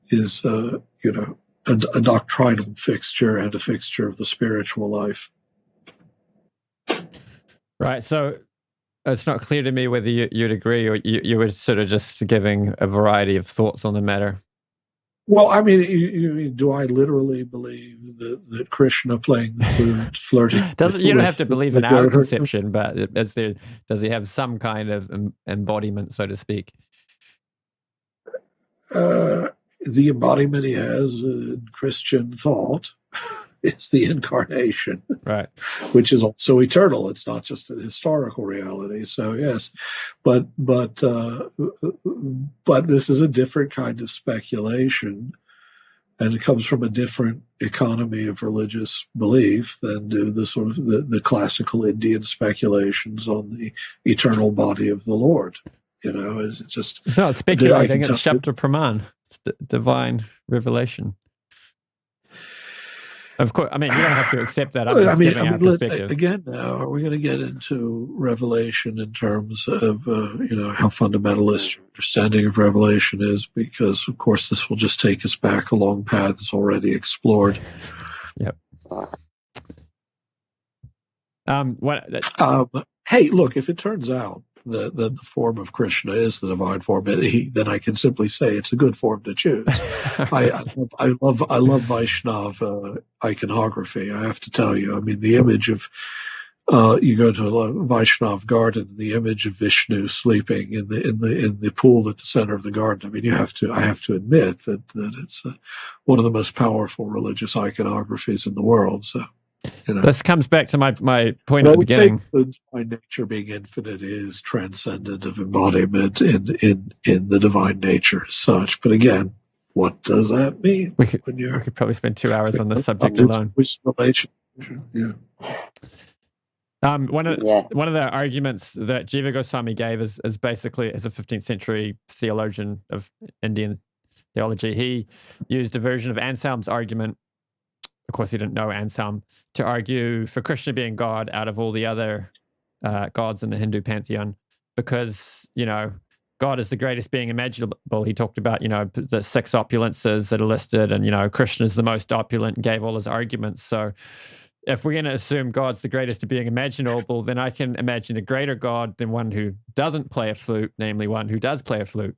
is, a doctrinal fixture and a fixture of the spiritual life. Right. So it's not clear to me whether you'd agree or you were sort of just giving a variety of thoughts on the matter. Well, I mean, do I literally believe that Krishna playing the flute, flirting? You don't have to believe in our conception, but does he have some kind of embodiment, so to speak? The embodiment he has in Christian thought is the incarnation, right? Which is also eternal. It's not just a historical reality. So yes, but this is a different kind of speculation, and it comes from a different economy of religious belief than do the sort of the classical Indian speculations on the eternal body of the Lord. It's not speculating. It's Shabda Praman. It's divine revelation. Of course, I mean, you don't have to accept that. I'm just giving our perspective. Again, now, are we going to get into revelation in terms of, how fundamentalist your understanding of revelation is? Because, of course, this will just take us back along paths already explored. Yep. Hey, look, if it turns out that the form of Krishna is the divine form, then I can simply say it's a good form to choose. I love Vaishnava iconography. I have to tell you. I mean, the image of you go to a Vaishnav garden, the image of Vishnu sleeping in the pool at the center of the garden. I mean, I have to admit that it's one of the most powerful religious iconographies in the world. So. This comes back to my point at the beginning. The divine nature being infinite is transcendent of embodiment in the divine nature as such. But again, what does that mean? We could probably spend 2 hours on this subject alone. Yeah. One of the arguments that Jiva Goswami gave is basically, as a 15th century theologian of Indian theology, he used a version of Anselm's argument. Of course, he didn't know Anselm, to argue for Krishna being God out of all the other gods in the Hindu pantheon, because, God is the greatest being imaginable. He talked about, the 6 opulences that are listed, and, Krishna is the most opulent, and gave all his arguments. So if we're going to assume God's the greatest being imaginable, then I can imagine a greater God than one who doesn't play a flute, namely one who does play a flute.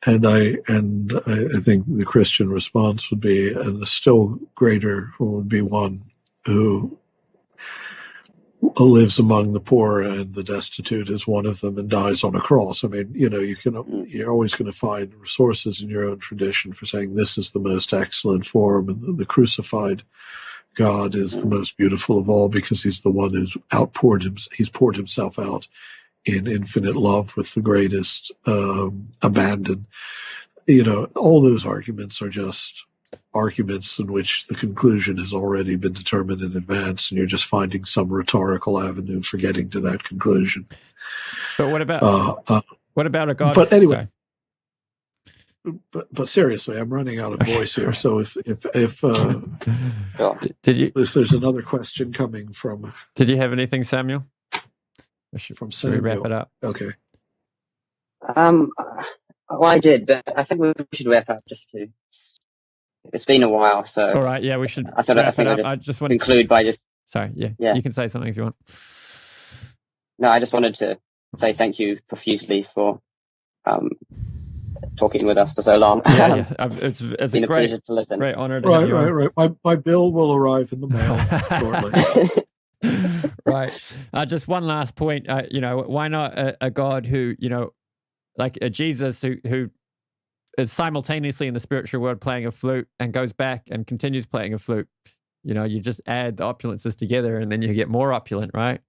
And I think the Christian response would be, and the still greater would be one who lives among the poor and the destitute is one of them and dies on a cross. I mean, you're always going to find resources in your own tradition for saying this is the most excellent form, and the crucified God is the most beautiful of all because he's the one who's he's poured himself out in infinite love with the greatest abandon. All those arguments are just arguments in which the conclusion has already been determined in advance, and you're just finding some rhetorical avenue for getting to that conclusion. But what about a God? But anyway. Sorry. But seriously, I'm running out of voice here. So if there's another question coming from, did you have anything, Samuel? Should we wrap it up? Okay. Well, I did, but I think we should wrap up it's been a while, so. All right, yeah, we should. I just want to conclude by just. Sorry, yeah, you can say something if you want. No, I just wanted to say thank you profusely for talking with us for so long. Yeah. It's been a pleasure to listen. Great honor to have you on. Right. My bill will arrive in the mail shortly. Right. Just one last point. Why not a God who, like a Jesus who is simultaneously in the spiritual world playing a flute and goes back and continues playing a flute? You just add the opulences together and then you get more opulent, right?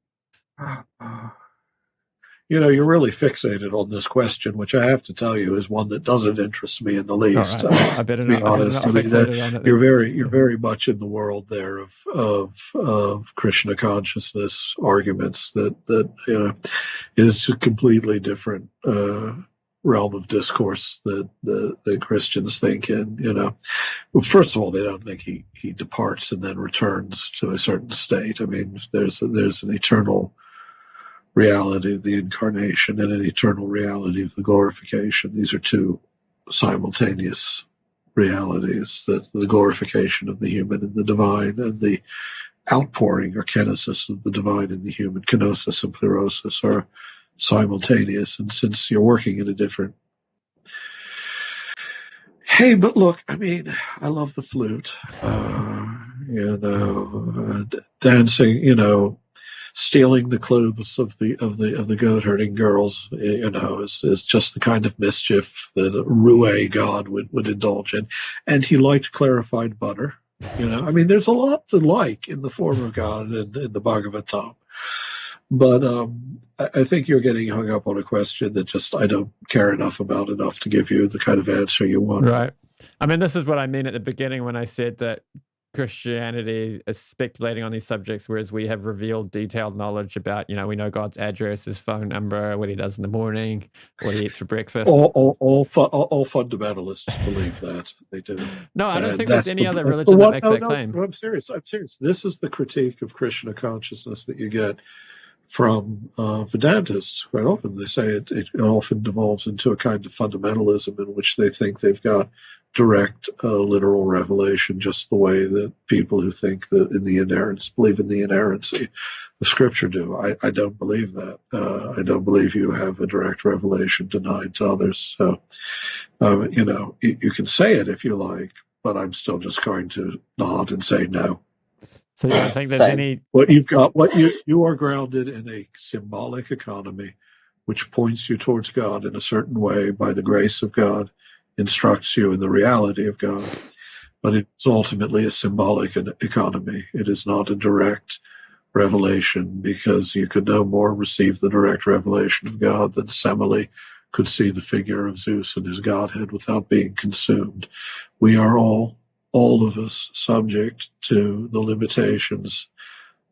You're really fixated on this question, which I have to tell you is one that doesn't interest me in the least. Right. I better not. You're very much in the world there of Krishna consciousness arguments that is a completely different realm of discourse that Christians think in. Well, first of all, they don't think he departs and then returns to a certain state. I mean, there's an eternal reality of the incarnation and an eternal reality of the glorification. These are two simultaneous realities, that the glorification of the human and the divine, and the outpouring or kenosis of the divine and the human, kenosis and plerosis, are simultaneous. And since you're working in a different... Hey, but look, I mean, I love the flute, dancing, stealing the clothes of the goat herding girls, is just the kind of mischief that a roue god would indulge in. And he liked clarified butter. I mean, there's a lot to like in the form of God and in the Bhagavatam. But I think you're getting hung up on a question that just I don't care enough to give you the kind of answer you want. Right. I mean, this is what I mean at the beginning when I said that Christianity is speculating on these subjects, whereas we have revealed detailed knowledge about, we know God's address, his phone number, what he does in the morning, what he eats for breakfast. All fundamentalists believe that. They do. No, I don't think there's any other religion that makes that claim. No, I'm serious. This is the critique of Krishna consciousness that you get from Vedantists quite often. They say it often devolves into a kind of fundamentalism in which they think they've got direct literal revelation, just the way that people who think that believe in the inerrancy of Scripture do. I don't believe that. I don't believe you have a direct revelation denied to others. So, you can say it if you like, but I'm still just going to nod and say no. So you don't think there's any... What you are grounded in a symbolic economy, which points you towards God in a certain way by the grace of God, instructs you in the reality of God, but it's ultimately a symbolic economy. It is not a direct revelation, because you could no more receive the direct revelation of God than Semele could see the figure of Zeus and his godhead without being consumed. We are all of us, subject to the limitations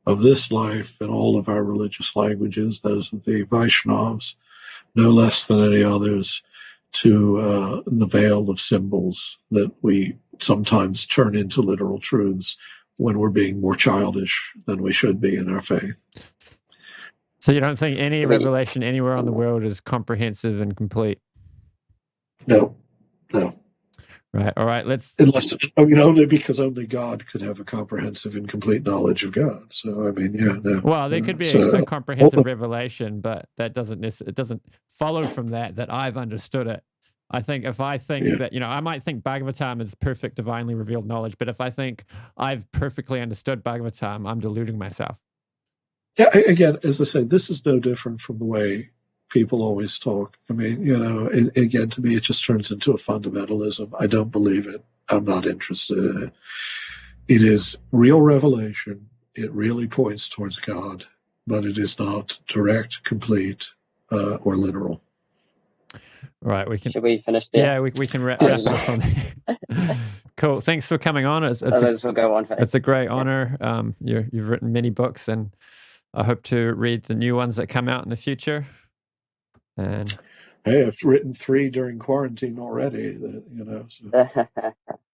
of this life and all of our religious languages, those of the Vaishnavas, no less than any others, to the veil of symbols that we sometimes turn into literal truths when we're being more childish than we should be in our faith. So you don't think any revelation anywhere on the world is comprehensive and complete? No. Right. All right. Only because only God could have a comprehensive and complete knowledge of God. So no. Well, there could be a comprehensive revelation, but that doesn't follow from that I've understood it. I think if I think that, I might think Bhagavatam is perfect, divinely revealed knowledge, but if I think I've perfectly understood Bhagavatam, I'm deluding myself. Yeah. Again, as I say, this is no different from the way people always talk. I mean, again, to me, it just turns into a fundamentalism. I don't believe it. I'm not interested in it. It is real revelation. It really points towards God, but it is not direct, complete, or literal. Right. Should we finish there? Yeah, we can wrap up on there. Cool. Thanks for coming on. Others will go on for it's a great honor. You've written many books, and I hope to read the new ones that come out in the future. And hey, I've written 3 during quarantine already. So.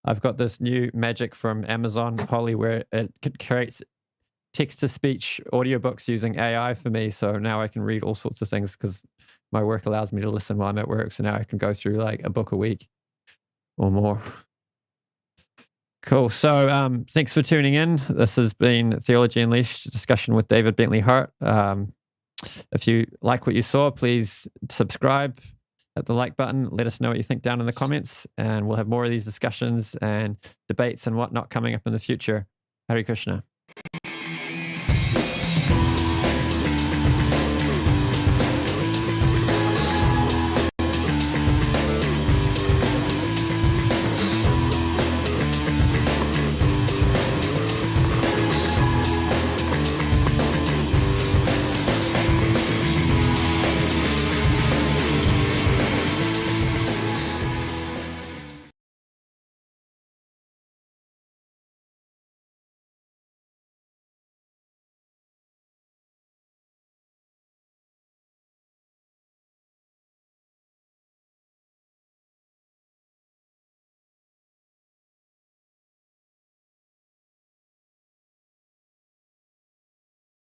I've got this new magic from Amazon Polly where it creates text-to-speech audiobooks using AI for me. So now I can read all sorts of things because my work allows me to listen while I'm at work. So now I can go through like a book a week or more. Cool. So thanks for tuning in. This has been Theology Unleashed, discussion with David Bentley Hart. If you like what you saw, please subscribe, hit the like button, let us know what you think down in the comments, and we'll have more of these discussions and debates and whatnot coming up in the future. Hare Krishna.